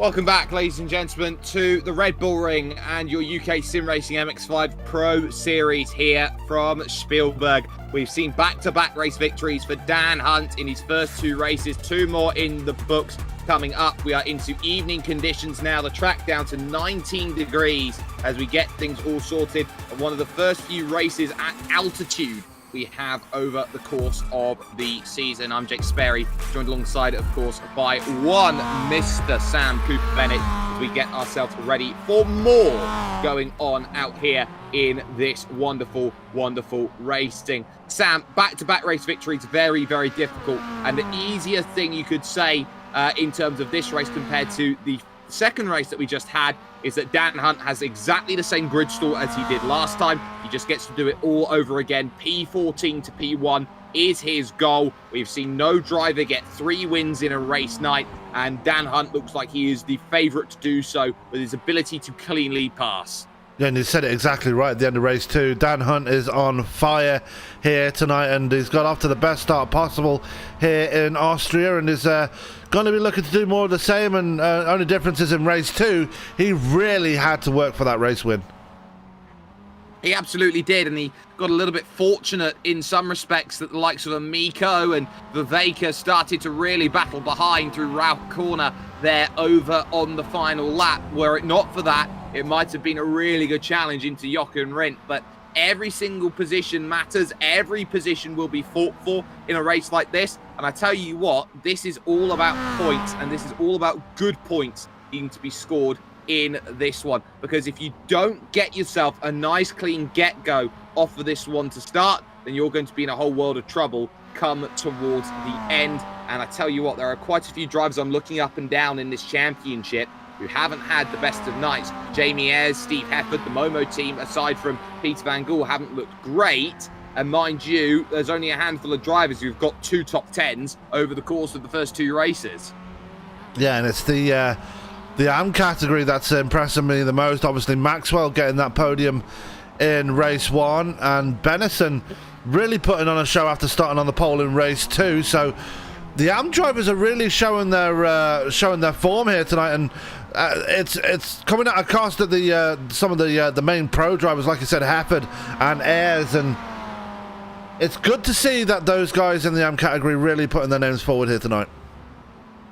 B: Welcome back, ladies and gentlemen, to the Red Bull Ring and your UK Sim Racing MX-5 Pro Series here from Spielberg. We've seen back-to-back race victories for Dan Hunt in his first 2 races, 2 more in the books coming up. We are into evening conditions now, the track down to 19 degrees as we get things all sorted. And one of the first few races at altitude we have over the course of the season. I'm Jake Sperry, joined alongside, of course, by one Mr. Sam Cooper Bennett as we get ourselves ready for more going on out here in this wonderful, wonderful racing. Sam, back-to-back race victories, very, very difficult. And the easiest thing you could say in terms of this race compared to the second race that we just had is that Dan Hunt has exactly the same grid stall as he did last time. He just gets to do it all over again. P14 to P1 is his goal. We've seen no driver get 3 wins in a race night, and Dan Hunt looks like he is the favourite to do so with his ability to cleanly pass.
C: Yeah, and you said it exactly right at the end of race 2. Dan Hunt is on fire here tonight, and he's got off to the best start possible here in Austria, and is going to be looking to do more of the same. And only difference is in race 2, he really had to work for that race win.
B: He absolutely did, and he got a little bit fortunate in some respects that the likes of Amico and Viveka started to really battle behind through Ralph Corner there over on the final lap. Were it not for that, it might have been a really good challenge into Jochen Rindt, but every single position matters. Every position will be fought for in a race like this, and I tell you what, this is all about points, and this is all about good points needing to be scored in this one, because if you don't get yourself a nice clean get-go off of this one to start, then you're going to be in a whole world of trouble come towards the end. And I tell you what, there are quite a few drivers I'm looking up and down in this championship who haven't had the best of nights. Jamie Ayres, Steve Hefford, the Momo team, aside from Peter Van Gool, haven't looked great. And mind you, there's only a handful of drivers who've got 2 top 10s over the course of the first 2 races.
C: Yeah, and it's the AM category that's impressing me the most. Obviously, Maxwell getting that podium in race 1, and Benison really putting on a show after starting on the pole in race 2. So the AM drivers are really showing their form here tonight, and it's coming at a cost of the some of the main pro drivers, like I said, Hefford and Ayres, and it's good to see that those guys in the AM category really putting their names forward here tonight.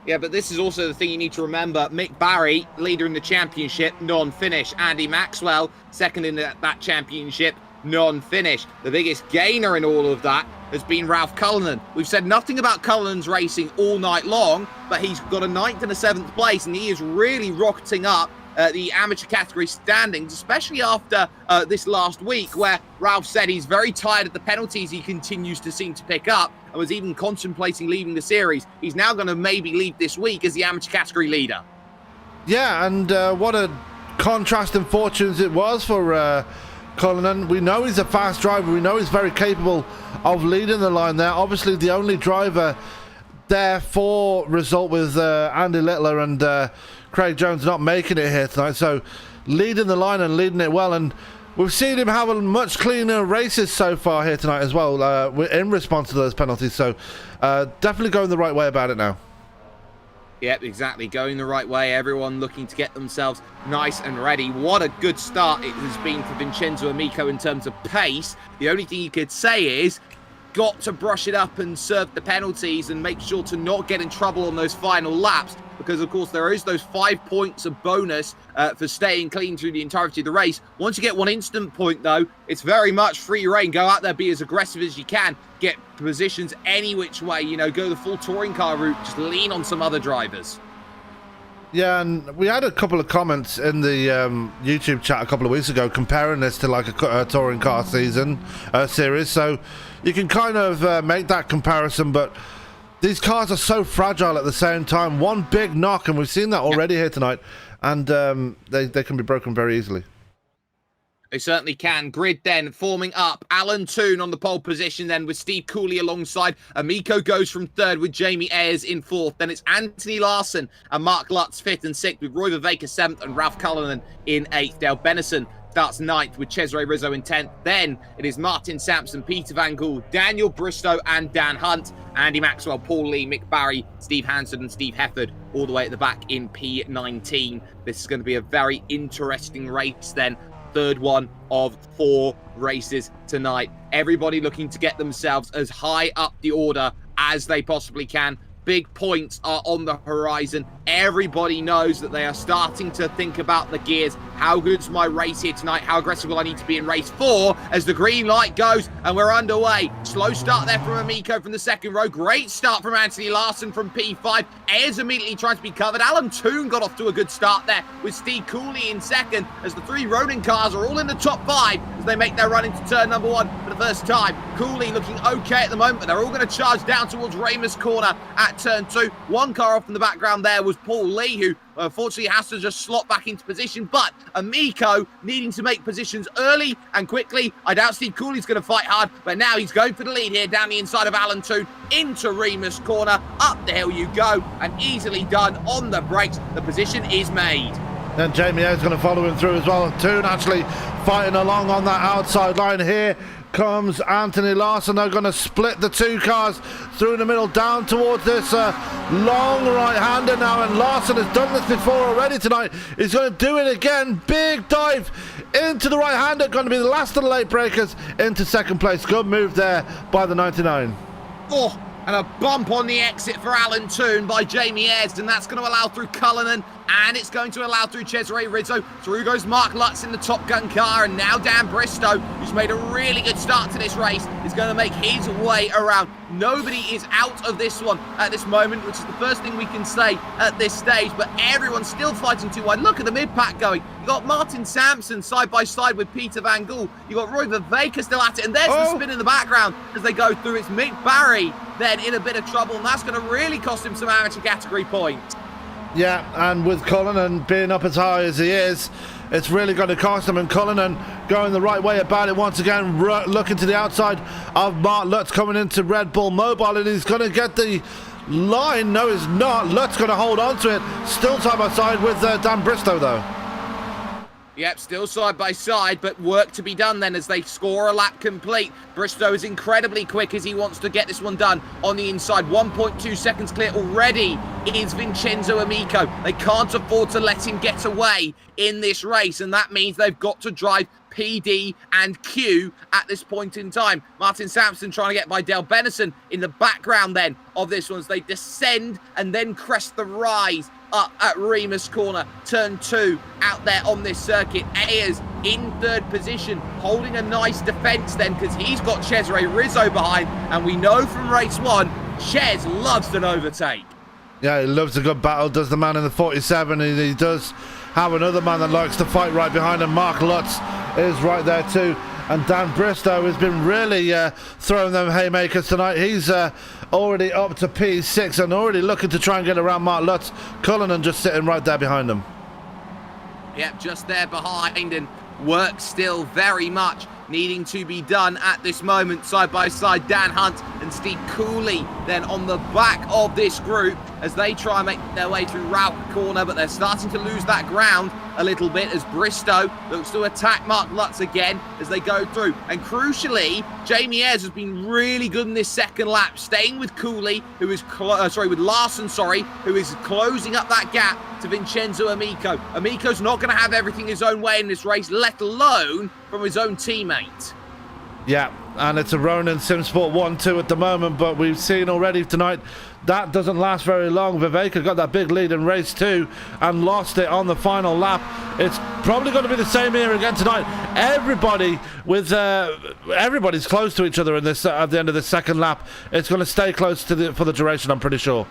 B: Yeah, but this is also the thing you need to remember. Mick Barry, leader in the championship, non-finish. Andy Maxwell, second in that championship, non-finish. The biggest gainer in all of that has been Ralph Cullinan. We've said nothing about Cullinan's racing all night long, but he's got a 9th and a 7th place, and he is really rocketing up the amateur category standings, especially after this last week, where Ralph said he's very tired of the penalties he continues to seem to pick up, and was even contemplating leaving the series. He's now going to maybe leave this week as the amateur category leader. Yeah,
C: and what a contrast in fortunes it was for Cullinan. We know he's a fast driver. We know he's very capable of leading the line there. Obviously, the only driver there for result with Andy Littler and Craig Jones not making it here tonight. So leading the line and leading it well. And we've seen him have a much cleaner races so far here tonight as well in response to those penalties. So definitely going the right way about it now.
B: Yep, exactly. Going the right way. Everyone looking to get themselves nice and ready. What a good start it has been for Vincenzo Amico in terms of pace. The only thing you could say is got to brush it up and serve the penalties and make sure to not get in trouble on those final laps, because of course there is those 5 points of bonus for staying clean through the entirety of the race. Once you get 1 instant point though, it's very much free reign. Go out there, be as aggressive as you can, get positions any which way, you know, go the full touring car route, just lean on some other drivers.
C: Yeah, and we had a couple of comments in the YouTube chat a couple of weeks ago comparing this to like a touring car season series, so you can kind of make that comparison, but these cars are so fragile at the same time. One big knock, and we've seen that already here tonight, and they can be broken very easily.
B: They certainly can. Grid then forming up. Alan Toon on the pole position then with Steve Cooley alongside. Amico goes from 3rd with Jamie Ayres in 4th. Then it's Anthony Larson and Mark Lutz 5th and 6th with Roy Viveka 7th and Ralph Cullinan in 8th. Dale Benison starts ninth with Cesare Rizzo in 10th. Then it is Martin Sampson, Peter Van Gool, Daniel Bristow and Dan Hunt, Andy Maxwell, Paul Lee, Mick Barry, Steve Hansen and Steve Hefford all the way at the back in P19. This is going to be a very interesting race then. Third one of 4 races tonight. Everybody looking to get themselves as high up the order as they possibly can. Big points are on the horizon. Everybody knows that they are starting to think about the gears. How good's my race here tonight? How aggressive will I need to be in race 4 as the green light goes and we're underway? Slow start there from Amico from the second row. Great start from Anthony Larson from P5. Ayers immediately trying to be covered. Alan Toon got off to a good start there with Steve Cooley in second as the 3 Ronin cars are all in the top 5 as they make their run into turn number 1 for the first time. Cooley looking okay at the moment, but they're all going to charge down towards Ramus corner at turn 2. One car off in the background there was Paul Lee, who unfortunately has to just slot back into position, but Amico needing to make positions early and quickly. I doubt Steve Cooley's going to fight hard, but now he's going for the lead here down the inside of Alan Toon into Remus corner. Up the hill you go, and easily done on the brakes. The position is made.
C: Then Jamie Ayres going to follow him through as well. Toon actually fighting along on that outside line here. Comes Anthony Larson. They're going to split the 2 cars through the middle down towards this long right-hander now, and Larson has done this before already tonight. He's going to do it again. Big dive into the right-hander, going to be the last of the late breakers into second place. Good move there by the 99.
B: Oh, and a bump on the exit for Alan Toon by Jamie Ayres, and that's going to allow through Cullinan, and it's going to allow through Cesare Rizzo. Through goes Mark Lutz in the Top Gun car, and now Dan Bristow, who's made a really good start to this race, is going to make his way around. Nobody is out of this one at this moment, which is the first thing we can say at this stage, but everyone's still fighting too wide. Look at the mid-pack going. You got Martin Sampson side by side with Peter Van Gool. You got Roy Viveka still at it, and there's the spin in the background as they go through. It's Mick Barry then in a bit of trouble, and that's going to really cost him some amateur category points.
C: Yeah, and with Cullinan being up as high as he is, it's really going to cost him. And Cullinan going the right way about it once again, looking to the outside of Mark Lutz coming into Red Bull Mobile, and he's going to get the line. No, he's not. Lutz going to hold on to it. Still side by side with Dan Bristow, though.
B: Yep, still side by side, but work to be done then as they score a lap complete. Bristow is incredibly quick as he wants to get this one done on the inside. 1.2 seconds clear already is Vincenzo Amico. They can't afford to let him get away in this race, and that means they've got to drive PD and Q at this point in time. Martin Sampson trying to get by Dale Benison in the background then of this one as they descend and then crest the rise up at Remus corner, turn 2 out there on this circuit. Ayers in third position, holding a nice defense then because he's got Cesare Rizzo behind, and we know from race 1, Ches loves an overtake.
C: Yeah, he loves a good battle, does the man in the 47, and he does have another man that likes to fight right behind him. Mark Lutz is right there too, and Dan Bristow has been really throwing them haymakers tonight. He's already up to P6 and already looking to try and get around Mark Lutz. Cullinan just sitting right there behind him.
B: Yep, just there behind, and work still very much needing to be done at this moment. Side by side, Dan Hunt and Steve Cooley then on the back of this group as they try and make their way through Rauch corner, but they're starting to lose that ground a little bit as Bristow looks to attack Mark Lutz again as they go through. And crucially, Jamie Ayres has been really good in this second lap, staying with Cooley, who is with Larson, who is closing up that gap to Vincenzo Amico. Amico's not going to have everything his own way in this race, let alone from his own teammate.
C: Yeah, and it's a Ronin Simsport 1-2 at the moment, but we've seen already tonight that doesn't last very long. Viveka got that big lead in race 2 and lost it on the final lap. It's probably going to be the same here again tonight. Everybody's close to each other in this at the end of the second lap. It's going to stay close to for the duration, I'm pretty sure.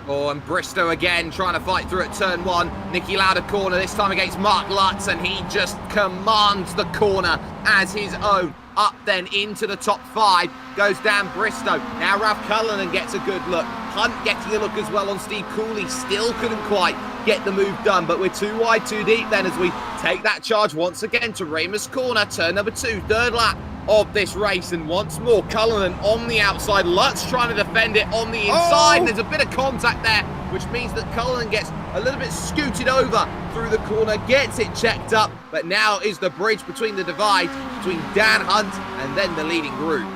B: Oh, and Bristow again trying to fight through at turn 1. Nicky Lauda corner, this time against Mark Lutz, and he just commands the corner as his own. Up then into the top 5 goes Dan Bristow. Now Ralph Cullinan gets a good look. Hunt getting a look as well on Steve Cooley. Still couldn't quite get the move done, but we're too wide, too deep then as we take that charge once again to Remus corner, turn number 2, third lap of this race. And once more, Cullinan on the outside. Lutz trying to defend it on the inside. There's a bit of contact there which means that Cullinan gets a little bit scooted over through the corner, gets it checked up, but now is the bridge between the divide between Dan Hunt and then the leading group.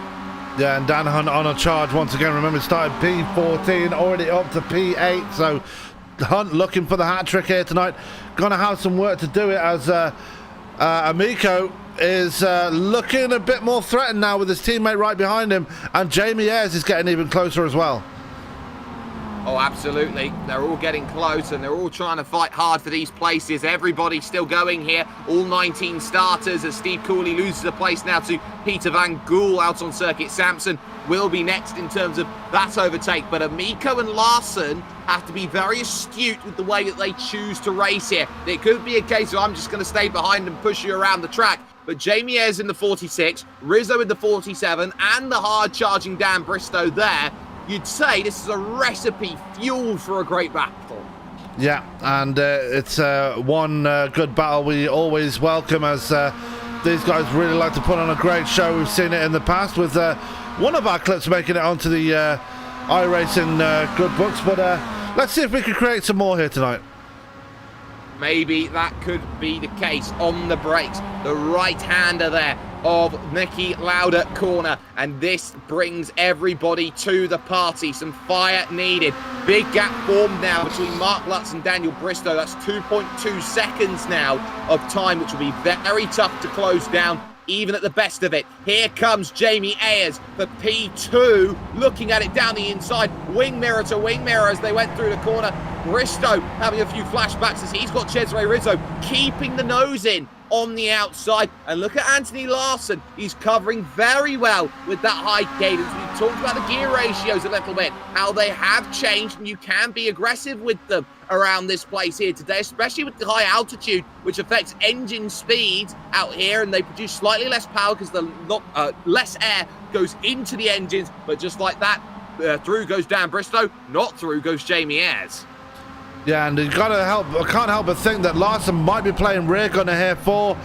C: Yeah, and Dan Hunt on a charge once again. Remember, started P14, already up to P8, so Hunt looking for the hat trick here tonight. Gonna have some work to do it as Amico is looking a bit more threatened now with his teammate right behind him, and Jamie Ayres is getting even closer as well.
B: Oh, absolutely. They're all getting close and they're all trying to fight hard for these places. Everybody's still going here. All 19 starters as Steve Cooley loses the place now to Peter Van Gool out on circuit. Sampson will be next in terms of that overtake. But Amico and Larson have to be very astute with the way that they choose to race here. It could be a case of I'm just going to stay behind and push you around the track. But Jamie Ayres in the 46, Rizzo in the 47, and the hard-charging Dan Bristow there. You'd say this is a recipe fueled for a great battle.
C: Yeah, and it's one good battle we always welcome, as these guys really like to put on a great show. We've seen it in the past with one of our clips making it onto the iRacing good books, but let's see if we can create some more here tonight.
B: Maybe that could be the case. On the brakes, the right-hander there of Niki Lauda corner, and this brings everybody to the party. Some fire needed. Big gap formed now between Mark Lutz and Daniel Bristow. That's 2.2 seconds now of time, which will be very tough to close down even at the best of it. Here comes Jamie Ayres for P2, looking at it down the inside, wing mirror to wing mirror as they went through the corner. Bristow having a few flashbacks as he's got Cesare Rizzo keeping the nose in on the outside. And look at Anthony Larson. He's covering very well with that high cadence. We've talked about the gear ratios a little bit, how they have changed, and you can be aggressive with them around this place here today, especially with the high altitude, which affects engine speed out here, and they produce slightly less power because the less air goes into the engines. But just like that, through goes Dan Bristow, not through goes Jamie Ayres.
C: Yeah, and I can't help but think that Larson might be playing rear gunner here for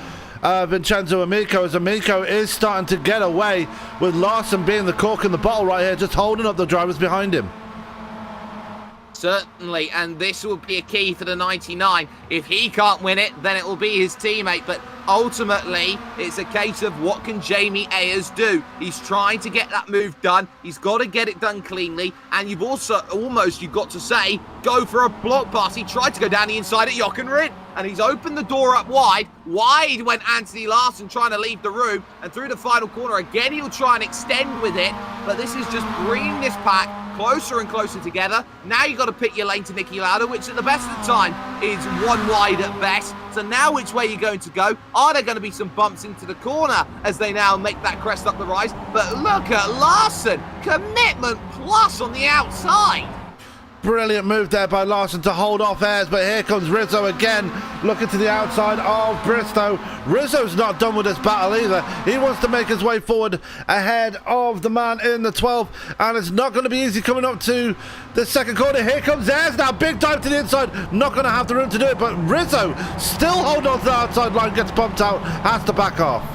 C: Vincenzo Amico, as Amico is starting to get away with Larson being the cork in the bottle right here, just holding up the drivers behind him.
B: Certainly, and this will be a key for the 99. If he can't win it, then it will be his teammate. But ultimately, it's a case of what can Jamie Ayres do? He's trying to get that move done. He's got to get it done cleanly. And you've also you've got to say, go for a block pass. He tried to go down the inside at Jochen Rindt, and he's opened the door up wide. Wide went Anthony Larson trying to leave the room, and through the final corner again, he'll try and extend with it. But this is just bringing this pack closer and closer together. Now you've got to pick your lane to Niki Lauda, which at the best of the time is one wide at best. So now which way you're going to go? Are there going to be some bumps into the corner as they now make that crest up the rise? But look at Larson, commitment plus on the outside.
C: Brilliant move there by Larson to hold off Ayres, but here comes Rizzo again, looking to the outside of Bristow. Rizzo's not done with this battle either. He wants to make his way forward ahead of the man in the 12, and it's not going to be easy coming up to the second corner. Here comes Ayres now, big dive to the inside, not going to have the room to do it, but Rizzo still holding on to the outside line, gets bumped out, has to back off.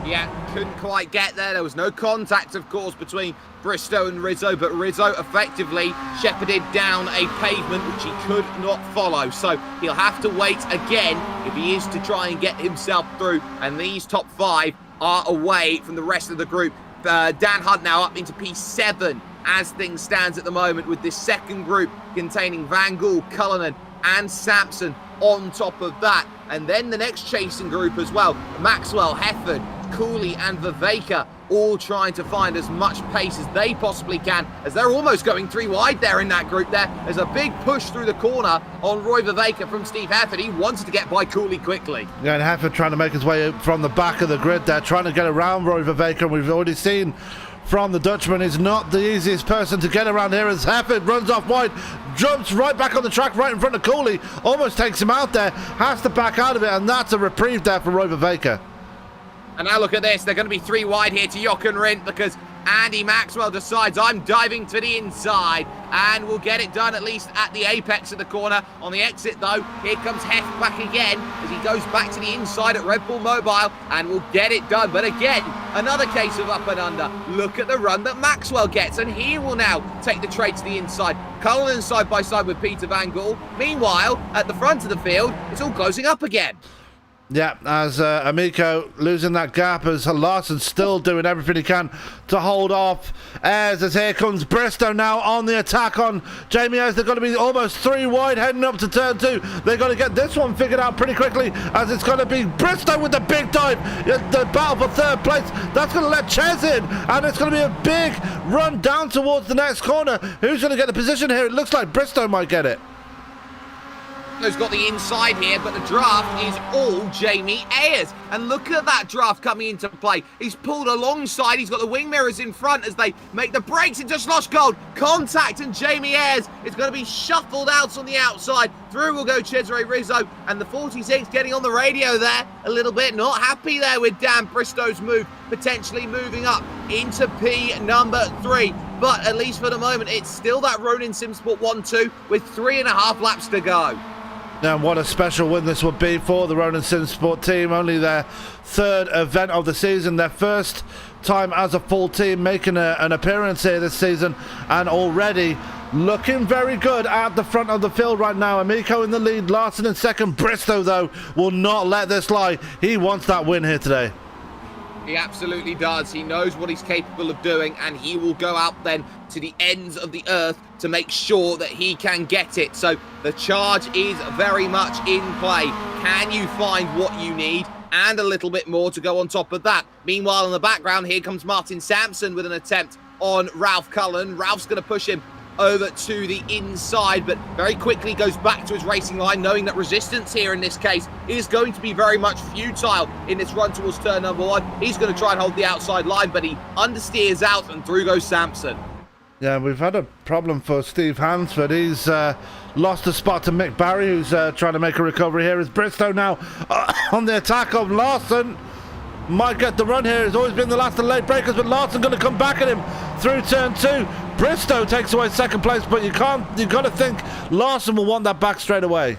B: Yeah, couldn't quite get there. There was no contact, of course, between Bristow and Rizzo, but Rizzo effectively shepherded down a pavement which he could not follow. So he'll have to wait again if he is to try and get himself through. And these top five are away from the rest of the group. Dan Hunt now up into P7 as things stands at the moment, with this second group containing Van Gool, Cullinan and Sampson on top of that. And then the next chasing group as well, Maxwell, Hefford, Cooley and Viveka, all trying to find as much pace as they possibly can, as they're almost going three wide there in that group there. There's a big push through the corner on Roy Viveka from Steve Hefford. He wanted to get by Cooley quickly.
C: Yeah, and Hefford trying to make his way from the back of the grid there, trying to get around Roy Viveka, and we've already seen from the Dutchman, he's not the easiest person to get around here, as Hefford runs off wide, jumps right back on the track right in front of Cooley, almost takes him out there, has to back out of it, and that's a reprieve there for Roy Viveka.
B: And now look at this, they're going to be three wide here to Jochen Rindt, because Andy Maxwell decides I'm diving to the inside, and we'll get it done at least at the apex of the corner. On the exit though, here comes Hef back again as he goes back to the inside at Red Bull Mobile, and we'll get it done. But again, another case of up and under. Look at the run that Maxwell gets, and he will now take the trade to the inside. Cullinan side by side with Peter Van Gool. Meanwhile, at the front of the field, it's all closing up again.
C: Yeah, as Amico losing that gap, as Larson still doing everything he can to hold off as here comes Bristow now on the attack on Jamie Ayres. They're going to be almost 3 wide heading up to turn 2. They're going to get this one figured out pretty quickly, as it's going to be Bristow with the big dive. The battle for third place, that's going to let Ches in, and it's going to be a big run down towards the next corner. Who's going to get the position here? It looks like Bristow might get it.
B: Has got the inside here, but the draft is all Jamie Ayres. And look at that draft coming into play. He's pulled alongside. He's got the wing mirrors in front as they make the breaks into Slosh Gold. Contact, and Jamie Ayres is going to be shuffled out on the outside. Through will go Cesare Rizzo, and the 46 getting on the radio there a little bit. Not happy there with Dan Bristow's move, potentially moving up into P number 3. But at least for the moment, it's still that Ronin Simsport 1-2 with 3.5 laps to go.
C: And what a special win this would be for the Ronin Simsport team. Only their 3rd event of the season, their first time as a full team making an appearance here this season, and already looking very good at the front of the field right now. Amico in the lead, Larson in second. Bristow, though, will not let this lie. He wants that win here today.
B: He absolutely does. He knows what he's capable of doing, and he will go out then to the ends of the earth to make sure that he can get it. So the charge is very much in play. Can you find what you need? And a little bit more to go on top of that. Meanwhile, in the background, here comes Martin Sampson with an attempt on Ralph Cullen. Ralph's going to push him over to the inside, but very quickly goes back to his racing line, knowing that resistance here in this case is going to be very much futile in this run towards turn number 1. He's going to try and hold the outside line, but he understeers out, and through goes Sampson. Yeah,
C: we've had a problem for Steve Hansford. He's lost a spot to Mick Barry, who's trying to make a recovery here. Is Bristow now on the attack of Larson. Might get the run here. It's always been the last of late breakers, but Larson going to come back at him through turn 2. Bristow takes away second place, but you've got to think Larson will want that back straight away.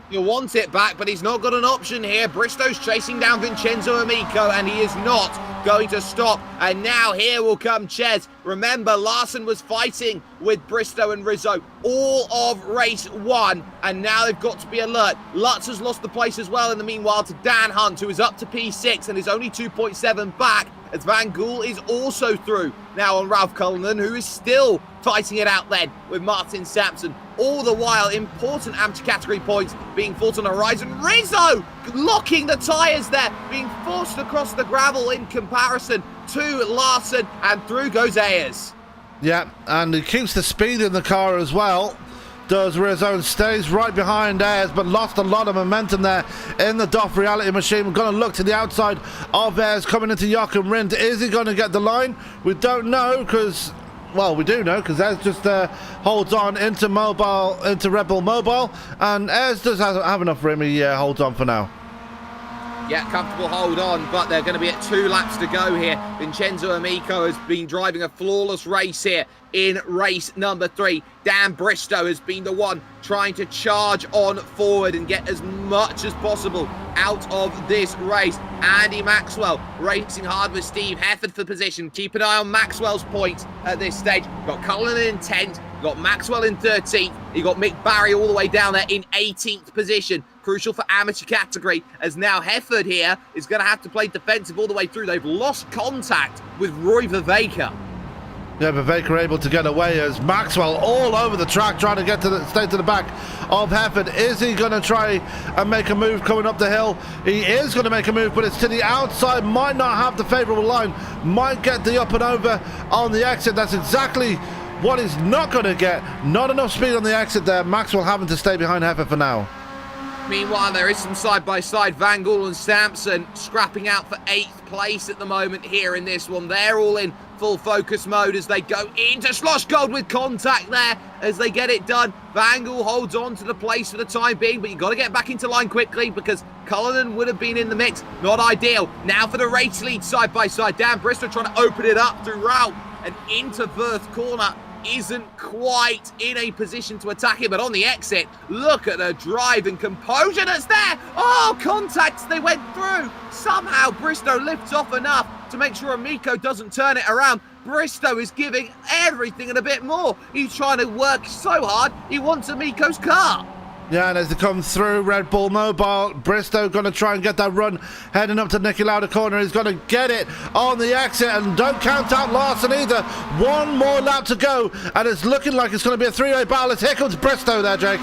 B: He'll want it back, but he's not got an option here. Bristow's chasing down Vincenzo Amico, and he is not going to stop. And now here will come Ches. Remember, Larson was fighting with Bristow and Rizzo all of race 1, and now they've got to be alert. Lutz has lost the place as well in the meanwhile to Dan Hunt, who is up to P6 and is only 2.7 back, as Van Gool is also through now on Ralph Cullinan, who is still fighting it out then with Martin Sampson. All the while, important amateur category points being fought on the horizon. Rizzo locking the tyres there, being forced across the gravel in comparison to Larson, and through goes Ayres.
C: Yeah, and he keeps the speed in the car as well. Does Rizzo, and stays right behind Ayres, but lost a lot of momentum there in the DOF Reality Machine. We're going to look to the outside of Ayres coming into Joachim Rindt. Is he going to get the line? We don't know, because... well, we do know, because Ayres just holds on into Red Bull Mobile, and Ayres does have enough room. He holds on for now.
B: Yeah, comfortable hold on, but they're going to be at 2 laps to go here. Vincenzo Amico has been driving a flawless race here in race number 3. Dan Bristow has been the one trying to charge on forward and get as much as possible out of this race. Andy Maxwell racing hard with Steve Hefford for position. Keep an eye on Maxwell's points at this stage. Got Cullinan in 10th, got Maxwell in 13th. You got Mick Barry all the way down there in 18th position. Crucial for amateur category, as now Hefford here is going to have to play defensive all the way through. They've lost contact with Roy Viveka.
C: Yeah, Viveka able to get away as Maxwell all over the track trying to get to stay to the back of Hefford. Is he going to try and make a move coming up the hill? He is going to make a move, but it's to the outside. Might not have the favourable line. Might get the up and over on the exit. That's exactly what he's not going to get. Not enough speed on the exit there. Maxwell having to stay behind Hefford for now.
B: Meanwhile, there is some side-by-side. Van Gool and Sampson scrapping out for 8th place at the moment here in this one. They're all in full focus mode as they go into Schlossgold with contact there as they get it done. Van Gool holds on to the place for the time being, but you've got to get back into line quickly because Cullinan would have been in the mix. Not ideal. Now for the race lead side-by-side. Dan Bristow trying to open it up through Ralph and into Verth corner. Isn't quite in a position to attack it, but on the exit, look at the drive and composure that's there. Oh, contacts, they went through. Somehow Bristow lifts off enough to make sure Amico doesn't turn it around. Bristow is giving everything and a bit more. He's trying to work so hard, he wants Amico's car.
C: Yeah, and as they come through, Red Bull Mobile, Bristow going to try and get that run, heading up to Nicky Lauda corner. He's going to get it on the exit, and don't count out Larson either. One more lap to go, and it's looking like it's going to be a three-way battle. Here comes Bristow there, Jake.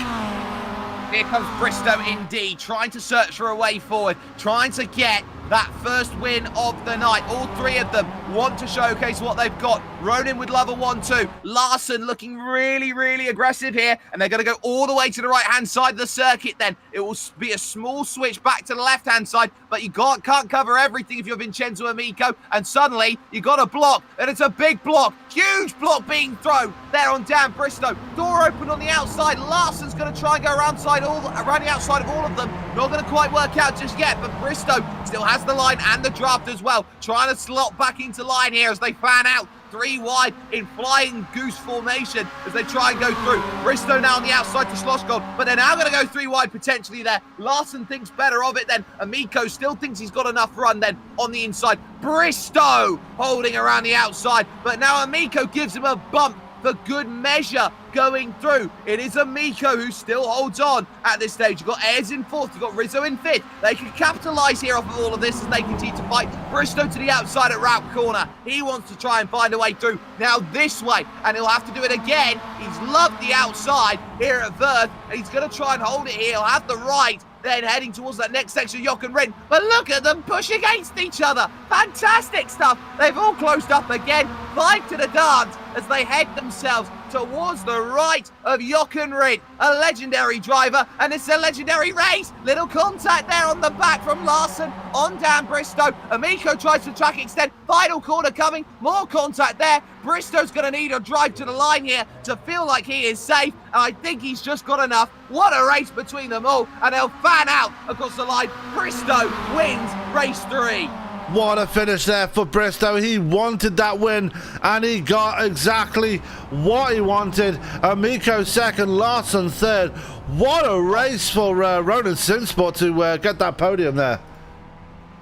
B: Here comes Bristow indeed, trying to search for a way forward, trying to get that first win of the night. All three of them want to showcase what they've got. Ronan would love a 1-2. Larson looking really, really aggressive here, and they're going to go all the way to the right-hand side of the circuit then. It will be a small switch back to the left-hand side, but you can't cover everything if you're Vincenzo Amico, and suddenly you got a block, and it's a big block, huge block being thrown there on Dan Bristow. Door open on the outside. Larson's going to try and go around the outside of all of them. Not going to quite work out just yet, but Bristow still has the line and the draft as well. Trying to slot back into line here as they fan out. 3 wide in flying goose formation as they try and go through. Bristow now on the outside to Schlossgold, but they're now going to go 3 wide potentially there. Larson thinks better of it then. Amico still thinks he's got enough run then on the inside. Bristow holding around the outside, but now Amico gives him a bump for good measure going through. It is Amico who still holds on at this stage. You've got Ayres in 4th, you've got Rizzo in 5th. They can capitalise here off of all of this as they continue to fight. Bristow to the outside at Route corner. He wants to try and find a way through. Now this way, and he'll have to do it again. He's loved the outside here at Verth, and he's going to try and hold it here. He'll have the right, then heading towards that next section of Jochen Rindt. But look at them push against each other. Fantastic stuff. They've all closed up again. 5 to the dance as they head themselves towards the right of Jochen Rindt, a legendary driver, and it's a legendary race. Little contact there on the back from Larson on Dan Bristow. Amico tries to track extend. Final corner coming. More contact there. Bristow's going to need a drive to the line here to feel like he is safe, and I think he's just got enough. What a race between them all, and they'll fan out across the line. Bristow wins race 3.
C: What a finish there for Bristow. He wanted that win, and he got exactly what he wanted. Amico second, Larson third. What a race for Ronan Sinsport to get that podium there.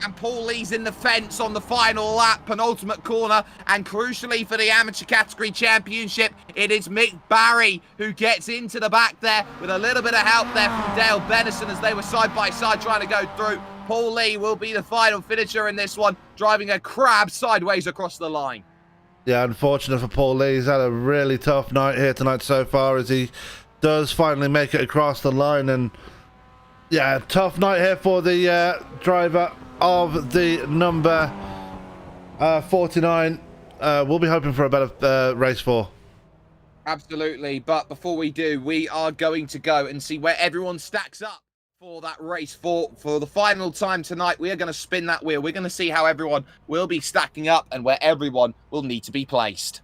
B: And Paul Lee's in the fence on the final lap, penultimate corner. And crucially for the amateur category championship, it is Mick Barry who gets into the back there with a little bit of help there from Dale Bennison as they were side by side trying to go through. Paul Lee will be the final finisher in this one, driving a crab sideways across the line.
C: Yeah, unfortunate for Paul Lee. He's had a really tough night here tonight so far as he does finally make it across the line. And yeah, tough night here for the driver of the number 49. We'll be hoping for a better race 4.
B: Absolutely, but before we do, we are going to go and see where everyone stacks up for that race for the final time tonight. We are going to spin that wheel. We're going to see how everyone will be stacking up and where everyone will need to be placed.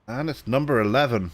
C: And it's number 11.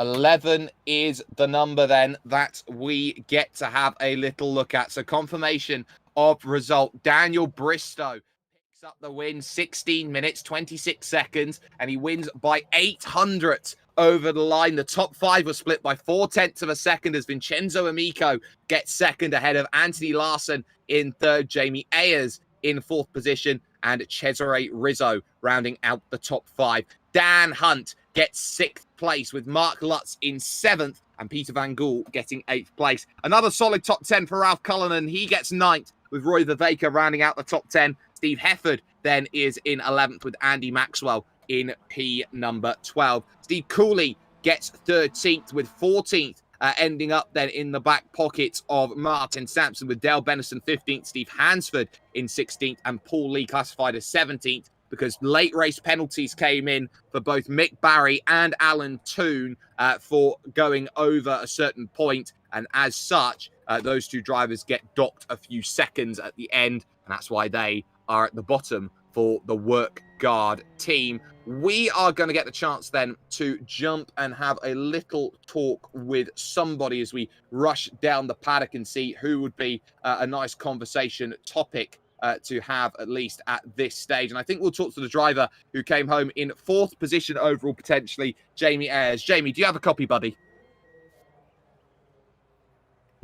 B: 11 is the number then that we get to have a little look at. So confirmation of result. Daniel Bristow picks up the win, 16 minutes, 26 seconds, and he wins by 800 over the line. The top 5 was split by 0.4 of a second as Vincenzo Amico gets second ahead of Anthony Larson in third, Jamie Ayres in 4th position, and Cesare Rizzo rounding out the top 5. Dan Hunt gets 6th place with Mark Lutz in 7th and Peter Van Gool getting 8th place. Another solid top 10 for Ralph Cullinan. He gets 9th with Roy Viveka rounding out the top 10. Steve Hefford then is in 11th with Andy Maxwell in P number 12. Steve Cooley gets 13th with 14th, ending up then in the back pockets of Martin Sampson with Dale Bennison 15th, Steve Hansford in 16th, and Paul Lee classified as 17th because late race penalties came in for both Mick Barry and Alan Toon for going over a certain point. And as such, those two drivers get docked a few seconds at the end. And that's why they are at the bottom for the Work Guard team. We are going to get the chance then to jump and have a little talk with somebody as we rush down the paddock and see who would be a nice conversation topic to have, at least at this stage. And I think we'll talk to the driver who came home in 4th position overall, potentially, Jamie Ayres. Jamie, do you have a copy, buddy?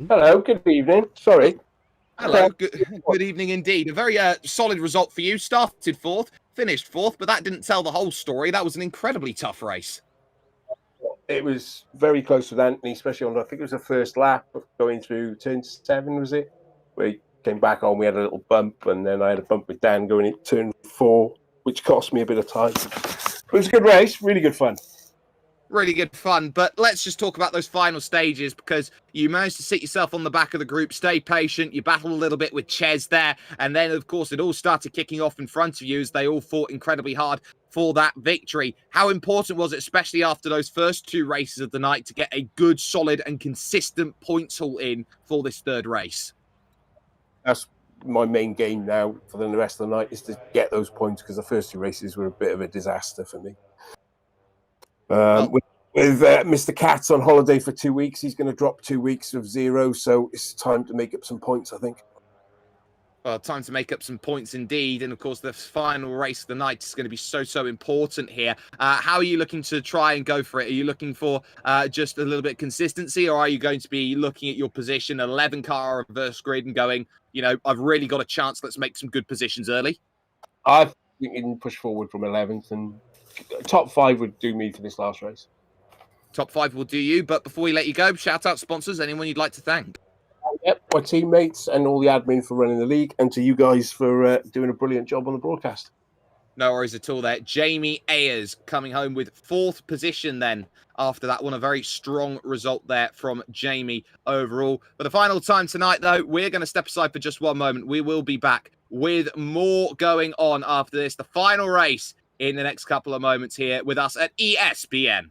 F: Hello, good evening. Sorry.
B: Hello, good evening indeed. A very solid result for you. Started 4th, finished 4th, but that didn't tell the whole story. That was an incredibly tough race.
F: It was very close with Anthony, especially on, I think it was the first lap of going through turn 7, was it? We came back on, we had a little bump, and then I had a bump with Dan going into turn 4, which cost me a bit of time. It was a good race, really good fun.
B: Really good fun, but let's just talk about those final stages, because you managed to sit yourself on the back of the group, stay patient, you battled a little bit with Ches there, and then of course it all started kicking off in front of you as they all fought incredibly hard for that victory. How important was it, especially after those first 2 races of the night, to get a good, solid and consistent points haul in for this 3rd race?
F: That's my main game now for the rest of the night, is to get those points, because the first 2 races were a bit of a disaster for me. With Mr. Katz on holiday for 2 weeks, he's going to drop 2 weeks of 0, so it's time to make up some points, I think.
B: Well, time to make up some points indeed, and of course the final race of the night is going to be so important here. How are you looking to try and go for it? Are you looking for just a little bit of consistency, or are you going to be looking at your position, 11 car reverse grid, and going, you know, I've really got a chance, let's make some good positions early?
F: I think we can push forward from 11th, and top 5 would do me for this last race.
B: Top 5 will do you, but before we let you go, shout out sponsors, anyone you'd like to thank?
F: Yep, my teammates and all the admin for running the league, and to you guys for doing a brilliant job on the broadcast.
B: No worries at all there. Jamie Ayres coming home with 4th position then. After that one, a very strong result there from Jamie overall. For the final time tonight, though, we're going to step aside for just one moment. We will be back with more going on after this. The final race in the next couple of moments here with us at ESPN.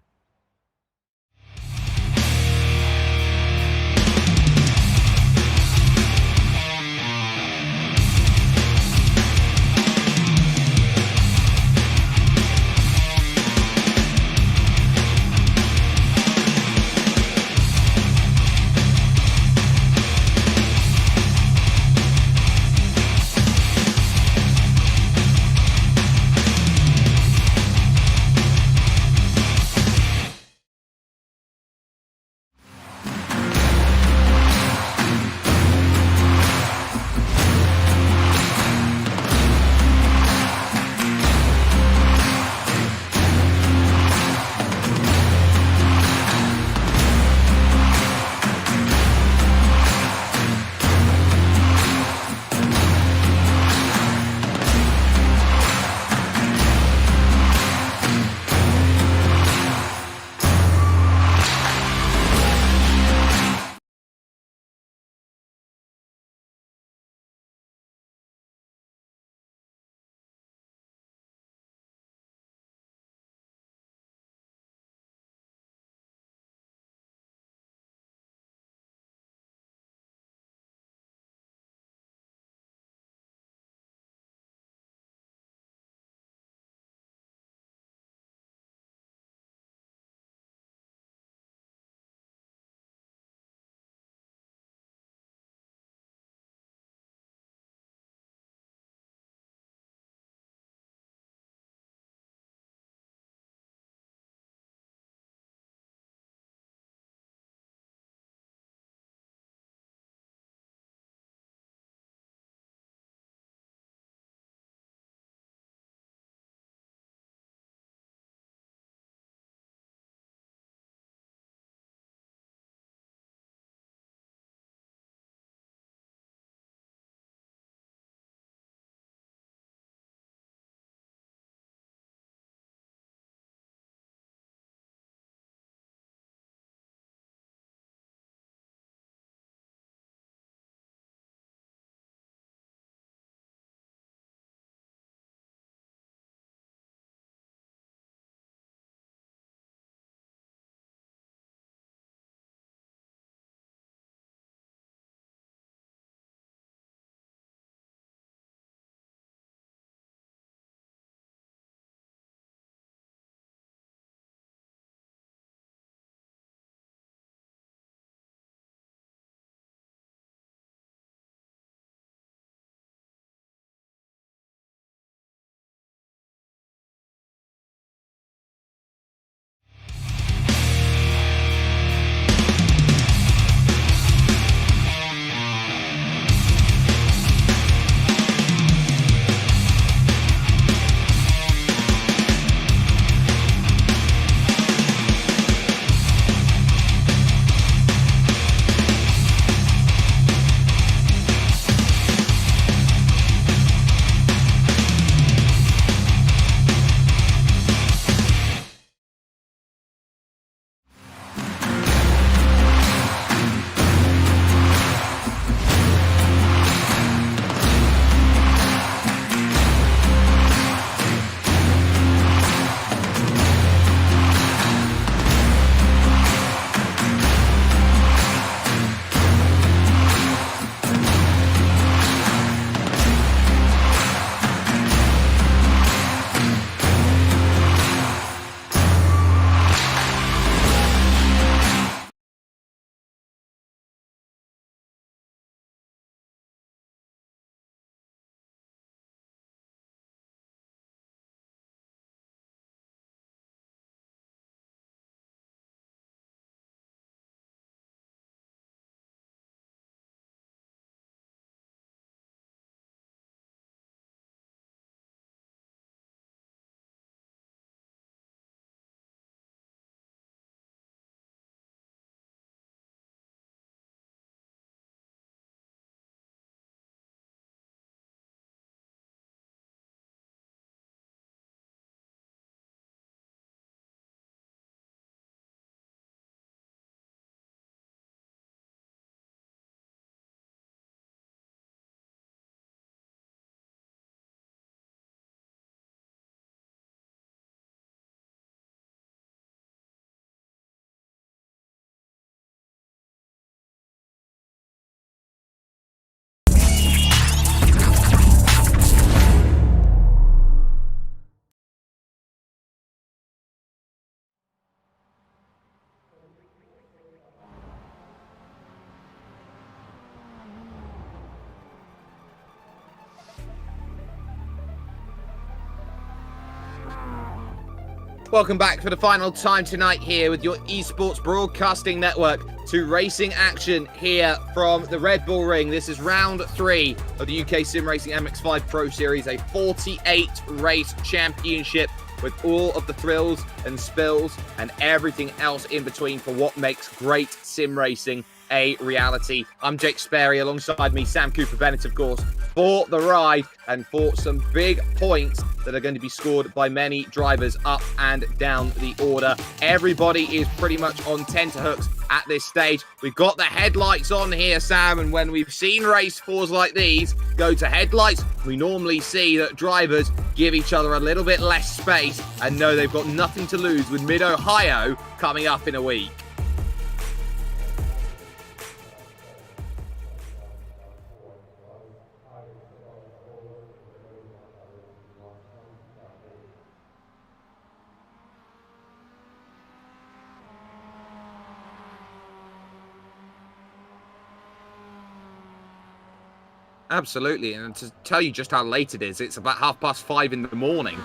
B: Welcome back for the final time tonight here with your esports broadcasting network to racing action here from the Red Bull Ring. This is round 3 of the UK Sim Racing MX-5 Pro Series, a 48 race championship with all of the thrills and spills and everything else in between for what makes great sim racing a reality. I'm Jake Sperry, alongside me Sam Cooper Bennett, of course, for the ride and for some big points that are going to be scored by many drivers up and down the order. Everybody is pretty much on tenterhooks at this stage. We've got the headlights on here, Sam, and when we've seen race 4s like these go to headlights, we normally see that drivers give each other a little bit less space and know they've got nothing to lose with Mid-Ohio coming up in a week. Absolutely, and to tell you just how late it is, it's about 5:30 in the morning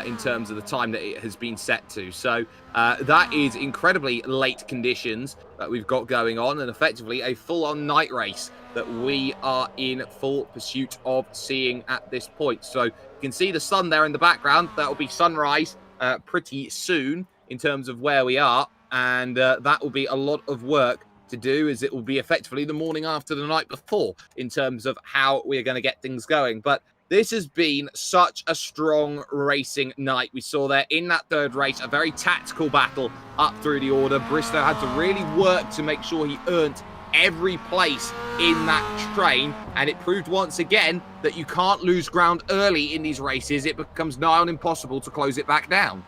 B: in terms of the time that it has been set to. So that is incredibly late conditions that we've got going on, and effectively a full-on night race that we are in full pursuit of seeing at this point. So you can see the sun there in the background. That will be sunrise pretty soon in terms of where we are, and that will be a lot of work to do, as it will be effectively the morning after the night before in terms of how we're going to get things going. But this has been such a strong racing night. We saw there in that third race a very tactical battle up through the order. Bristow had to really work to make sure he earned every place in that train, and it proved once again that you can't lose ground early in these races. It becomes nigh on impossible to close it back down.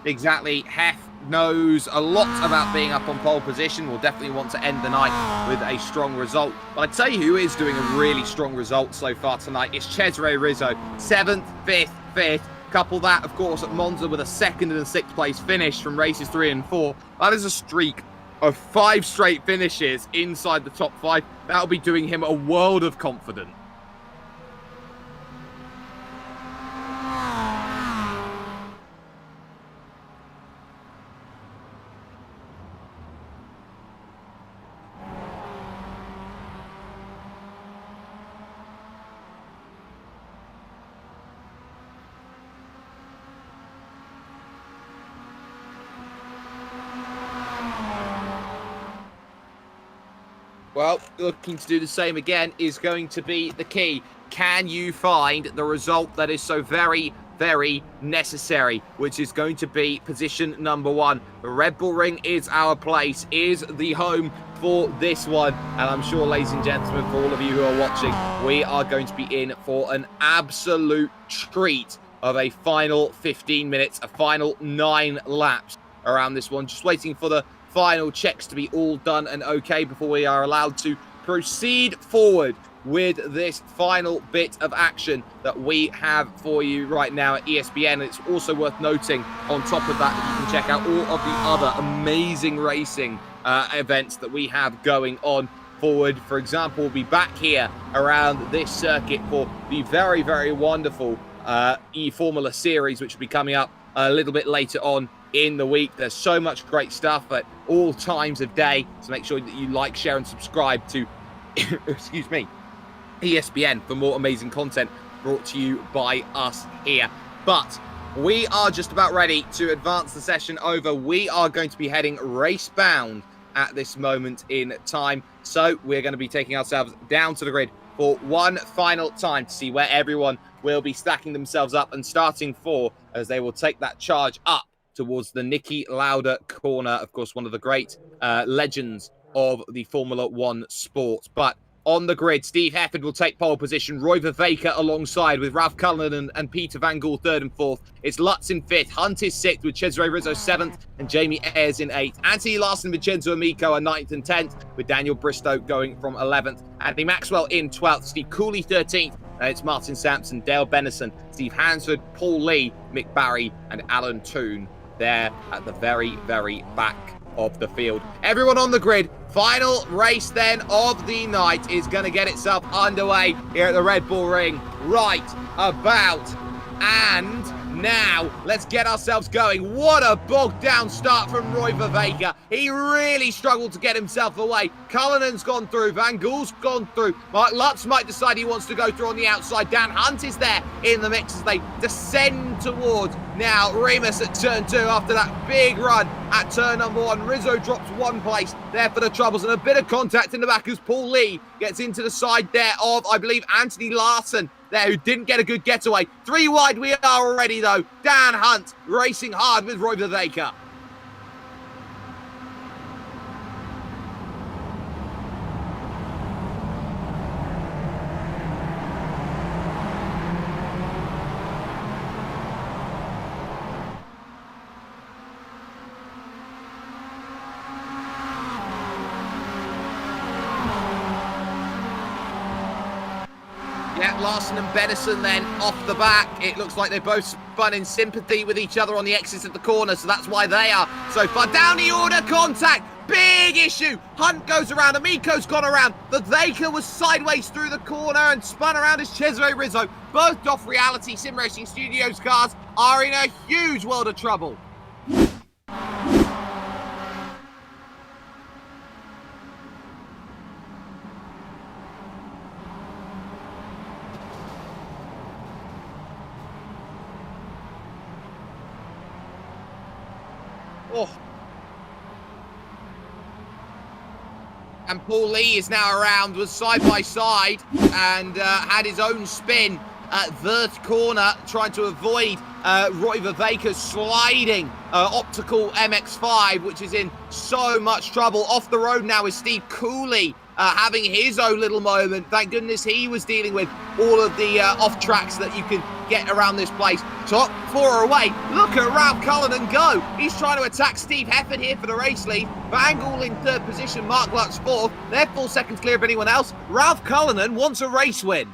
B: Exactly. Hef knows a lot about being up on pole position. Will definitely want to end the night with a strong result. But I'd tell you who is doing a really strong result so far tonight. It's Cesare Rizzo. 7th, 5th, 5th. Couple that, of course, at Monza with a 2nd and 6th place finish from races 3 and 4. That is a streak of 5 straight finishes inside the top 5. That'll be doing him a world of confidence. Well, looking to do the same again is going to be the key. Can you find the result that is so very, very necessary, which is going to be position number 1. The Red Bull Ring is our place, is the home for this one. And I'm sure, ladies and gentlemen, for all of you who are watching, we are going to be in for an absolute treat of a final 15 minutes, a final 9 laps around this one. Just waiting for the final checks to be all done and okay before we are allowed to proceed forward with this final bit of action that we have for you right now at ESPN. It's also worth noting on top of that you can check out all of the other amazing racing events that we have going on forward. For example, we'll be back here around this circuit for the very, very wonderful E-Formula series, which will be coming up a little bit later on in the week. There's so much great stuff at all times of day, so make sure that you like, share and subscribe to excuse me, ESPN for more amazing content brought to you by us here. But we are just about ready to advance the session over. We are going to be heading race bound at this moment in time, so we're going to be taking ourselves down to the grid for one final time to see where everyone will be stacking themselves up and starting for, as they will take that charge up towards the Niki Lauda corner. Of course, one of the great legends of the Formula One sport. But on the grid. Steve Hefford will take pole position. Roy Vervaeke alongside with Ralph Cullinan and Peter Van Gool third and fourth. It's Lutz in fifth. Hunt is sixth with Cesare Rizzo seventh and Jamie Ayres in eighth. Anthony Larson, Vincenzo Amico are ninth and 10th with Daniel Bristow going from 11th. Anthony Maxwell in 12th. Steve Cooley 13th. It's Martin Sampson, Dale Bennison, Steve Hansford, Paul Lee, Mick Barry and Alan Toon there at the very, very back of the field. Everyone on the grid. Final race then of the night is going to get itself underway here at the Red Bull Ring right about and now. Let's get ourselves going. What a bogged down start from Roy Vervaeke. He really struggled to get himself away. Cullinan's gone through. Van Gool's gone through. Mark Lutz might decide he wants to go through on the outside. Dan Hunt is there in the mix as they descend towards now Remus at turn 2 after that big run at turn number 1. Rizzo drops one place there for the troubles and a bit of contact in the back as Paul Lee gets into the side there of, I believe, Anthony Larson there, who didn't get a good getaway. 3 wide we are already, though. Dan Hunt racing hard with Roy Vervaeke. Yeah, Larson and Bennison then off the back. It looks like they both spun in sympathy with each other on the exits of the corner, so that's why they are so far down the order. Contact, big issue. Hunt goes around, Amico's gone around. Vervaeke was sideways through the corner and spun around as Cesare Rizzo. Both Off Reality Sim Racing Studios cars are in a huge world of trouble. Oh. And Paul Lee is now around, was side by side and had his own spin at Wirth corner, trying to avoid Roy Vervaeke's sliding optical MX-5, which is in so much trouble. Off the road now is Steve Cooley having his own little moment. Thank goodness he was dealing with all of the off tracks that you can get around this place. Top 4 away. Look at Ralph Cullinan go. He's trying to attack Steve Hefford here for the race lead. Van Gool in 3rd position, Mark Lutz 4th. They're 4 seconds clear of anyone else. Ralph Cullinan wants a race win.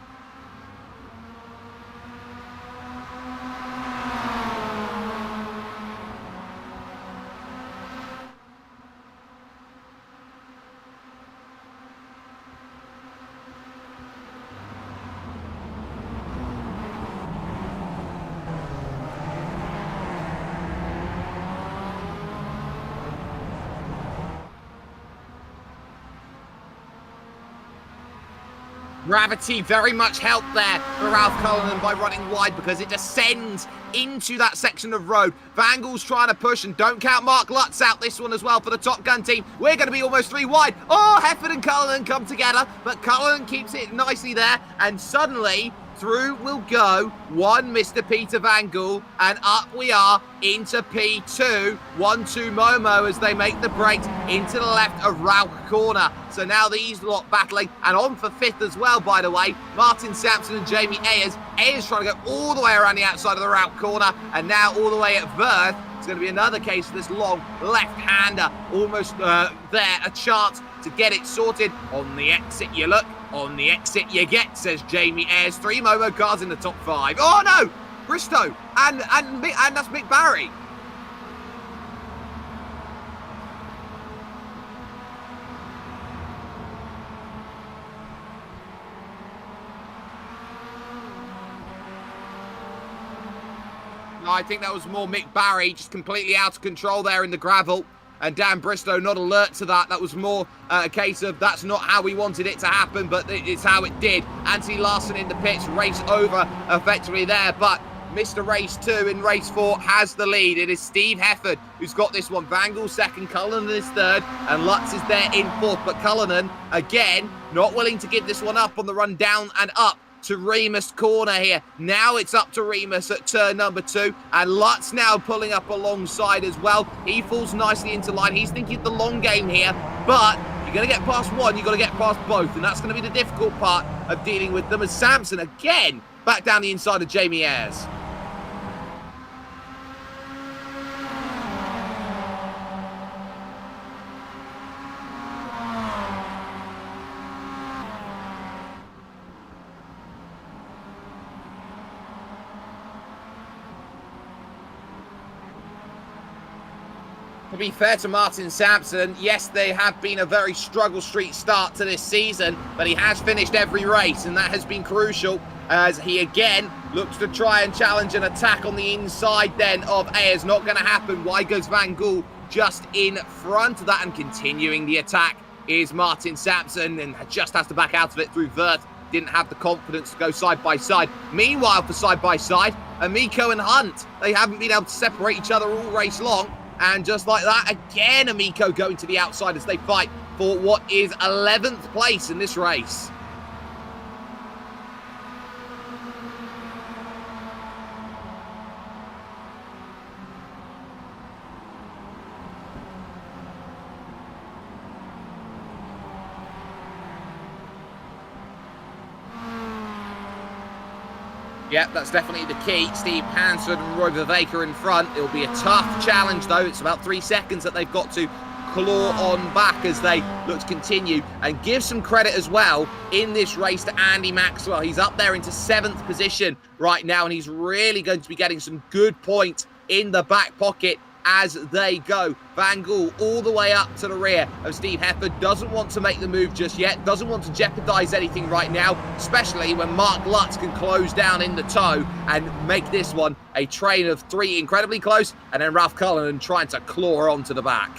B: Gravity very much helped there for Ralph Cullinan by running wide because it descends into that section of road. Van Gool's trying to push, and don't count Mark Lutz out this one as well for the Top Gun team. We're going to be almost 3 wide. Oh, Hefford and Cullinan come together, but Cullinan keeps it nicely there, and suddenly through will go one Mr. Peter Van Gool, and up we are into P2. 1-2 Momo as they make the breaks into the left of Ralph corner. So now these lot battling, and on for 5th as well, by the way, Martin Sampson and Jamie Ayres. Ayres trying to go all the way around the outside of the Ralph corner, and now all the way at Wirth. It's going to be another case of this long left-hander, almost there, a chance to get it sorted. On the exit you look, on the exit you get, says Jamie Ayres. 3 Momo cars in the top 5. Oh no! Bristow and that's Mick Barry. No, I think that was more Mick Barry, just completely out of control there in the gravel. And Dan Bristow not alert to that. That was more a case of that's not how we wanted it to happen, but it's how it did. Anthony Larson in the pits, race over effectively there. But Mr. Race 2 in race 4 has the lead. It is Steve Hefford who's got this one. Van Gool 2nd, Cullinan is 3rd, and Lutz is there in 4th. But Cullinan, again, not willing to give this one up on the run down and up to Remus corner here. Now it's up to Remus at turn number 2, and Lutz now pulling up alongside as well. He falls nicely into line. He's thinking the long game here, but you you're going to get past one, you've got to get past both, and that's going to be the difficult part of dealing with them, as Sampson again back down the inside of Jamie Ayres. To be fair to Martin Sampson, yes, they have been a very struggle street start to this season, but he has finished every race, and that has been crucial as he again looks to try and challenge an attack on the inside then of Ayres. Not going to happen. Why goes Van Gool just in front of that, and continuing the attack is Martin Sampson, and just has to back out of it through Vert. Didn't have the confidence to go side by side. Meanwhile, for side by side, Amico and Hunt, they haven't been able to separate each other all race long. And just like that, again, Amico going to the outside as they fight for what is 11th place in this race. Yep, that's definitely the key. Steve Hansford and Roy Viveka in front. It'll be a tough challenge, though. It's about 3 seconds that they've got to claw on back as they look to continue. And give some credit as well in this race to Andy Maxwell. He's up there into 7th position right now, and he's really going to be getting some good points in the back pocket as they go. Van Gool all the way up to the rear of Steve Hefford. Doesn't want to make the move just yet. Doesn't want to jeopardize anything right now, especially when Mark Lutz can close down in the toe and make this one a train of 3 incredibly close, and then Ralph Cullinan trying to claw onto the back.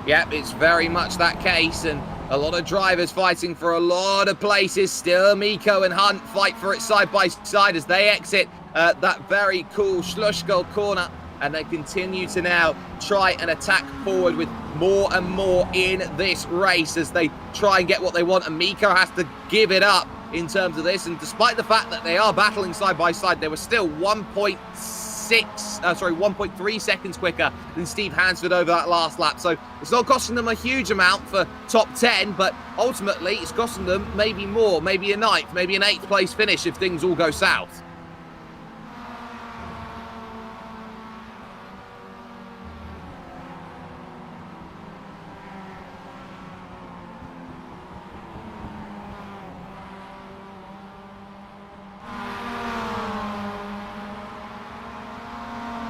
B: Yep, it's very much that case, and a lot of drivers fighting for a lot of places. Still, Miko and Hunt fight for it side by side as they exit that very cool Schlussgol corner, and they continue to now try and attack forward with more and more in this race as they try and get what they want, and Miko has to give it up in terms of this, and despite the fact that they are battling side by side, they were still 1.3 seconds quicker than Steve Hansford over that last lap. So it's not costing them a huge amount for top 10, but ultimately it's costing them maybe more, maybe a 9th, maybe an 8th place finish if things all go south.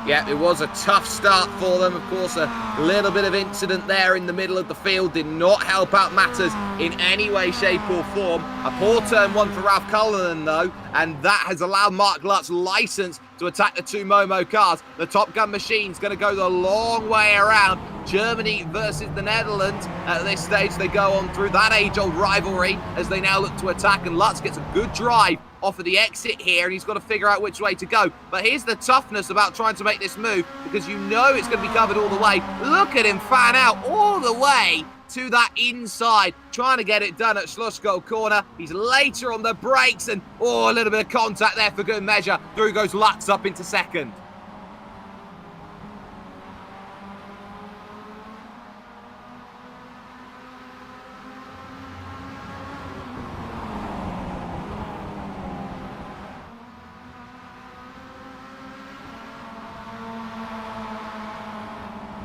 B: Yeah, it was a tough start for them. Of course, a little bit of incident there in the middle of the field did not help out matters in any way, shape or form. A poor turn 1 for Ralph Cullinan, though, and that has allowed Mark Lutz license to attack the 2 Momo cars. The Top Gun machine's going to go the long way around. Germany versus the Netherlands. At this stage, they go on through that age-old rivalry as they now look to attack, and Lutz gets a good drive off of the exit here, and he's got to figure out which way to go. But here's the toughness about trying to make this move, because you know it's going to be covered all the way. Look at him fan out all the way to that inside, trying to get it done at Schlussgol corner. He's later on the brakes, and a little bit of contact there for good measure. Through goes Lutz up into second.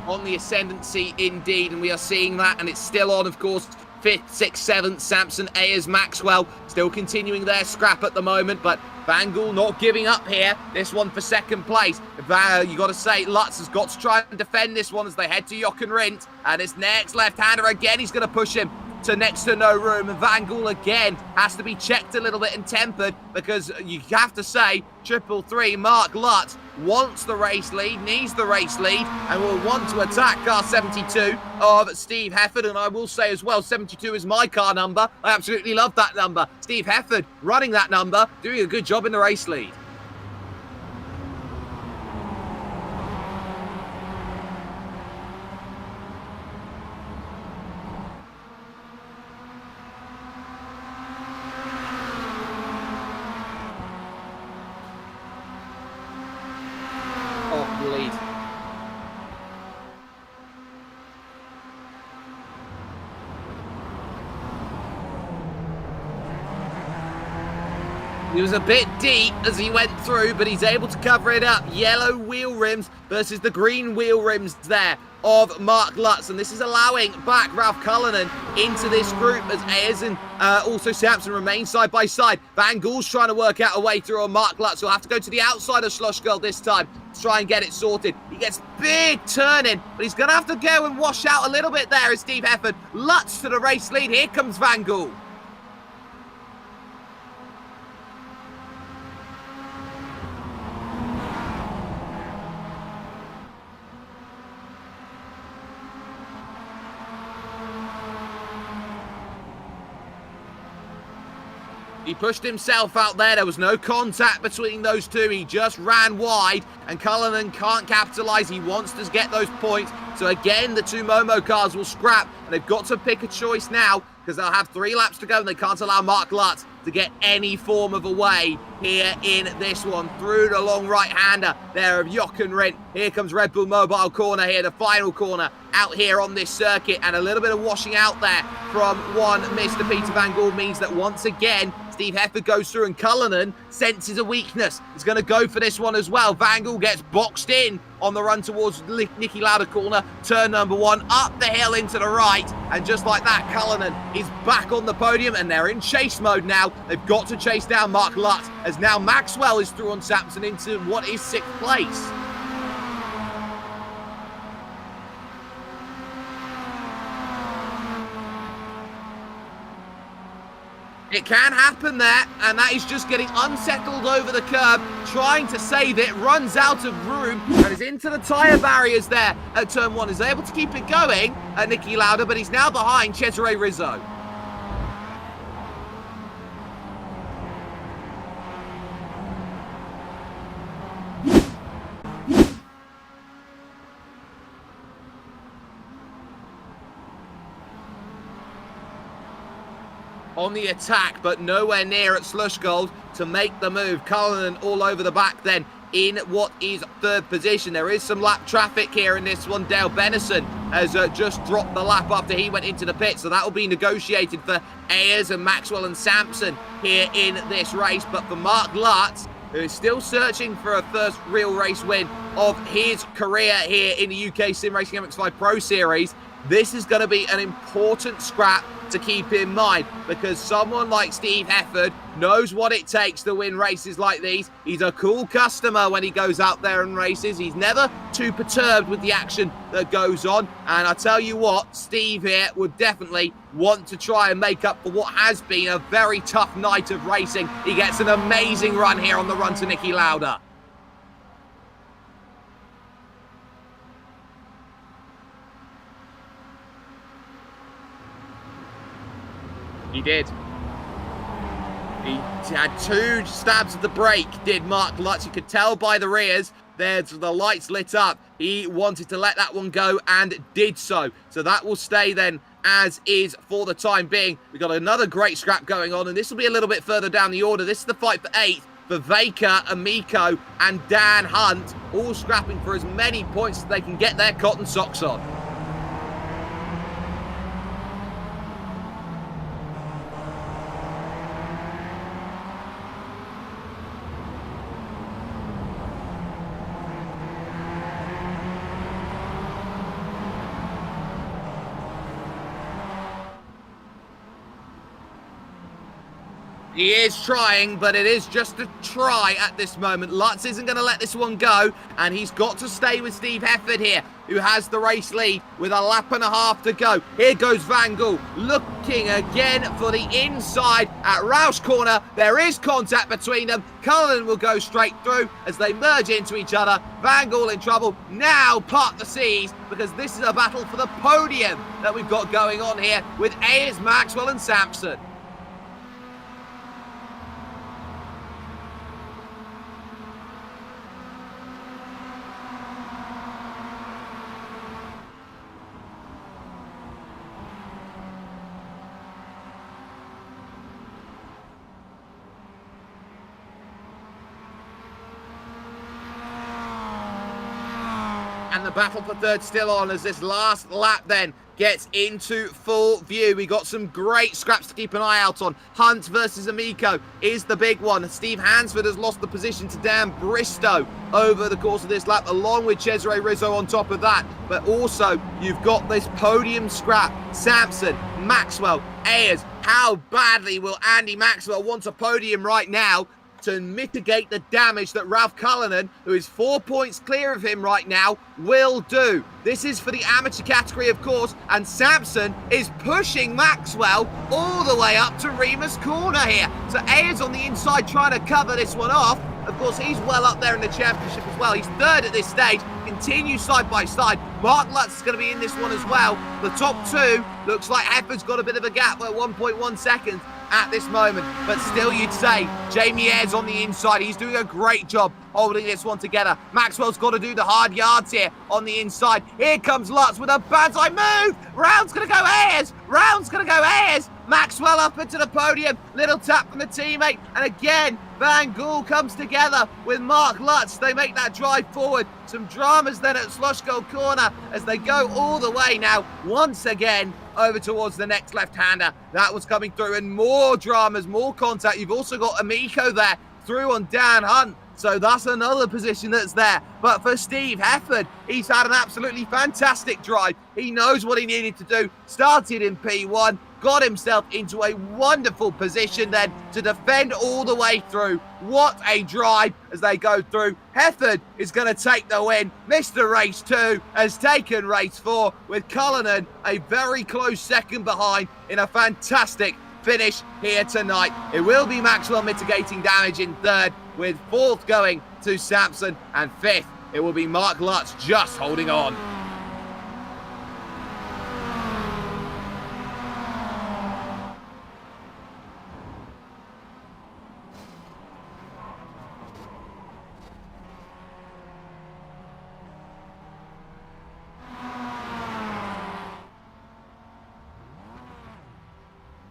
B: On the ascendancy indeed, and we are seeing that, and it's still on, of course. 5th, 6th, 7th, Sampson, Ayres, Maxwell still continuing their scrap at the moment, but Van Gool not giving up here. This one for second place. You got to say, Lutz has got to try and defend this one as they head to Jochen Rindt, and his next left-hander again, he's going to push him to next to no room, and Van Gool again has to be checked a little bit and tempered, because you have to say 333 Mark Lutz wants the race lead, needs the race lead, and will want to attack car 72 of Steve Hefford. And I will say as well, 72 is my car number. I absolutely love that number. Steve Hefford running that number, doing a good job in the race lead. He was a bit deep as he went through, but he's able to cover it up. Yellow wheel rims versus the green wheel rims there of Mark Lutz, and this is allowing back Ralph Cullinan into this group as Ayers and also Sampson remain side by side. Van Gool's trying to work out a way through on Mark Lutz, who'll have to go to the outside of Slushgirl this time to try and get it sorted. He gets big turning, but he's going to have to go and wash out a little bit there as Steve Hefford. Lutz to the race lead. Here comes Van Gool. He pushed himself out there. There was no contact between those two. He just ran wide, and Cullinan can't capitalise. He wants to get those points. So again, the two Momo cars will scrap, and they've got to pick a choice now because they'll have 3 laps to go, and they can't allow Mark Lutz to get any form of a way here in this one. Through the long right-hander there of Jochen Rindt. Here comes Red Bull Mobile corner here, the final corner out here on this circuit, and a little bit of washing out there from one Mr. Peter Van Gool means that once again, Steve Hefford goes through and Cullinan senses a weakness. He's going to go for this one as well. Van Gool gets boxed in on the run towards Nicky Lauda corner, turn number 1, up the hill into the right, and just like that, Cullinan is back on the podium, and they're in chase mode now. They've got to chase down Mark Lutz, as now Maxwell is through on Sampson into what is 6th place. It can happen there, and that is just getting unsettled over the curb, trying to save it, runs out of room, and is into the tyre barriers there at turn 1. Is able to keep it going at Nicky Lauda, but he's now behind Cesare Rizzo. On the attack, but nowhere near at Slushgold to make the move. Cullinan all over the back then in what is 3rd position. There is some lap traffic here in this one. Dale Benison has just dropped the lap after he went into the pit, so that will be negotiated for Ayers and Maxwell and Sampson here in this race. But for Mark Lutz, who is still searching for a first real race win of his career here in the UK Sim Racing MX-5 Pro Series, this is going to be an important scrap to keep in mind, because someone like Steve Hefford knows what it takes to win races like these. He's a cool customer when he goes out there and races. He's never too perturbed with the action that goes on, and I tell you what, Steve here would definitely want to try and make up for what has been a very tough night of racing. He gets an amazing run here on the run to Nicky Lauda. He did. He had 2 stabs of the brake, did Mark Lutz. You could tell by the rears, there's the lights lit up. He wanted to let that one go and did so. So that will stay then as is for the time being. We've got another great scrap going on, and this will be a little bit further down the order. This is the fight for 8th for Vaker, Amico, and Dan Hunt, all scrapping for as many points as they can get their cotton socks on. He is trying, but it is just a try at this moment. Lutz isn't going to let this one go, and he's got to stay with Steve Hefford here, who has the race lead with a lap and a half to go. Here goes Van Gool, looking again for the inside at Roush corner. There is contact between them. Cullinan will go straight through as they merge into each other. Van Gool in trouble. Now part the seas, because this is a battle for the podium that we've got going on here with Ayers, Maxwell and Sampson. And the battle for 3rd still on as this last lap then gets into full view. We got some great scraps to keep an eye out on. Hunt versus Amico is the big one. Steve Hansford has lost the position to Dan Bristow over the course of this lap, along with Cesare Rizzo on top of that. But also, you've got this podium scrap. Sampson, Maxwell, Ayers. How badly will Andy Maxwell want a podium right now to mitigate the damage that Ralph Cullinan, who is 4 points clear of him right now, will do? This is for the amateur category, of course, and Sampson is pushing Maxwell all the way up to Remus Corner here. So Ayers on the inside trying to cover this one off. Of course, he's well up there in the championship as well. He's third at this stage, continues side by side. Mark Lutz is going to be in this one as well. The top two, looks like Hefford's got a bit of a gap at 1.1 seconds at this moment, but still you'd say Jamie Ayres on the inside. He's doing a great job holding this one together. Maxwell's got to do the hard yards here on the inside. Here comes Lutz with a banzai move. Round's going to go Ayres. Round's going to go Ayres. Maxwell up into the podium. Little tap from the teammate. And again, Van Gool comes together with Mark Lutz. They make that drive forward. Some dramas then at Slushko Corner as they go all the way now, once again, over towards the next left-hander. That was coming through, and more dramas, more contact. You've also got Amico there through on Dan Hunt. So that's another position that's there. But for Steve Hefford, he's had an absolutely fantastic drive. He knows what he needed to do. Started in P1, got himself into a wonderful position then to defend all the way through. What a drive as they go through. Hefford is going to take the win. Mr. Race 2 has taken Race 4 with Cullinan a very close second behind in a fantastic finish here tonight. It will be Maxwell mitigating damage in third, with fourth going to Sampson, and fifth it will be Mark Lutz just holding on.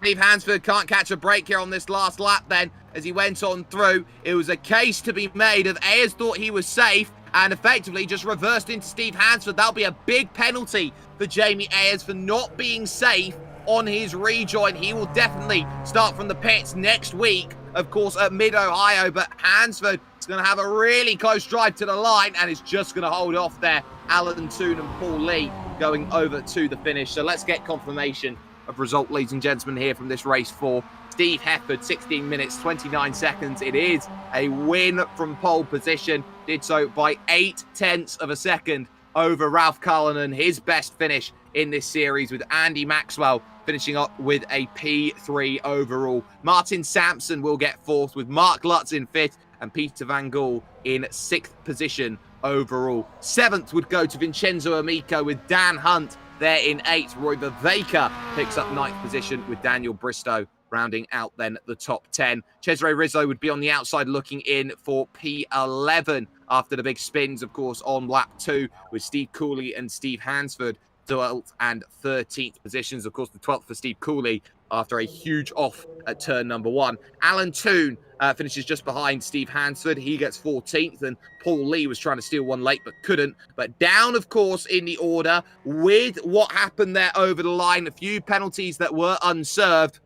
B: Steve Hansford can't catch a break here on this last lap then as he went on through. It was a case to be made of Ayers thought he was safe and effectively just reversed into Steve Hansford. That'll be a big penalty for Jamie Ayers for not being safe on his rejoin. He will definitely start from the pits next week, of course, at Mid-Ohio, but Hansford is going to have a really close drive to the line and is just going to hold off there. Alan Toon and Paul Lee going over to the finish. So let's get confirmation of result, ladies and gentlemen, here from this race 4. Steve Hefford, 16 minutes, 29 seconds. It is a win from pole position. Did so by 0.8 of a second over Ralph Cullinan. His best finish in this series, with Andy Maxwell finishing up with a P3 overall. Martin Sampson will get fourth, with Mark Lutz in fifth and Peter Van Gool in sixth position overall. Seventh would go to Vincenzo Amico, with Dan Hunt there in eighth. Roy Viveka picks up ninth position, with Daniel Bristow rounding out then the top 10. Cesare Rizzo would be on the outside looking in for P11 after the big spins, of course, on lap 2, with Steve Cooley and Steve Hansford 12th and 13th positions. Of course, the 12th for Steve Cooley after a huge off at turn number 1. Alan Toon finishes just behind Steve Hansford. He gets 14th, and Paul Lee was trying to steal one late but couldn't. But down, of course, in the order with what happened there over the line, a few penalties that were unserved.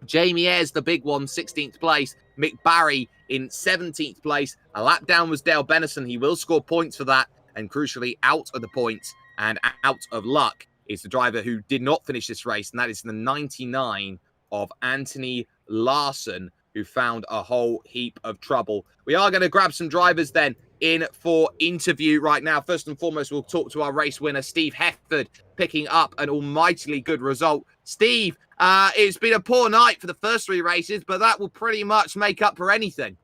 B: Jamie Ayres, the big one, 16th place. Mick Barry in 17th place. A lap down was Dale Benison. He will score points for that. And crucially, out of the points and out of luck is the driver who did not finish this race, and that is the 99 of Anthony Larson, who found a whole heap of trouble. We are going to grab some drivers then in for interview right now. First and foremost, we'll talk to our race winner, Steve Hefford, picking up an almightily good result. Steve, it's been a poor night for the first 3 races, but that will pretty much make up for anything.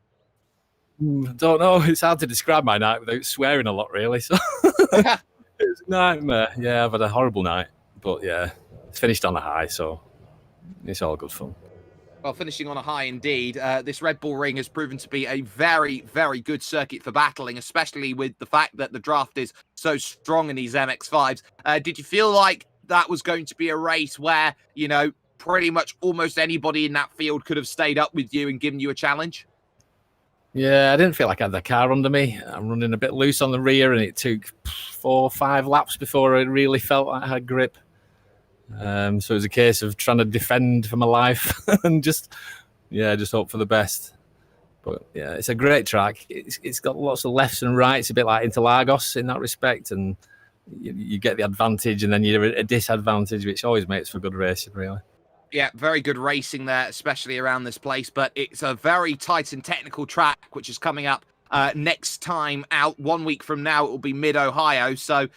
G: Don't know. It's hard to describe my night without swearing a lot, really. So it's a nightmare. Yeah, I've had a horrible night, but yeah, it's finished on a high, so it's all good fun.
B: Well, finishing on a high indeed. This Red Bull Ring has proven to be a very, very good circuit for battling, especially with the fact that the draft is so strong in these MX-5s. Did you feel like that was going to be a race where, you know, pretty much almost anybody in that field could have stayed up with you and given you a challenge?
G: Yeah, I didn't feel like I had the car under me. I'm running a bit loose on the rear, and it took 4 or 5 laps before I really felt like I had grip. So it was a case of trying to defend for my life and just hope for the best. But yeah, it's a great track. It's got lots of lefts and rights, a bit like Interlagos in that respect, and you get the advantage and then you're at a disadvantage, which always makes for good racing, really.
B: Yeah, very good racing there, especially around this place. But it's a very tight and technical track, which is coming up next time out. 1 week from now, it will be Mid-Ohio. So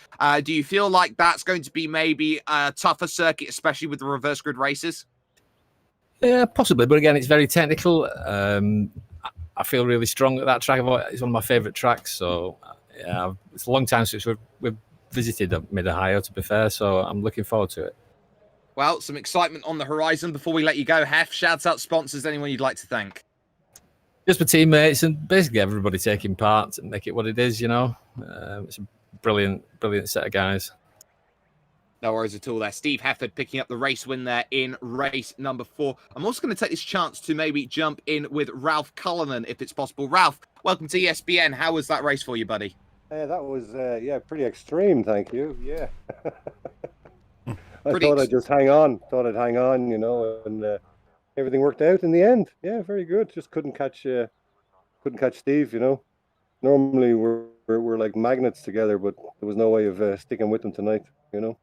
B: do you feel like that's going to be maybe a tougher circuit, especially with the reverse grid races?
G: Yeah, possibly. But again, it's very technical. I feel really strong at that track. It's one of my favourite tracks. So yeah, it's a long time since we've visited Mid-Ohio, to be fair. So I'm looking forward to it.
B: Well, some excitement on the horizon. Before we let you go, Hef, shout out sponsors, anyone you'd like to thank?
G: Just my teammates and basically everybody taking part and make it what it is, you know. It's a brilliant set of guys.
B: No worries at all there. Steve Hefford picking up the race win there in race number 4. I'm also going to take this chance to maybe jump in with Ralph Cullinan, if it's possible. Ralph, welcome to ESPN. How was that race for you, buddy?
H: That was, pretty extreme, thank you. Yeah. I thought I'd just hang on. You know, and everything worked out in the end. Yeah, very good. Just couldn't catch Steve. You know, normally we're like magnets together, but there was no way of sticking with him tonight. You know.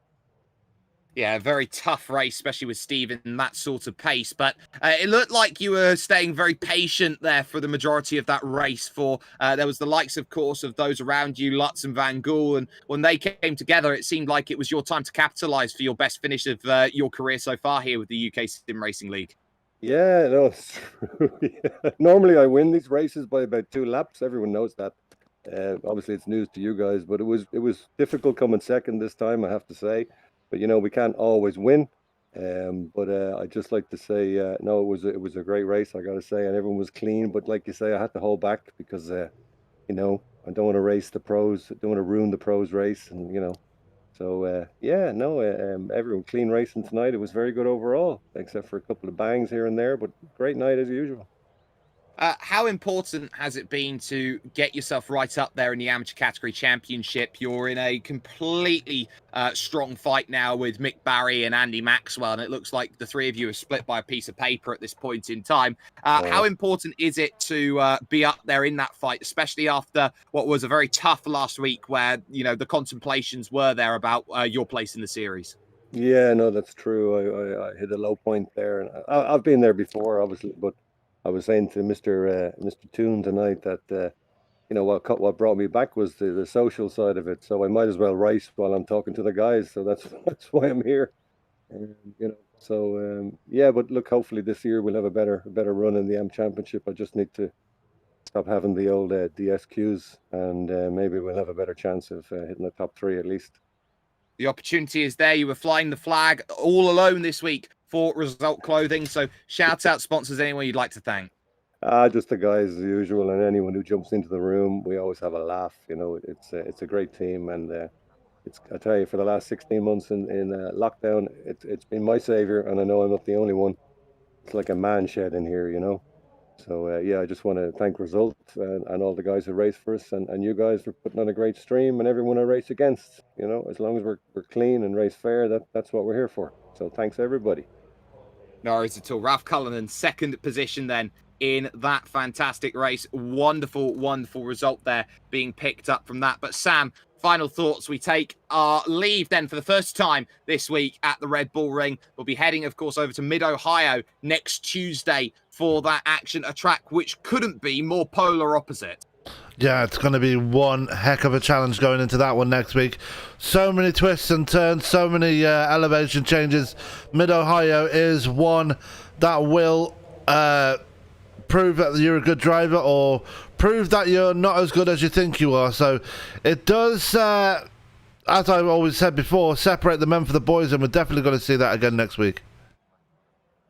B: Yeah, a very tough race, especially with Steve in that sort of pace. But it looked like you were staying very patient there for the majority of that race. There was the likes, of course, of those around you, Lutz and Van Gool. And when they came together, it seemed like it was your time to capitalise for your best finish of your career so far here with the UK Sim Racing League.
H: Yeah, no, it's true. Yeah. Normally I win these races by about 2 laps. Everyone knows that. Obviously, it's news to you guys, but it was difficult coming second this time, I have to say. But you know, we can't always win. But I'd just like to say, no, it was a great race, I got to say, and everyone was clean. But like you say, I had to hold back because, you know, I don't want to race the pros, don't want to ruin the pros race, and you know, so everyone clean racing tonight. It was very good overall, except for a couple of bangs here and there, but great night as usual.
B: How important has it been to get yourself right up there in the amateur category championship? You're in a completely strong fight now with Mick Barry and Andy Maxwell, and it looks like the three of you are split by a piece of paper at this point in time. How important is it to be up there in that fight, especially after what was a very tough last week where, you know, the contemplations were there about your place in the series?
H: Yeah, no, that's true. I hit a low point there, and I've been there before, obviously, but I was saying to Mr. Toon tonight that you know what brought me back was the social side of it. So I might as well race while I'm talking to the guys. So that's why I'm here. You know. So yeah, but look, hopefully this year we'll have a better run in the AM Championship. I just need to stop having the old DSQs, and maybe we'll have a better chance of hitting the top 3 at least.
B: The opportunity is there. You were flying the flag all alone this week for Result Clothing. So shout out sponsors, anyone you'd like to thank.
H: Just the guys as usual, and anyone who jumps into the room. We always have a laugh. You know, it's a great team, and I tell you, for the last 16 months in lockdown, it's been my savior, and I know I'm not the only one. It's like a man shed in here, you know. So yeah, I just want to thank Result and all the guys who race for us, and you guys for putting on a great stream, and everyone I race against. You know, as long as we're clean and race fair, that's what we're here for. So thanks everybody.
B: No worries at all. Ralph Cullinan, second position then in that fantastic race. Wonderful, wonderful result there being picked up from that. But Sam, final thoughts. We take our leave then for the first time this week at the Red Bull Ring. We'll be heading, of course, over to Mid-Ohio next Tuesday for that action, a track which couldn't be more polar opposite.
C: Yeah, it's going to be one heck of a challenge going into that one next week. So many twists and turns, so many elevation changes. Mid-Ohio is one that will prove that you're a good driver or prove that you're not as good as you think you are. So it does, as I've always said before, separate the men from the boys, and we're definitely going to see that again next week.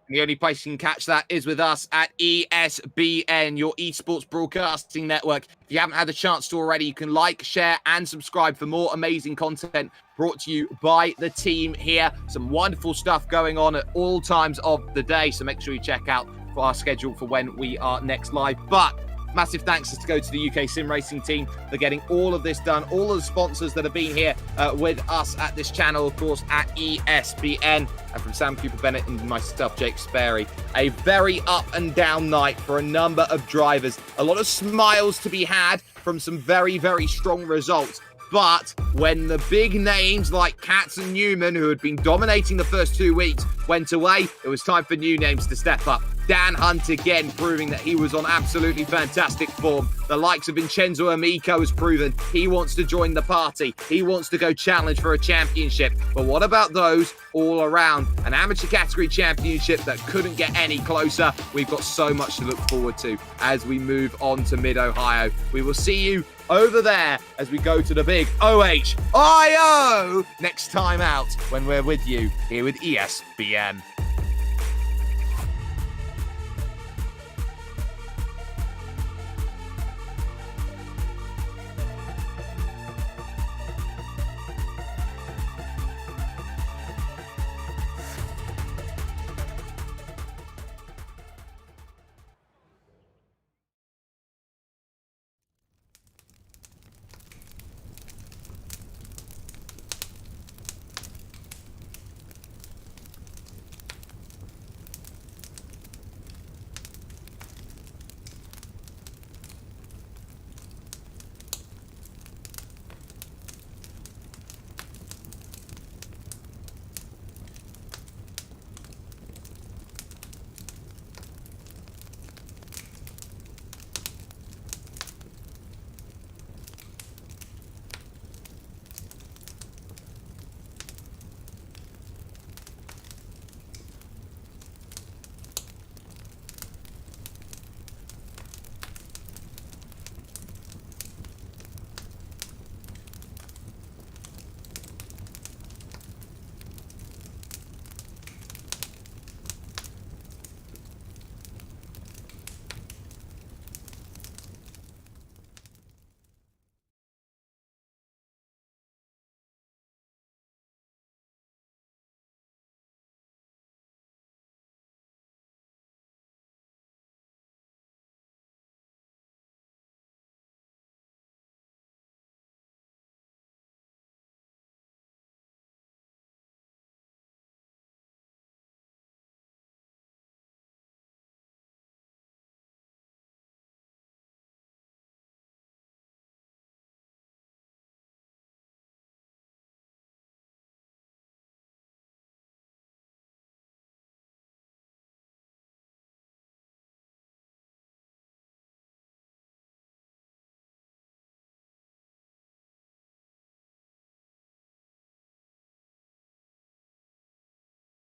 B: The only place you can catch that is with us at ESBN, your esports broadcasting network. If you haven't had a chance to already, you can like, share, and subscribe for more amazing content brought to you by the team here. Some wonderful stuff going on at all times of the day, so make sure you check out our schedule for when we are next live. But massive thanks to go to the UK Sim Racing team for getting all of this done. All of the sponsors that have been here with us at this channel, of course, at ESPN. And from Sam Cooper Bennett and myself, Jake Sperry, a very up and down night for a number of drivers. A lot of smiles to be had from some very, very strong results. But when the big names like Katz and Newman, who had been dominating the first 2 weeks, went away, it was time for new names to step up. Dan Hunt again proving that he was on absolutely fantastic form. The likes of Vincenzo Amico has proven he wants to join the party. He wants to go challenge for a championship. But what about those all around? An amateur category championship that couldn't get any closer. We've got so much to look forward to as we move on to Mid-Ohio. We will see you over there as we go to the big OHIO next time out when we're with you here with ESPN.